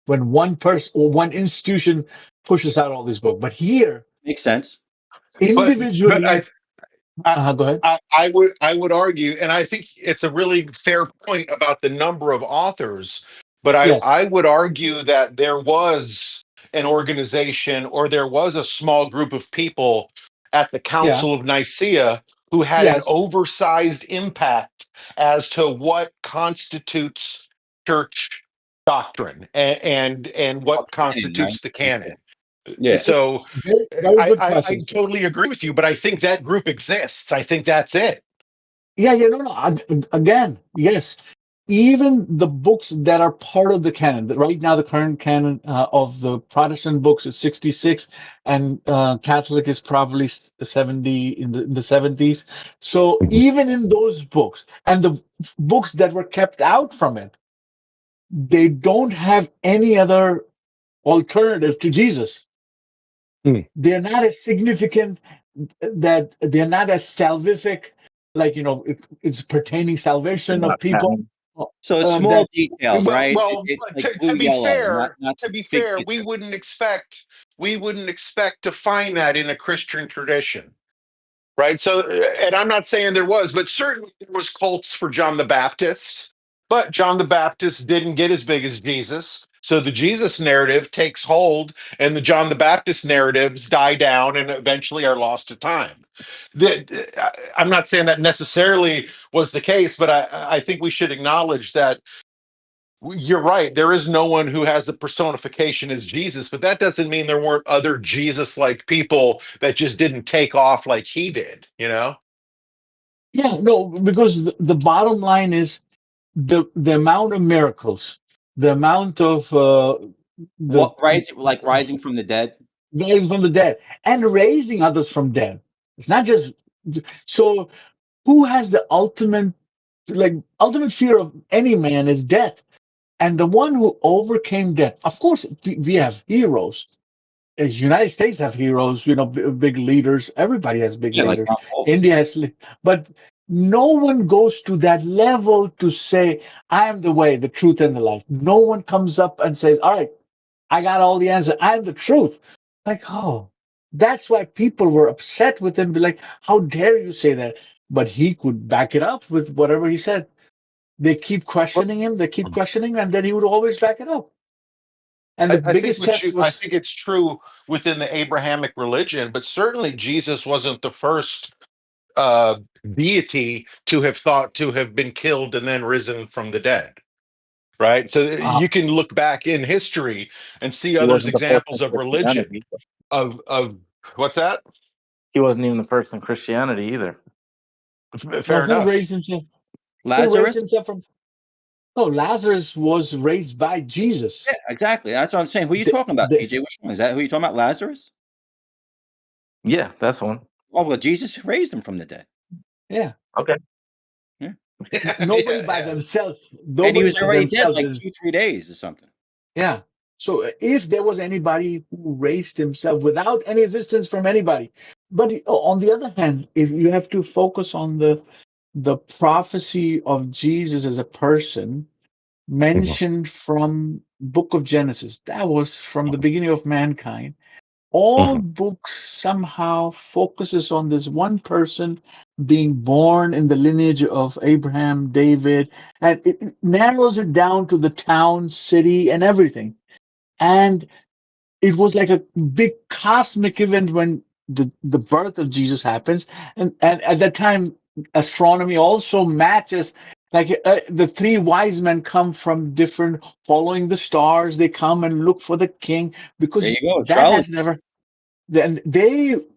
when one person or one institution pushes out all these books. But here, Makes sense. But individually, I go ahead. I would argue, and I think it's a really fair point about the number of authors, but Yes. I would argue that there was an organization or there was a small group of people at the Yeah. Council of Nicaea who had an Yes. oversized impact as to what constitutes church doctrine and Called what canon, right? constitutes the canon. Yeah. So Very, very good I question. totally agree with you, but I think that group exists. I think that's it. Yeah, no. Again, yes. Even the books that are part of the canon, right now the current canon of the Protestant books is 66, and Catholic is probably 70 in the 70s. So Mhm. even in those books and the books that were kept out from it, they don't have any other alternative to Jesus. Mm. They're not as significant, that they're not as salvific, like it's pertaining They're salvation of not people. canon. So it's small That details, right? Well, It's like to blue be yellow, not fair, not the big we picture. wouldn't expect to find that in a Christian tradition. Right. So, and I'm not saying there was, but certainly there was cults for John the Baptist. But John the Baptist didn't get as big as Jesus. So the Jesus narrative takes hold, and the John the Baptist narratives die down and eventually are lost to time. I'm not saying that necessarily was the case, but I think we should acknowledge that you're right. There is no one who has the personification as Jesus, but that doesn't mean there weren't other Jesus like people that just didn't take off like he did, you know? Yeah, no, because the bottom line is the amount of miracles, the amount of the What rising from the dead? raising from the dead and raising others from dead. It's not just so. Who has the ultimate fear of any man is death, and the one who overcame death. Of course, we have heroes. As United States have heroes, big leaders. Everybody has big Yeah, like leaders. John Paul. India has, but no one goes to that level to say, "I am the way, the truth, and the life." No one comes up and says, "All right, I got all the answers. I'm the truth." Like, oh, that's why people were upset with him. Be like, "How dare you say that?" But he could back it up with whatever he said. They keep questioning him. They keep questioning, and then he would always back it up. And the biggest test I was, think it's true within the Abrahamic religion, but certainly Jesus wasn't the first uh, deity to have thought to have been killed and then risen from the dead. Right. So uh, you can look back in history and see He others wasn't the first in examples of religion Christianity. of what's that? He wasn't even the first in Christianity either. no, Fair who enough. raised himself? Who raised Lazarus? himself from? No, Lazarus was raised by Jesus. Yeah, exactly. That's what I'm saying. Who are you The, talking about, the, TJ? Which one? Is that who you talking about? Lazarus? Yeah, that's one. Oh well, Jesus raised him from the dead. yeah, Okay. Yeah. nobody by Yeah. themselves. And he Nobody was by already dead themselves like is. 2-3 days or something. Yeah. So if there was anybody who raised himself without any assistance from anybody, but on the other hand, if you have to focus on the prophecy of Jesus as a person Mhm. mentioned from Book of Genesis, that was from the beginning of mankind. All Mhm. books somehow focuses on this one person being born in the lineage of Abraham, David, and it narrows it down to the town, city, and everything. And it was like a big cosmic event when the birth of Jesus happens. And at that time, astronomy also matches. Like the three wise men come from different, following the stars. They come and look for the king There because you go, that has astrology. never. Then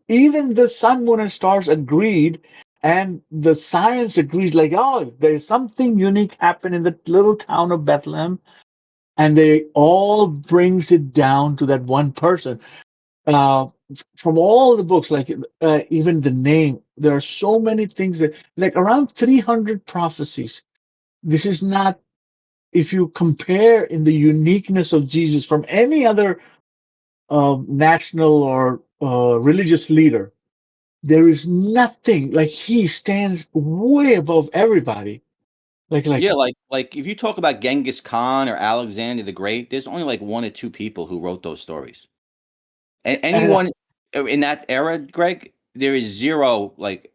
even the sun, moon, and stars agreed, and the science agrees. Like, oh, there's something unique happened in the little town of Bethlehem, and they all brings it down to that one person. Uh, from all the books, like even the name, there are so many things that, like around 300 prophecies. This is not, if you compare in the uniqueness of Jesus from any other national or religious leader, there is nothing like he stands way above everybody. Like Yeah, like if you talk about Genghis Khan or Alexander the Great, there's only like 1 or 2 people who wrote those stories. And and anyone in that era, Greg, there is zero like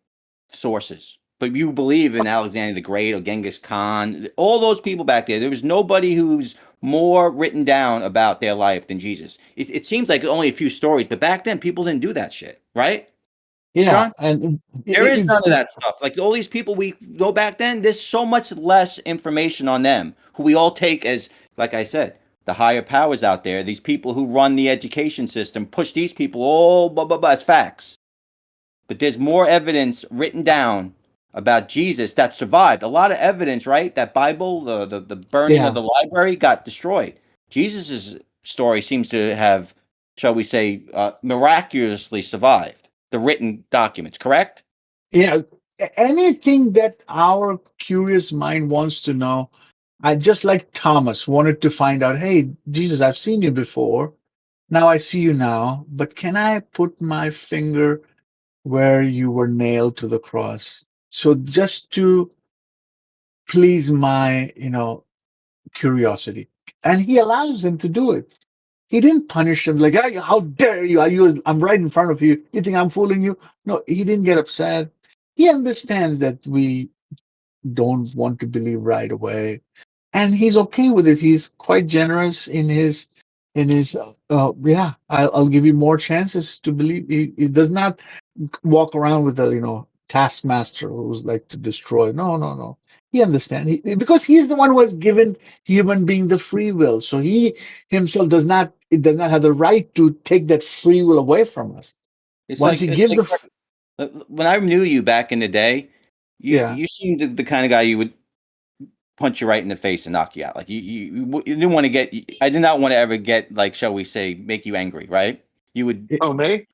sources. But you believe in Alexander the Great or Genghis Khan, all those people back there. There was nobody who's more written down about their life than Jesus. It seems like only a few stories, but back then people didn't do that shit, right, yeah, John? and There is none it's of that stuff. Like all these people we know back then, there's so much less information on them, who we all take as, like I said, the higher powers out there. These people who run the education system push these people all blah blah blah. It's facts, but there's more evidence written down about Jesus that survived. A lot of evidence, right? That Bible, the burning of Yeah. the library got destroyed. Jesus's story seems to have, shall we say, miraculously survived the written documents. Correct? Yeah. Anything that our curious mind wants to know, I just like Thomas wanted to find out, hey, Jesus, I've seen you before. Now I see you now, but can I put my finger where you were nailed to the cross? So just to please my, curiosity. And he allows him to do it. He didn't punish him like, "Hey, how dare you? I'm right in front of you. You think I'm fooling you?" No, he didn't get upset. He understands that we don't want to believe right away, and he's okay with it. He's quite generous in his yeah. I'll give you more chances to believe. He does not walk around with a taskmaster who's like to destroy. No, no, no. He understands because he's the one who has given human being the free will. So he himself does not have the right to take that free will away from us. It's Once like he gives the when I knew you back in the day, yeah. you seemed the kind of guy you would punch you right in the face and knock you out. Like you didn't want to get. I did not want to ever get, like, shall we say, make you angry, right? You would, Oh, me?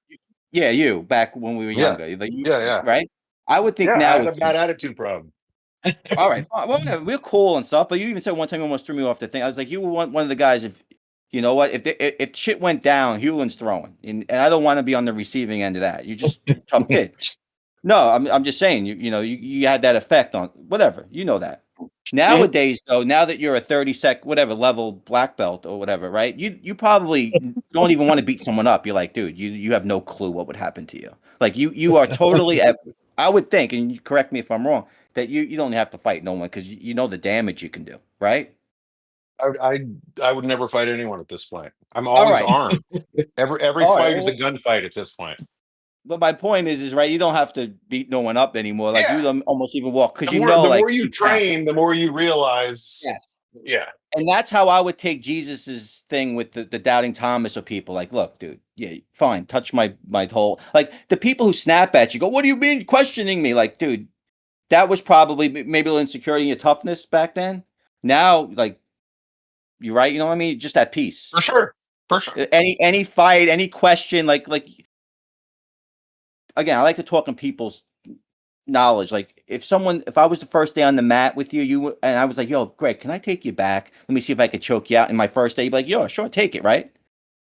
yeah, you back when we were Yeah. younger, like Yeah. right? I would think Yeah. I now had a with you, bad attitude problem. all right, fine, well, whatever, we're cool and stuff. But you even said one time you almost threw me off the thing. I was like, you were one of the guys. If you know what, if shit went down, Hewlin's throwing, and I don't want to be on the receiving end of that. You're just a tough kid. No, I'm just saying, you had that effect on whatever, that. Nowadays, though, now that you're a 30 whatever level black belt or whatever, right? You probably don't even want to beat someone up. You're like, dude, you have no clue what would happen to you. Like you are totally I would think, and you correct me if I'm wrong, that you don't have to fight no one because you know the damage you can do, right? I would never fight anyone at this point. I'm All always right. armed. Every All right. fight is a gunfight at this point. But my point is right, you don't have to beat no one up anymore. Like you Yeah. don't almost even walk because The like more you deep down. train, the more you realize. Yes. Yeah. And that's how I would take Jesus's thing with the doubting Thomas or people like, look, dude, yeah, fine, touch my whole, like the people who snap at you, go, what do you mean questioning me? Like, dude, that was probably maybe a little insecurity in your toughness back then. Now, like, you're right, you know what I mean? Just at peace. For sure. Any fight, any question, like again, I like to talk on people's knowledge. Like if I was the first day on the mat with you, and I was like, yo, Greg, can I take you back? Let me see if I could choke you out in my first day. You'd be like, yo, sure, take it, right?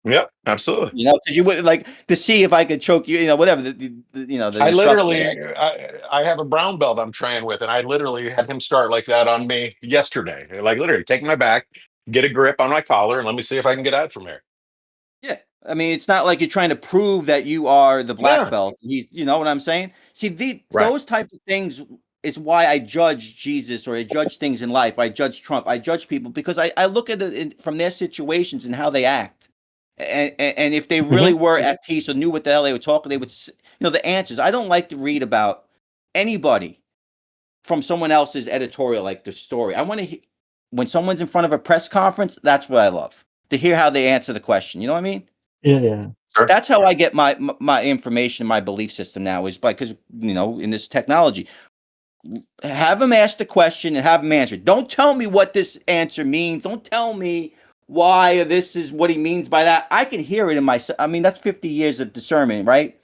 Yep, absolutely. Because you would like to see if I could choke you, whatever the I instructor, literally, right? I have a brown belt I'm training with, and I literally had him start like that on me yesterday. Like literally, take my back, get a grip on my collar, and let me see if I can get out from here. Yeah. I mean, it's not like you're trying to prove that you are the black Yeah. belt. You know what I'm saying? See, Right. those type of things is why I judge Jesus, or I judge things in life. I judge Trump. I judge people because I look at it from their situations and how they act. And if they really were at peace or knew what the hell they were talking, they would, the answers. I don't like to read about anybody from someone else's editorial, like the story. I want to, when someone's in front of a press conference, that's what I love, to hear how they answer the question. You know what I mean? Yeah. Sure. That's how I get my information, my belief system now, is because, in this technology, have them ask the question and have them answer. Don't tell me what this answer means. Don't tell me why this is what he means by that. I can hear it in myself. I mean, that's 50 years of discernment, right?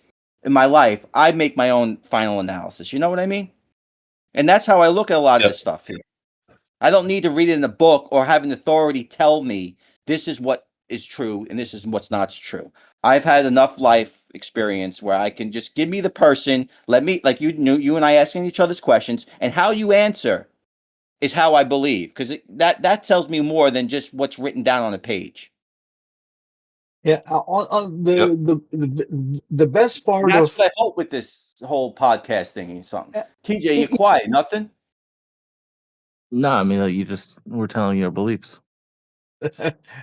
In my life, I make my own final analysis. You know what I mean? And that's how I look at a lot of this stuff here. I don't need to read it in a book or have an authority tell me this is what is true and this is what's not true. I've had enough life experience where I can just give me the person, let me, like you and I asking each other's questions, and how you answer is how I believe, because that tells me more than just what's written down on a page. Yeah. On the best And part that's of what I hope with this whole podcast thing or something. uh, TJ, you quiet, nothing? No, I mean, we're telling your beliefs.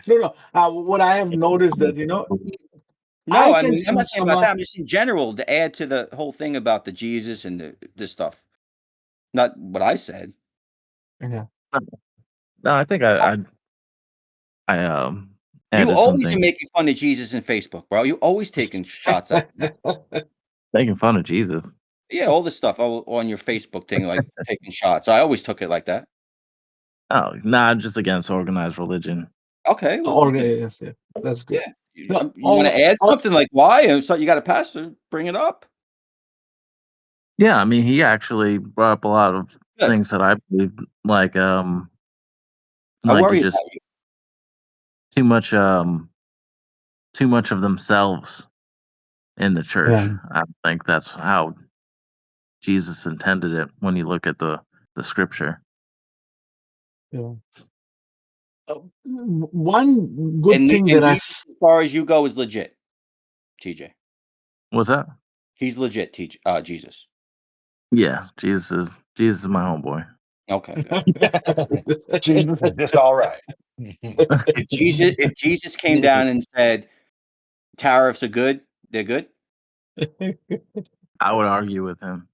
no. What I have noticed that No, I I can mean, I'm not saying come about that. up. I'm just in general to add to the whole thing about the Jesus and this stuff. Not what I said. Yeah. No, I think I You added always are something. making fun of Jesus in Facebook, bro. You always taking shots at him. Making fun of Jesus. Yeah, all this stuff on your Facebook thing, like taking shots. I always took it like that. Oh, nah, I'm just against organized religion. Okay, well, Or yes, yeah, that's good. yeah. No, You want to add something like why? And so you got a pastor, bring it up. Yeah, I mean, he actually brought up a lot of Good. things that I believe, like I like worry you just about you. too much of themselves in the church. yeah, I don't think that's how Jesus intended it when you look at the scripture. yeah. One good thing And that I Jesus, as far as you go, is legit. TJ, What's that? he's legit. Jesus. Yeah, Jesus is my homeboy. Okay, good. Jesus is just all right. If Jesus came down and said tariffs are good, they're good. I would argue with him.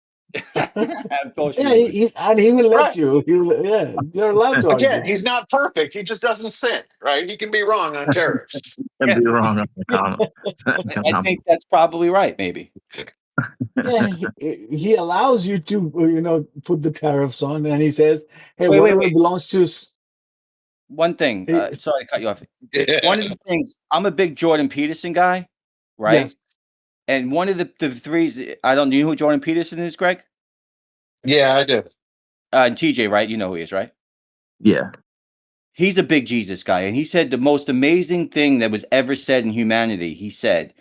Of course yeah, you would. and he will let Right. you. Yeah, you're allowed to Again, argue. he's not perfect. He just doesn't sin, right? He can be wrong on tariffs. And Yeah, be wrong on the I think that's probably right. Maybe. Yeah, he allows you to, put the tariffs on, and he says, "Hey, whatever Wait. belongs to." One thing. Eh, Sorry to cut you off. One of the things, I'm a big Jordan Peterson guy, right? yes, And one of the threes, I don't know who Jordan Peterson is, Greg? Yeah, I do. And TJ, right? You know who he is, right? Yeah. He's a big Jesus guy. And he said the most amazing thing that was ever said in humanity, he said,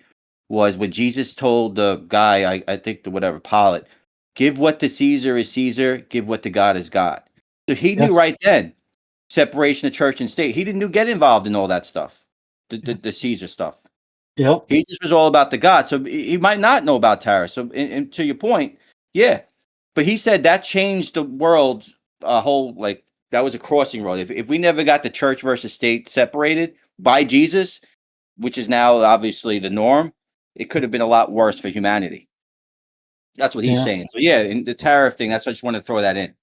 was when Jesus told the guy, I think the whatever, Pilot, give what to Caesar is Caesar, give what to God is God. So he knew yes, right then, separation of church and state. He didn't get involved in all that stuff, the Caesar stuff. yep, He just was all about the God. So he might not know about tariffs. So, and to your point, yeah. But he said that changed the world whole, like, that was a crossing road. If we never got the church versus state separated by Jesus, which is now obviously the norm, it could have been a lot worse for humanity. That's what he's yeah, saying. So, yeah, and the tariff thing, that's why I just want to throw that in.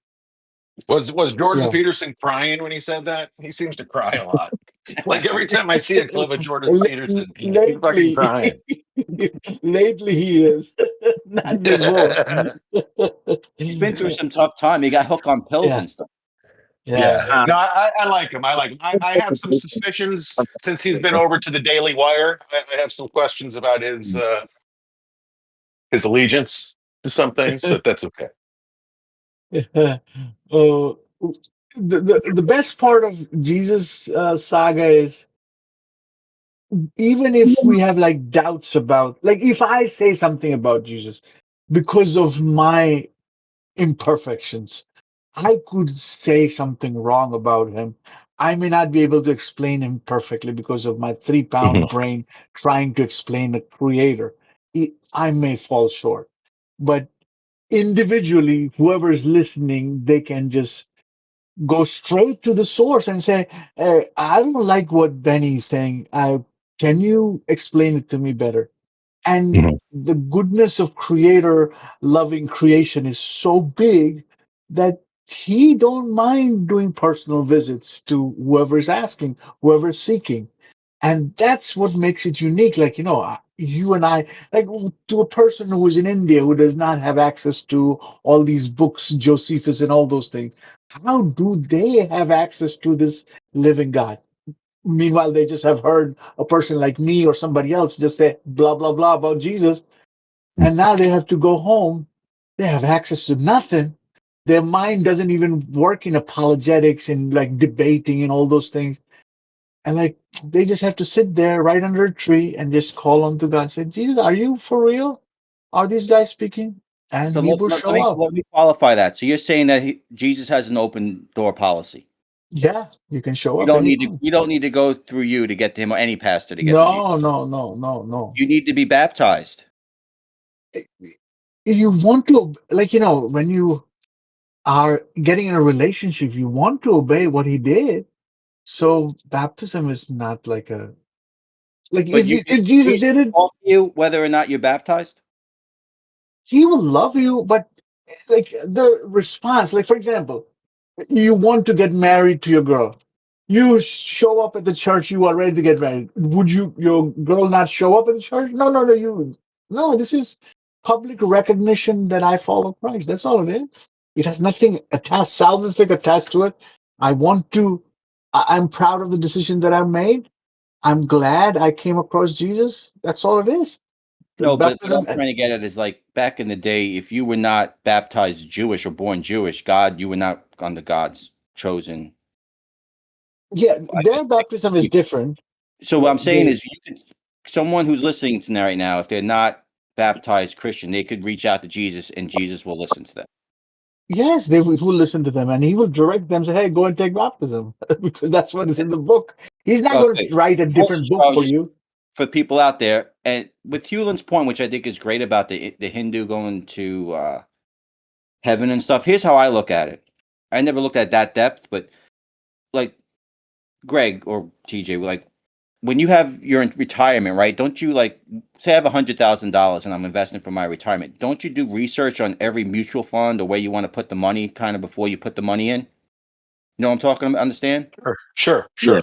Was Jordan yeah. Peterson crying when he said that? He seems to cry a lot. Like every time I see a clip of Jordan Peterson, he's fucking Lately, crying. lately he is not before. He's been through some tough time. He got hooked on pills Yeah, and stuff. yeah, Yeah. No, I like him. I like him. I have some suspicions since he's been over to the Daily Wire. I have some questions about his allegiance to some things, but that's okay. Oh, the best part of Jesus saga is, even if we have like doubts about, like, if I say something about Jesus because of my imperfections, I could say something wrong about him. I may not be able to explain him perfectly because of my 3-pound brain trying to explain the creator. I may fall short, but individually, whoever is listening, they can just go straight to the source and say, hey, I don't like what Benny's saying. Can you explain it to me better? And Mhm. the goodness of creator loving creation is so big that he don't mind doing personal visits to whoever's asking, whoever's seeking. And that's what makes it unique. Like, you and I, like, to a person who is in India who does not have access to all these books, Josephus and all those things, how do they have access to this living God? Meanwhile, they just have heard a person like me or somebody else just say blah, blah, blah about Jesus. And now they have to go home. They have access to nothing. Their mind doesn't even work in apologetics and like debating and all those things. And like they just have to sit there right under a tree and just call on to God and say, Jesus, are you for real? Are these guys speaking? And So he will show up. let me qualify that. So you're saying that Jesus has an open door policy. Yeah, you can show up anytime. You don't need to go through you to get to him or any pastor to get to Jesus. No, no, no, no, no. You need to be baptized. You want to, like, when you are getting in a relationship, you want to obey what he did. So baptism is not like like But if Jesus he's did it, talk to you whether or not you're baptized. he will love you. But like the response, like for example, you want to get married to your girl. You show up at the church, you are ready to get married. Would your girl not show up at the church? No, no, no, no. This is public recognition that I follow Christ. That's all it is. It has nothing attached, salvific attached to it. I'm proud of the decision that I made. I'm glad I came across Jesus. That's all it is. The No, but what baptism. I'm trying to get at is like back in the day, if you were not baptized Jewish or born Jewish, you were not under God's chosen. Yeah, I their guess baptism is people. different. So what I'm saying They is, someone who's listening to right now, if they're not baptized Christian, they could reach out to Jesus, and Jesus will listen to them. Yes, will listen to them, and he will direct them. Say, "Hey, go and take baptism," because that's what is in the book. He's not going Okay. to write a different book I was for just you. for people out there, and with Hewlin's point, which I think is great about the Hindu going to heaven and stuff. Here's how I look at it. I never looked at that depth, but like Greg or TJ, like when you have your retirement, right? Don't you like say I have $100,000 and I'm investing for my retirement? Don't you do research on every mutual fund or where you want to put the money, kind of before you put the money in? You know what I'm talking about? Understand? Sure. Yeah.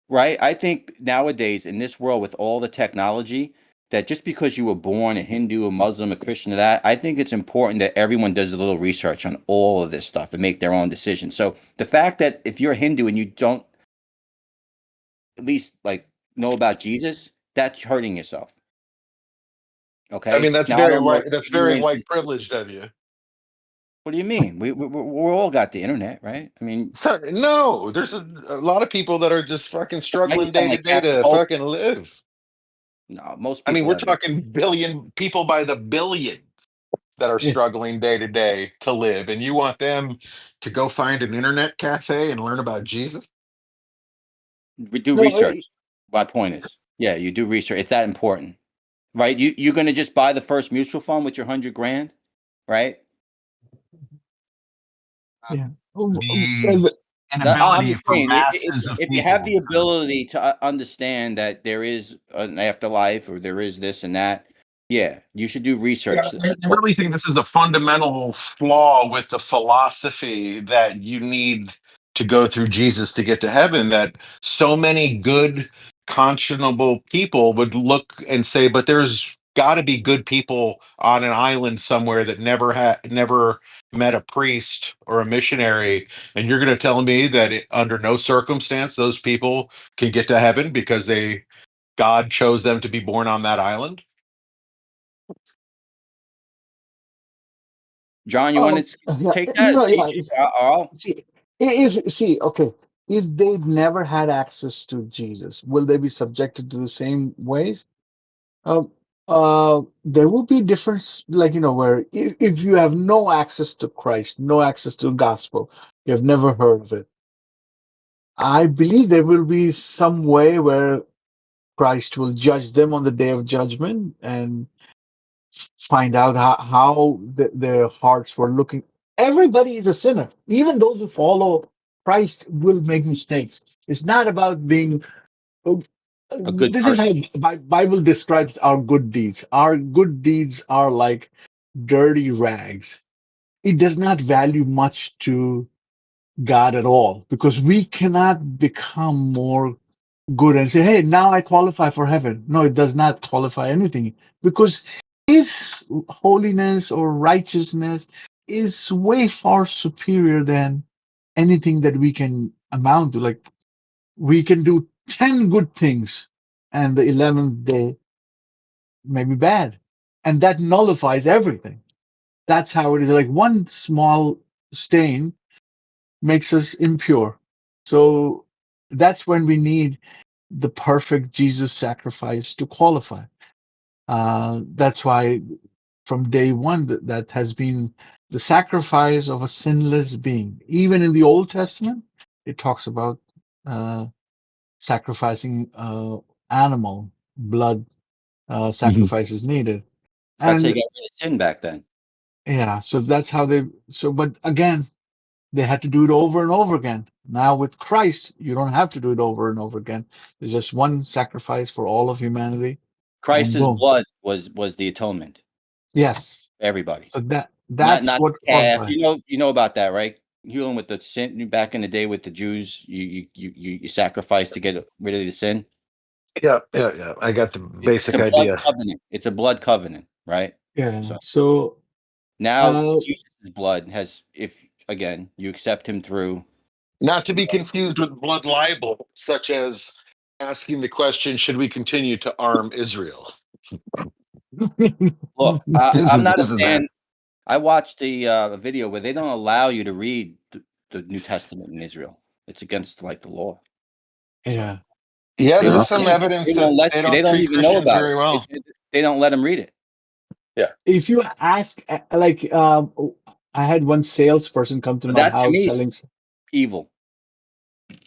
Right? I think nowadays in this world with all the technology, that just because you were born a Hindu, a Muslim, a Christian, or that, I think it's important that everyone does a little research on all of this stuff and make their own decisions. So the fact that if you're a Hindu and you don't at least like know about Jesus, that's hurting yourself. I mean, Okay. Now I don't know if that's very Hewlin white is. privileged of you. What do you mean? We're all got the internet, right? I mean, So, no, there's a lot of people that are just fucking I struggling just sound day to like day Captain to Hope. fucking live. No, most I mean, people we're have it. talking billion people by the billions that are Yeah. struggling day to day to live, and you want them to go find an internet cafe and learn about Jesus? We do No, research. My point is, yeah, you do research. It's that important, right? You're gonna just buy the first mutual fund with your 100 grand, right? yeah. The I'm inability just for saying, masses of if you have people. the ability to understand that there is an afterlife or there is this and that, yeah, you should do Yeah, research. I really think this is a fundamental flaw with the philosophy that you need to go through Jesus to get to heaven. That so many good, conscionable people would look and say, but there's got to be good people on an island somewhere that never met a priest or a missionary. And you're going to tell me that under no circumstance those people can get to heaven because God chose them to be born on that island? John, you want to Yeah, take that? yeah. TJ, I'll. See, okay, if they've never had access to Jesus, will they be subjected to the same ways? Uh, there will be difference, like where if you have no access to Christ, no access to the gospel, you have never heard of it. I believe there will be some way where Christ will judge them on the day of judgment and find out how their hearts were looking. Everybody is a sinner. Even those who follow Christ will make mistakes. It's not about being. A good This is person. how Bible describes our good deeds. Our good deeds are like dirty rags. It does not value much to God at all because we cannot become more good and say, hey, now I qualify for heaven. No, it does not qualify anything because his holiness or righteousness is way far superior than anything that we can amount to. Like we can do 10 good things and the 11th day may be bad. And that nullifies everything. That's how it is. Like one small stain makes us impure. So that's when we need the perfect Jesus sacrifice to qualify. That's why from day one that has been the sacrifice of a sinless being. Even in the Old Testament, it talks about sacrificing animal blood sacrifices needed. That's how you And got rid of sin back then. yeah, so that's how but again, they had to do it over and over again. Now with Christ, you don't have to do it over and over again. There's just one sacrifice for all of humanity, and Christ's boom. blood was the atonement Yes. for everybody. So that's Not what the calf. qualifies. You know about that, right? Healing with the sin back in the day with the Jews, you sacrifice to get rid of the sin. Yeah. I got the It's basic a blood idea. covenant. It's a blood covenant, right? Yeah. So So now uh, Jesus' blood has, if again you accept him through. Not to be confused with blood libel, such as asking the question, should we continue to arm Israel? Look, This I'm is not a this is that. fan. I watched the video where they don't allow you to read the New Testament in Israel. It's against like the law. So yeah. Yeah, they there's won't. some Listen, They evidence that won't let they you. They don't don't treat even know Christians about very it. well. They don't let them read it. Yeah. if you ask, I had one salesperson come to But my that to house me is selling. evil.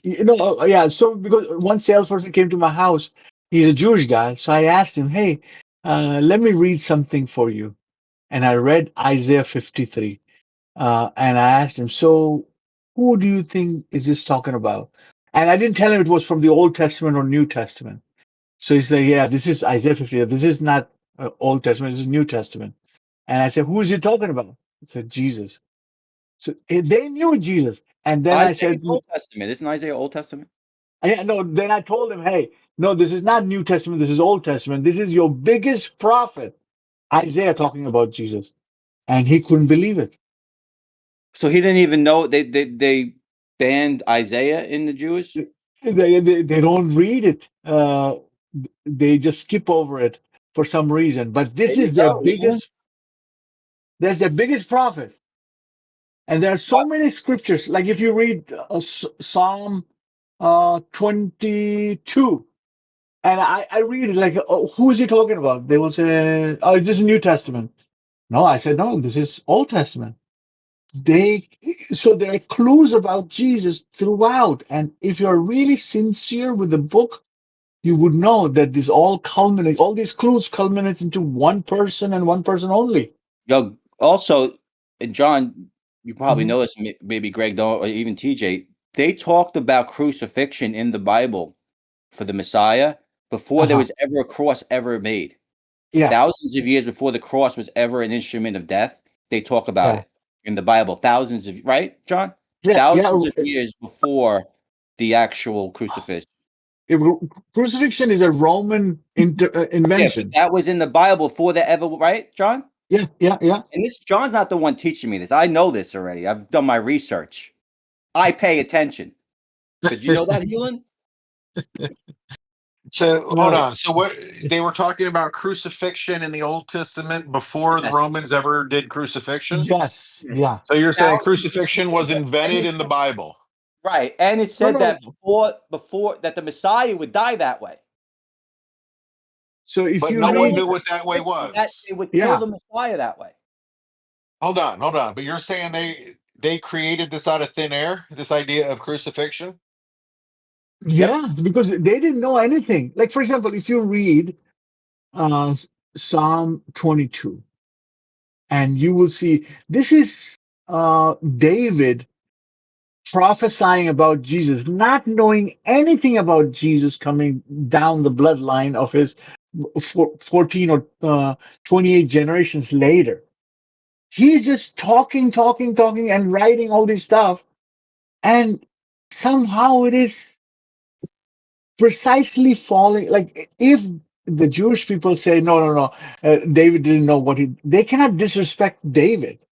Yeah. So because one salesperson came to my house, he's a Jewish guy. So I asked him, "Hey, let me read something for you." And I read Isaiah 53. And I asked him, "So, who do you think is this talking about?" And I didn't tell him it was from the Old Testament or New Testament. So he said, "Yeah, this is Isaiah 53. This is not Old Testament. This is New Testament." And I said, "Who is he talking about?" He said, "Jesus." So they knew Jesus. And then I said, Isaiah's Old Testament. Isn't Isaiah Old Testament? No, then I told him, hey, no, this is not New Testament. This is Old Testament. This is your biggest prophet, Isaiah, talking about Jesus. And he couldn't believe it. So he didn't even know they banned Isaiah in the Jewish. They don't read it. They just skip over it for some reason. But There this you is their go. Man. biggest, that's their biggest prophet. And there are so What? many scriptures. Like if you read Psalm 22, and I read it like, oh, who is he talking about? They will say, oh, is this New Testament? No, I said, no, this is Old Testament. They, so there are clues about Jesus throughout. And if you're really sincere with the book, you would know that this all culminates, all these clues culminates into one person and one person only. Yo, also, and John, you probably Mhm. know this. Maybe Greg don't, or even TJ. They talked about crucifixion in the Bible for the Messiah before there Uh-huh. was ever a cross ever made. Yeah, Thousands of years before the cross was ever an instrument of death, they talk about yeah, it in the Bible. Thousands of right, John? yeah, yeah. Thousands of years before the actual crucifixion. Crucifixion is a Roman Yeah, but invention. that was in the Bible before that ever, right, John? Yeah, yeah, yeah. And this John's not the one teaching me this. I know this already. I've done my research. I pay attention. Did you know that, Hewlin? So hold No, on. So what they were talking about crucifixion in the Old Testament before the Yes. Romans ever did crucifixion? yes, Yes. yeah. So you're saying Thousands of crucifixion years, was and invented it in the said, Bible? right, and it No, said no. that before that the Messiah would die that way. So if But you no That one all knew read, the what that way that was. they would kill yeah, the Messiah that way. Hold on. But you're saying they created this out of thin air, this idea of crucifixion? Yep. yeah, because they didn't know anything. Like, for example, if you read uh, Psalm 22, and you will see this is David prophesying about Jesus, not knowing anything about Jesus coming down the bloodline of his 14 or 28 generations later. He's just talking, and writing all this stuff. And somehow it is precisely falling. Like, if the Jewish people say, no, David didn't know they cannot disrespect David.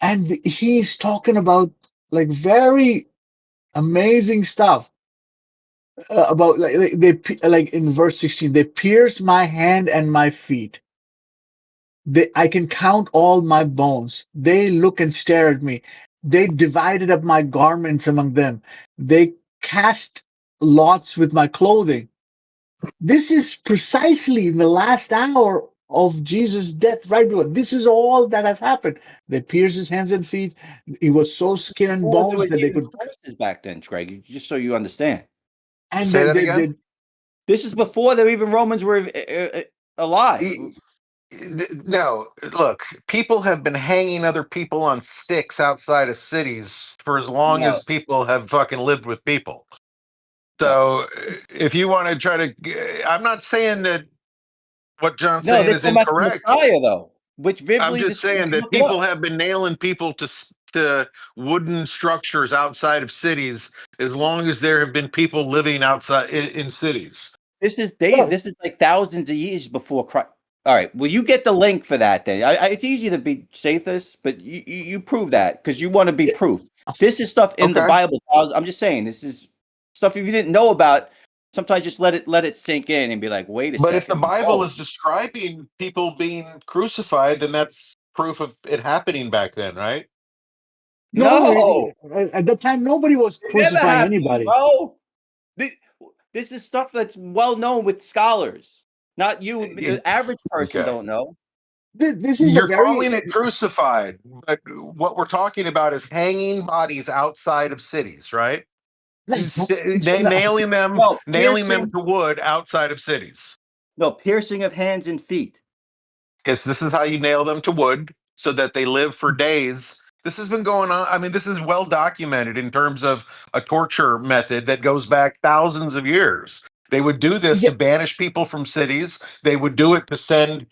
And he's talking about like very amazing stuff about like in verse 16, they pierced my hand and my feet. I can count all my bones. They look and stare at me. They divided up my garments among them. They cast lots with my clothing. This is precisely in the last hour of Jesus' death, right? This is all that has happened. They pierced his hands and feet. He was so skin and Before there bones was that they even could, crosses back then, Greg. Just so you understand. and Say that again? This is before there even Romans were alive. No, look, people have been hanging other people on sticks outside of cities for as long No, as people have fucking lived with people. no, So if you want to try to, I'm not saying that what John's no. saying They're is talking about the incorrect. Messiah, though, which I'm vividly just describes. saying that Look it up. people have been nailing people to wooden structures outside of cities as long as there have been people living outside in cities. This is yeah, This is like thousands of years before Christ. All right. Well, you get the link for that then. It's easy to be say this, but you prove that because you want to be Yeah. proof. This is stuff in the Okay. Bible. I'm just saying this is stuff if you didn't know about. Sometimes just let it sink in and be like, wait a But if the second. Bible Oh, is describing people being crucified, then that's proof of it happening back then, right? No, no, at that time nobody was it never crucifying happened, anybody. bro. This, this is stuff that's well known with scholars. Not you, the average person Okay. don't know. This is a You're very calling it crucified, but what we're talking about is hanging bodies outside of cities, right? like Nailing them Piercing. to wood outside of cities. No, piercing of hands and feet. Yes, this is how you nail them to wood so that they live for days. This has been going on. I mean, this is well documented in terms of a torture method that goes back thousands of years. They would do this yeah, to banish people from cities. They would do it to send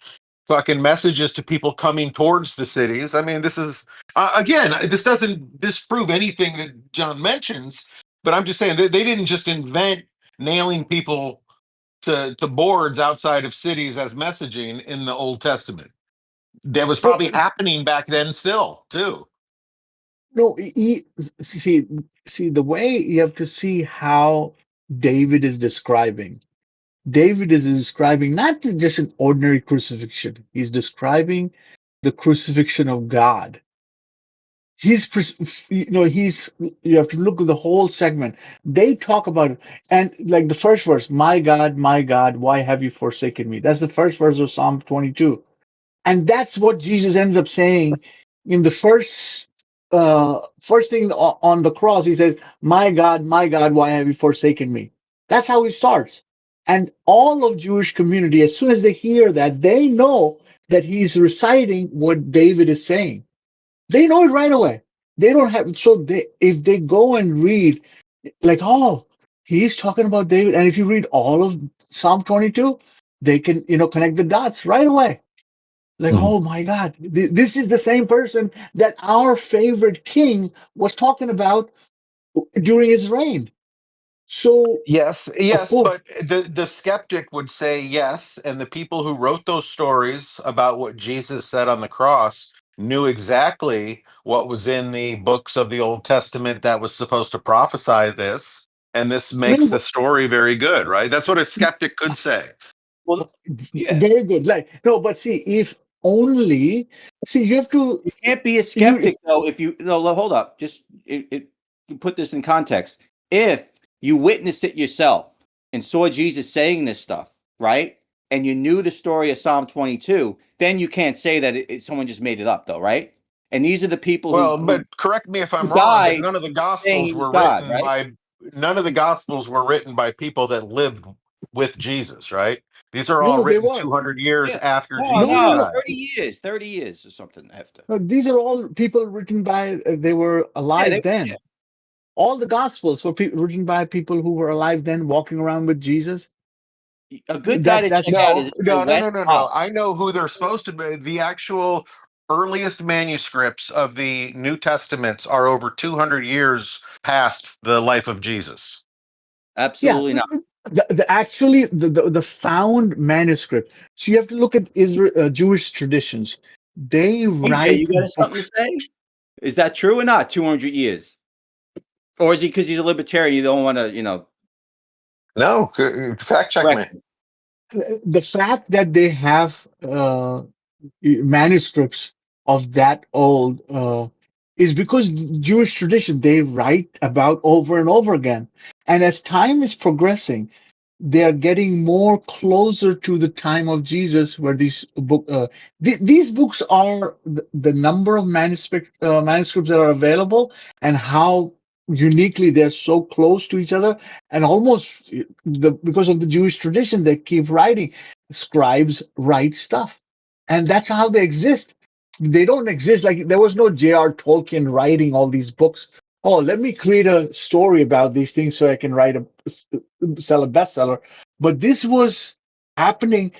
fucking messages to people coming towards the cities. I mean, this is again, this doesn't disprove anything that John mentions, but I'm just saying they didn't just invent nailing people to boards outside of cities as messaging in the Old Testament. That was no, probably happening back then still, too. no. See, the way you have to see how David is describing. David is describing not just an ordinary crucifixion. He's describing the crucifixion of God. You have to look at the whole segment. They talk about it. And like the first verse, my God, why have you forsaken me? That's the first verse of Psalm 22. And that's what Jesus ends up saying in the first thing on the cross. He says, my God, why have you forsaken me? That's how he starts. And all of Jewish community, as soon as they hear that, they know that he's reciting what David is saying. They know it right away. They don't have if they go and read like, oh, he's talking about David, and if you read all of Psalm 22, they can connect the dots right away. Like, Mhm. oh my God, this is the same person that our favorite king was talking about during his reign. So, Yes, of yes, course, but the skeptic would say yes, and the people who wrote those stories about what Jesus said on the cross knew exactly what was in the books of the Old Testament that was supposed to prophesy this, and this makes the no, story very good, right? That's what a skeptic could say. Well, yeah, very good. Like, no, but see, if only, see, you have to, you can't be a you, skeptic though. If you no, hold up, just you put this in context. If you witnessed it yourself and saw Jesus saying this stuff, right, and you knew the story of Psalm 22, then you can't say that someone just made it up, though, right? And these are the people who Well, but correct me if who I'm wrong, but died saying he was God, right? none of the gospels were written by people that lived with Jesus, right? These are all no, they written were. 200 years Yeah. after No, No, Jesus no, no, no. died. 30 years or something after. These are all people written by, they were Yeah, alive yeah. then. All the gospels were written by people who were alive then, walking around with Jesus. A good guy That to that's check out is No, this guy no, no, Wes no, no, no. Bott. I know who they're supposed to be. The actual earliest manuscripts of the New Testaments are over 200 years past the life of Jesus. yeah. Absolutely not. The found manuscript. So you have to look at Israel Jewish traditions. They AJ, write you got something to books. say? Is that true or not? 200 years, or is he because he's a libertarian? You don't want to, No, fact check correct me. him? The fact that they have manuscripts of that old is because Jewish tradition they write about over and over again. And as time is progressing, they are getting more closer to the time of Jesus, where these books are the number of manuscripts that are available, and how uniquely they're so close to each other, and almost because of the Jewish tradition, they keep writing. Scribes write stuff, and that's how they exist. They don't exist like there was no J.R. Tolkien writing all these books. Oh, let me create a story about these things so I can sell a bestseller. But this was happening,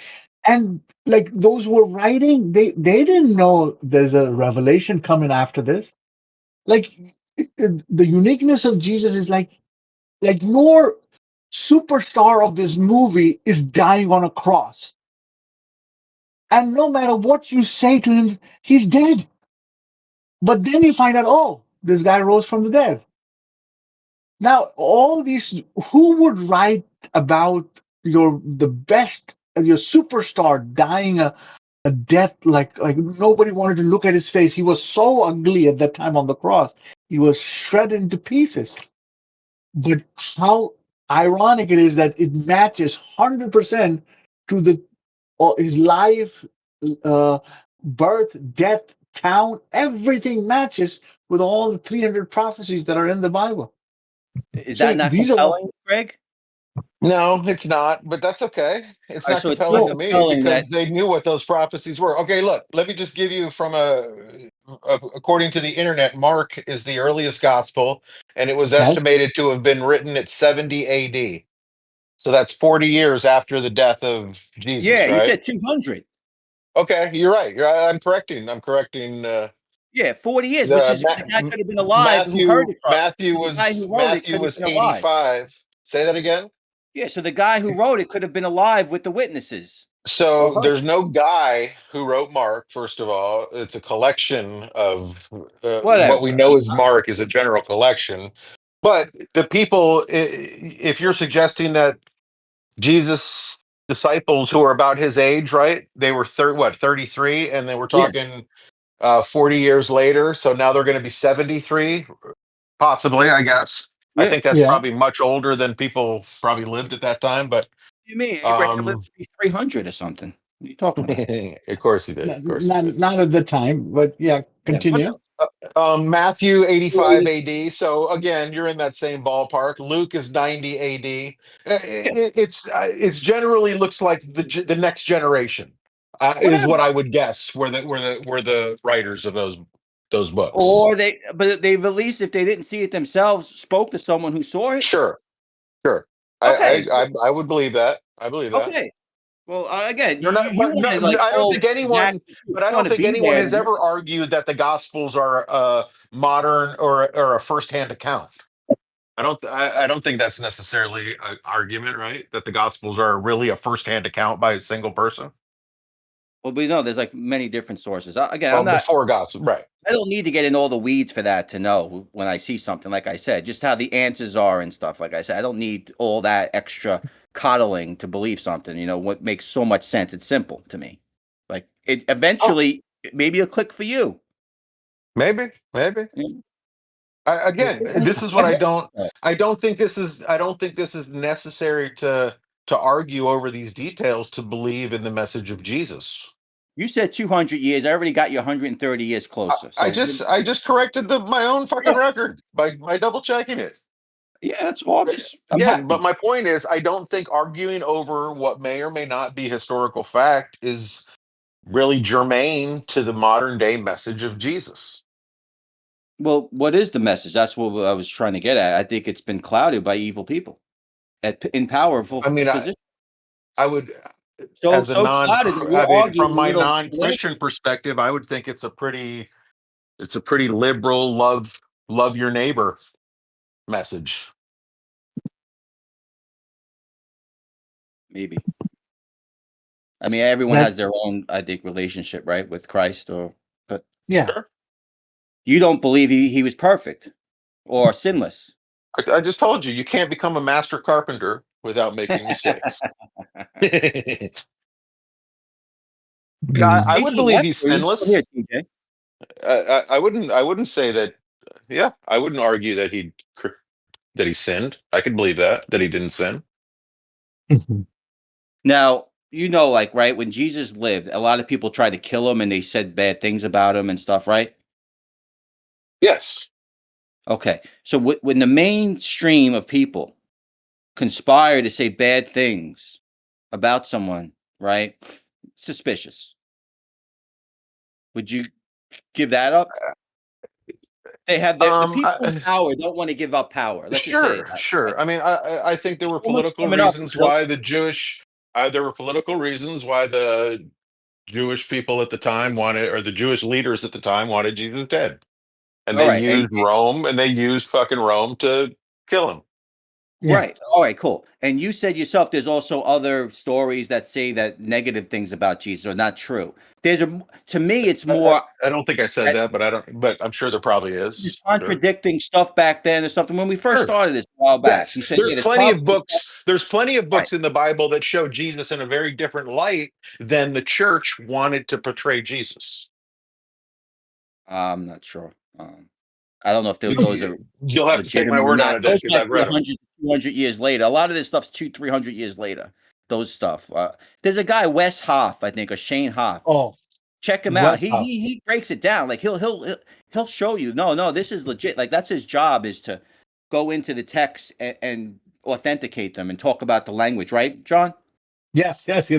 and like those who were writing, they didn't know there's a revelation coming after this. Like the uniqueness of Jesus is like your superstar of this movie is dying on a cross. And no matter what you say to him, he's dead. But then you find out, oh, this guy rose from the dead. Now, all these, who would write about the best, your superstar dying a death like nobody wanted to look at his face. He was so ugly at that time on the cross. He was shredded into pieces. But how ironic it is that it matches 100% to his life, uh, birth, death, count, everything matches with all the 300 prophecies that are in the Bible. Is So that not these are all. compelling, Greg? No, it's not, but that's okay. It's All right, not so it's not compelling to me compelling that. because they knew what those prophecies were. Okay, look, let me just give you from according to the internet, Mark is the earliest gospel, and it was Yes. estimated to have been written at 70 AD. So that's 40 years after the death of Jesus, Yeah, you right? said 200. Okay, you're right. I'm correcting. I'm correcting. Yeah, 40 years, which The is the guy could have been alive who heard it from. So the guy who wrote it Matthew could have was been alive. 85. Say that again. Yeah, so the guy who wrote it could have been alive with the witnesses. So Or heard there's no guy who wrote Mark. First of all, it's a collection of what we whatever. know as Mark is a general collection. But the people, if you're suggesting that Jesus disciples who are about his age, right? They were 33, and they were Yeah. talking 40 years later. So now they're going to be 73, possibly, I guess. I Yeah. think that's Yeah. probably much older than people probably lived at that time. But What do you mean? Abraham lived um, to be 300 or something. What are you talking about? of course he did. Of course he Not did. not at the time, but yeah. Yeah, Continue. whatever. Matthew 85 AD. So again, you're in that same ballpark. Luke is 90 AD. Yeah, It's generally looks like the next generation is whatever. what I would guess were the writers of those books. Or but they've at least, if they didn't see it themselves, spoke to someone who saw it. Sure, sure. Okay. I would believe that. I believe that. Okay. Well, again, You're not, you but want no, to like I don't think anyone, you but I want don't to think be anyone there. has ever argued that the Gospels are modern or a firsthand account. I don't think that's necessarily an argument, right? That the Gospels are really a firsthand account by a single person. Well, we know there's like many different sources. Again, I'm Well, the not. four Gospels, right? I don't need to get in all the weeds for that to know when I see something. Like I said, just how the answers are and stuff. Like I said, I don't need all that extra coddling to believe something. You know what makes so much sense? It's simple to me. Like it Oh, eventually, maybe a click for you. maybe. Mm. Again, this is what I don't. I don't think this is necessary to argue over these details to believe in the message of Jesus. You said 200 years. I already got you 130 years closer. So I just corrected my own fucking yeah, record by double checking it. yeah, that's all. I'm Again, but happy. my point is, I don't think arguing over what may or may not be historical fact is really germane to the modern day message of Jesus. Well, what is the message? That's what I was trying to get at. I think it's been clouded by evil people in powerful I mean, positions. I would, So as a so non, clouded that I you're mean, arguing from a my little non-Christian politically. perspective, I would think it's a pretty liberal love your neighbor message. Maybe. I mean, everyone has That's their own, I think, relationship, right, with Christ. But yeah. Sure. you don't believe he was perfect or sinless. I just told you, you can't become a master carpenter without making mistakes. I Mm. would TJ believe left, he's or are you still here, sinless. TJ? I wouldn't say that. Yeah, I wouldn't argue that he sinned. I could believe that he didn't sin. Mhm. Now, like, right, when Jesus lived, a lot of people tried to kill him and they said bad things about him and stuff, right? Yes. Okay. So when the mainstream of people conspire to say bad things about someone, right? Suspicious. Would you give that up? They have the people in power don't want to give up power. Let's just say it Sure, that way, sure. right? I mean, I think there were Someone's political coming up reasons with why there were political reasons why the Jewish people at the time wanted, or the Jewish leaders at the time wanted Jesus dead, and all right, and they used fucking Rome to kill him. Yeah. Right. All right, cool. And you said yourself there's also other stories that say that negative things about Jesus are not true. To me it's more I don't think I said that, but but I'm sure there probably is. just Sure. contradicting stuff back then or something. When we first Sure. started this a while back, Yes. you said, yeah, There's there's plenty of probably stuff. books. There's plenty of Right. books in the Bible that show Jesus in a very different light than the church wanted to portray Jesus. I'm not sure. I don't know if You- those are You'll have to take my legitimate or word not. on that Those because might I've be read them. 100, 200 years later. A lot of this stuff's 200, 300 years later. Those stuff. There's a guy, Wes Hoff, I think, or Shane Hoff. Oh, Check him out. West He House. he breaks it down. Like he'll show you. No, this is legit. Like that's his job, is to go into the text and authenticate them and talk about the language, right, John? Yes, yes, yeah,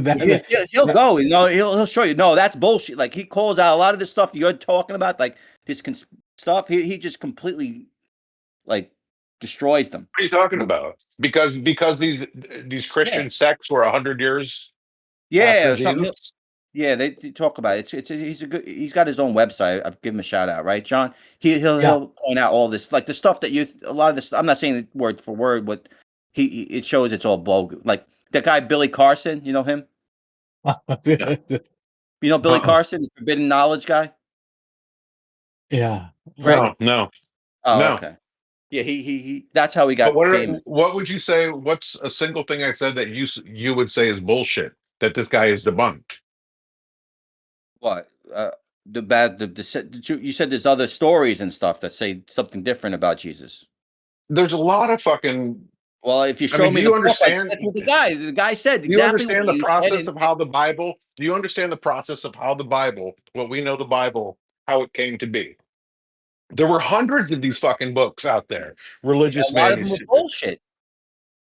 He'll go. He'll show you. No, that's bullshit. Like he calls out a lot of this stuff you're talking about, like this stuff. He just completely like destroys them. What are you talking about? Because these Yeah, Christian sects were 100 years yeah, after or something. Jesus. Yeah, they talk about it. He's got his own website. I'll give him a shout out, right, John? yeah. He'll point out all this, like the stuff that a lot of this. I'm not saying it word for word, but it shows it's all bogus. Like that guy Billy Carson, you know him? Yeah. You know Billy Uh-uh. Carson, the Forbidden Knowledge guy, Yeah. Greg? Oh, No. okay. Yeah, he. That's how he But got famous. what would you say? What's a single thing I said that you would say is bullshit that this guy is debunked? What? The bad. You said there's other stories and stuff that say something different about Jesus. There's a lot of fucking. Well, if you I show mean, me do the you book, like understand? that's what the guy said Do you exactly what understand the you said. process of how the Bible? Do you understand the process of how the Bible, what we know the Bible, how it came to be? There were hundreds of these fucking books out there, A religious lot of them were manuscripts. bullshit.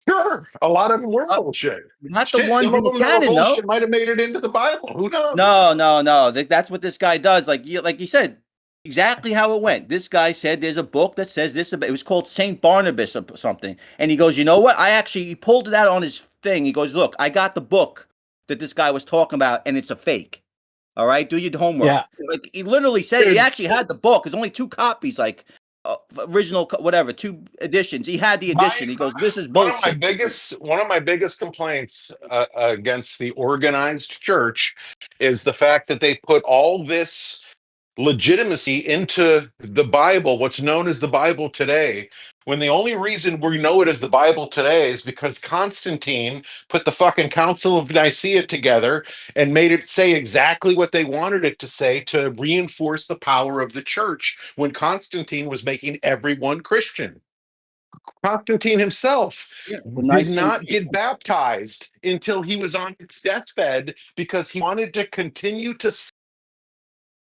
Sure, a lot of them were Uh, bullshit. Not the Shit, ones some in of the them that were canon, though. bullshit might have made it into the Bible. Who knows? No. That's what this guy does. Like you said, exactly how it went. This guy said there's a book that says this about. It was called Saint Barnabas or something, and he goes, you know what? He pulled it out on his thing. He goes, look, I got the book that this guy was talking about, and it's a fake. All right, do your homework. Yeah. Like he literally said, he actually had the book. There's only 2 copies, like original, whatever, 2 editions. He had the edition. He goes, this is bullshit. One of my biggest complaints against the organized church is the fact that they put all this legitimacy into the Bible, what's known as the Bible today, when the only reason we know it as the Bible today is because Constantine put the fucking Council of Nicaea together and made it say exactly what they wanted it to say to reinforce the power of the church when Constantine was making everyone Christian. Constantine himself Yeah, the did Nicene not Creed. get baptized until he was on his deathbed because he wanted to continue to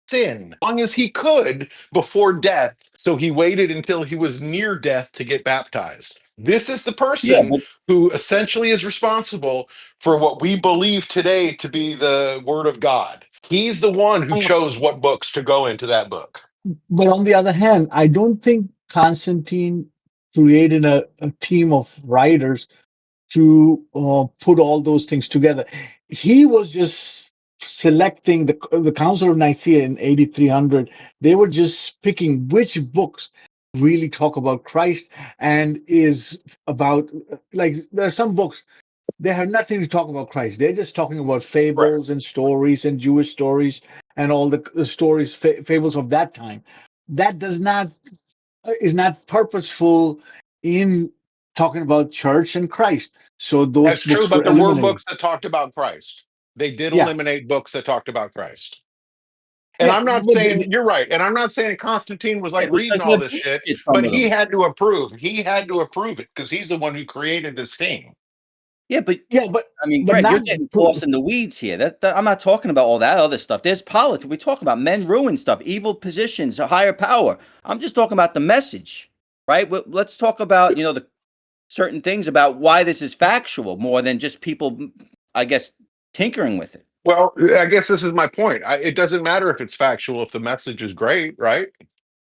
sin as long as he could before death. So he waited until he was near death to get baptized. This is the Yeah, person but who essentially is responsible for what we believe today to be the Word of God. He's the one who chose what books to go into that book. But on the other hand, I don't think Constantine created a team of writers to put all those things together. He was just selecting the Council of Nicaea in 8300. They were just picking which books really talk about Christ and is about, like, there are some books they have nothing to talk about Christ. They're just talking about Correct. fables and stories and Jewish stories and all the stories, fables of that time. That does not is not purposeful in talking about church and Christ. So those That's true, books were but there were eliminated. books that talked about Christ. They did Yeah, eliminate books that talked about Christ. And yeah, I'm not but saying you're right. And I'm not saying Constantine was like yeah, reading because all they're this shit, bullshit, some but of he them. had to approve. He had to approve it because he's the one who created this team. Yeah, but yeah, I mean, but Greg, you're not. getting lost in the weeds here. I'm not talking about all that other stuff. There's politics. We talk about men ruin stuff, evil positions, a higher power. I'm just talking about the message, right? Let's talk about the certain things about why this is factual more than just people, I guess, tinkering with it. Well, I guess this is my point. It doesn't matter if it's factual if the message is great, right?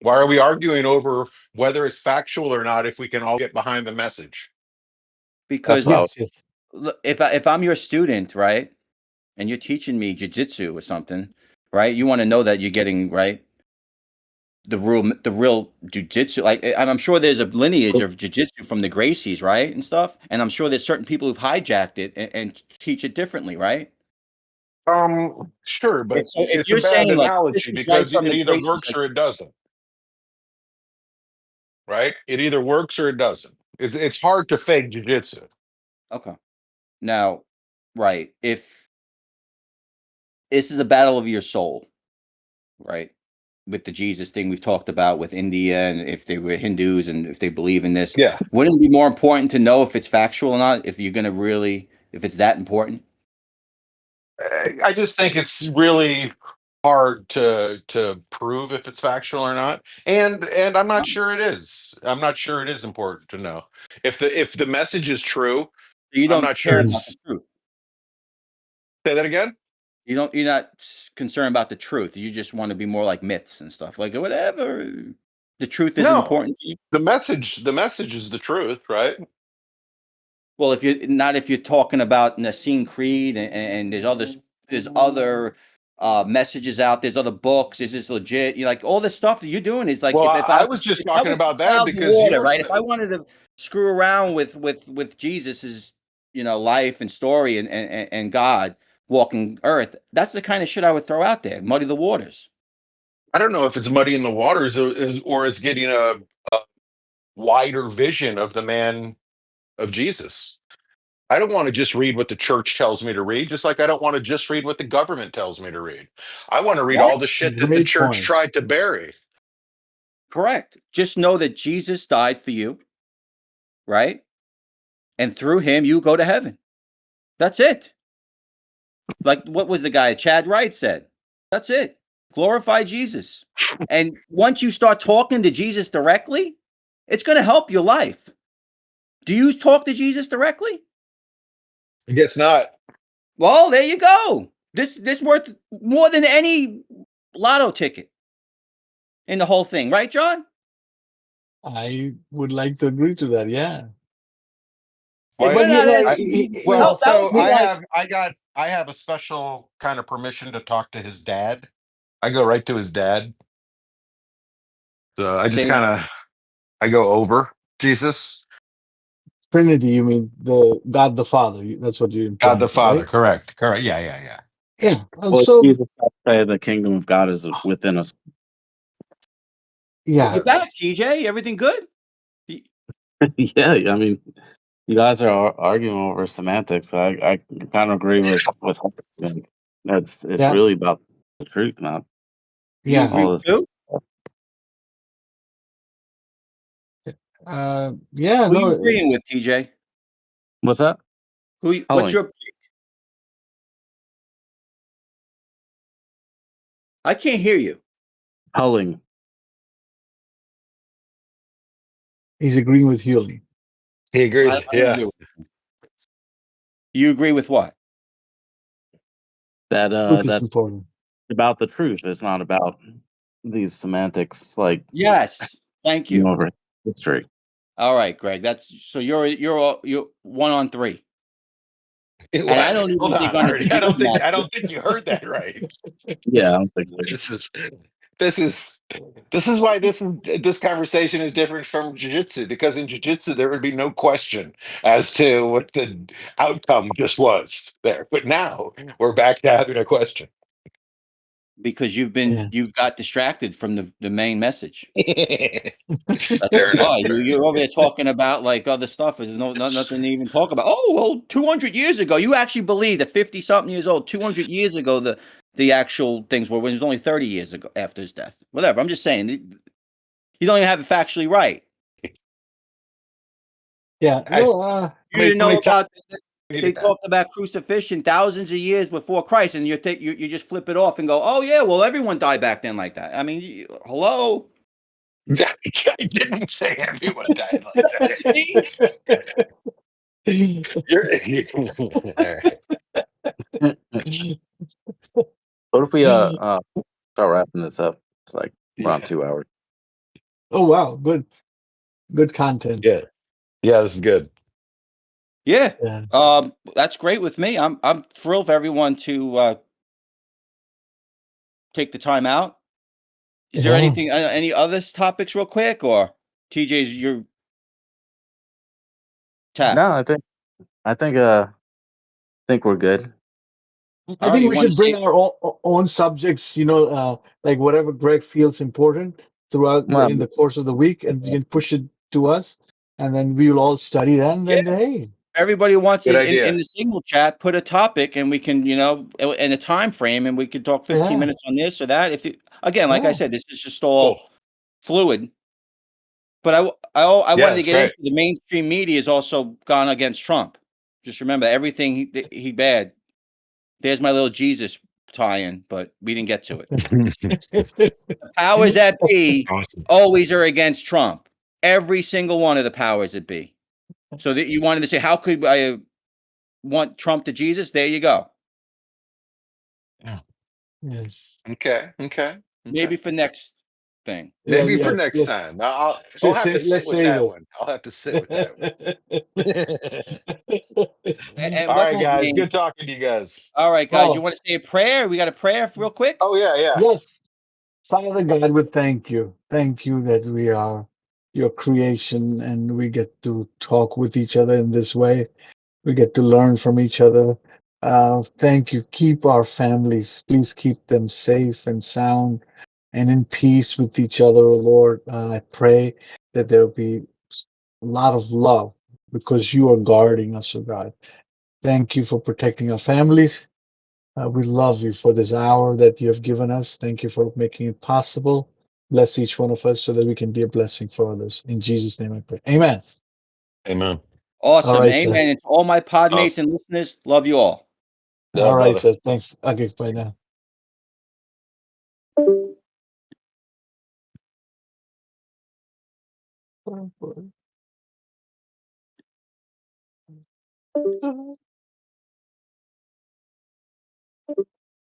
Why are we arguing over whether it's factual or not if we can all get behind the message? That's Because what I was. Yes, yes. if I'm your student, right, and you're teaching me jujitsu or something, right, you want to know that you're getting right. the real jujitsu. Like, and I'm sure there's a lineage of jujitsu from the Gracies, right, and stuff. And I'm sure there's certain people who've hijacked it and teach it differently, right? Sure, but So if it's a you're bad saying like this analogy is right because from it the either Gracies, works or it doesn't, right? It either works or it doesn't. It's hard to fake jujitsu. okay. Now, right, if this is a battle of your soul, right? With the Jesus thing we've talked about with India and if they were Hindus and if they believe in this, Yeah, wouldn't it be more important to know if it's factual or not? If you're gonna really, if it's that important? I just think it's really hard to prove if it's factual or not, and I'm not No. sure it is. I'm not sure it is important to know if the message is true. You I'm don't not care sure about the it's. truth. Say that again. You're not concerned about the truth. You just want to be more like myths and stuff. Like whatever. The truth is No, important to you. the message is the truth, right? Well, if you're talking about Nassim Creed and there's other messages out, there's other books, is this legit? You like all this stuff that you're doing is like Well, if I was just I talking was to about that cloud the because you water, were. right? If I wanted to screw around with Jesus's, life and story and God walking earth, that's the kind of shit I would throw out there, muddy the waters. I don't know if it's muddying the waters or it's getting a wider vision of the man of Jesus. I don't want to just read what the church tells me to read, just like I don't want to just read what the government tells me to read. I want to read Right? all the shit that the Great church point. tried to bury. Correct. Just know that Jesus died for you, right? And through him you go to heaven. That's it. Like what was the guy Chad Wright said? That's it. Glorify Jesus. And once you start talking to Jesus directly, it's going to help your life. Do you talk to Jesus directly? I guess not. Well, there you go. This worth more than any lotto ticket in the whole thing, right, John? I would like to agree to that. Yeah. Why? But We're you not know, asking you to Well, help. That would so be like I have a special kind of permission to talk to his dad. I go right to his dad. So I just same. kind of I go over Jesus, Trinity, you mean the God the Father. That's what you're God the implying, Father. right? Correct. Correct. Yeah. Yeah. Yeah. Yeah. Well, So, Jesus say the kingdom of God is within us. You're yeah. back, TJ. Everything good? Yeah, I mean, you guys are arguing over semantics. I kind of agree with Hunter. It's Yeah. really about the truth, not You Yeah. agree all with this. who? Yeah. Who you No, agreeing with, TJ? What's that? What's Hulling, your I can't hear you. hulling. he's agreeing with Hewley. He I agrees. don't Yeah. agree with you. Agree with what? Truth is That's important. about the truth. It's not about these semantics like Yes. Thank you. over history. All right, Greg. That's so you're 1-on-3. And I What? don't Hold even think on, on a Artie. jiu-jitsu match. I don't think you heard that right. Yeah, I don't think so. This is this is this is why this conversation is different from jiu-jitsu, because in jiu-jitsu there would be no question as to what the outcome just was there. But now we're back to having a question. Because Yeah. you've got distracted from the main message. That's Fair enough. why you're over there talking about like other stuff. There's nothing to even talk about. Oh well, 200 years ago, you actually believe that 50 something years old, 200 years ago, the actual things were when it was only 30 years ago after his death. Whatever. I'm just saying, you don't even have it factually right. Yeah. I, No, You didn't how know many times about do you they need that? talked about crucifixion thousands of years before Christ, and you just flip it off and go, oh yeah, well everyone died back then like that. I mean, hello. I didn't say everyone died like See? that. You're, all right. What if we start wrapping this up? It's like around Yeah. 2 hours. oh, wow. Good content. Yeah. Yeah, this is good. Yeah. Yeah. That's great with me. I'm thrilled for everyone to take the time out Is there Yeah. anything, any other topics, real quick, or TJ's your tap? No, I think we're good. All I right, think you we want to should bring say? our own subjects, like whatever Greg feels important throughout Well, in the course of the week, and you can push it to us, and then we will all study that. And Yeah. then, hey, Everybody wants Good it in idea. the single chat. Put a topic, and we can, in a time frame, and we could talk 15 yeah, minutes on this or that. If you, again, like I yeah, said, this is just all Cool. fluid. But I Yeah, wanted to that's get into great. the mainstream media has also gone against Trump. Just remember everything he bad. There's my little Jesus tie-in, but we didn't get to it. Powers that be Awesome. always are against Trump. Every single one of the powers that be. So that you wanted to say, how could I want Trump to Jesus? There you go. yes, Okay. Okay. Maybe Okay. for next thing. yeah, Maybe for yes, next let's time. I'll have to sit let's with say that this. one. I'll have to sit with that one. And All what's right, his guys. name? Good talking to you guys. All right, guys. You Oh, want to say a prayer? We got a prayer real quick. Oh yeah, yeah. yes, Father God, we thank you that we are your creation, and we get to talk with each other in this way. We get to learn from each other. Thank you. Keep our families. Please keep them safe and sound and in peace with each other, oh Lord. I pray that there will be a lot of love because you are guarding us, oh God. Thank you for protecting our families. We love you for this hour that you have given us. Thank you for making it possible. Bless each one of us so that we can be a blessing for others. In Jesus' name I pray. Amen. Amen. All Awesome. right, sir. Amen. And to all my Oh, podmates and listeners, love you all. All yeah, right, brother. sir. Thanks. Okay, bye now.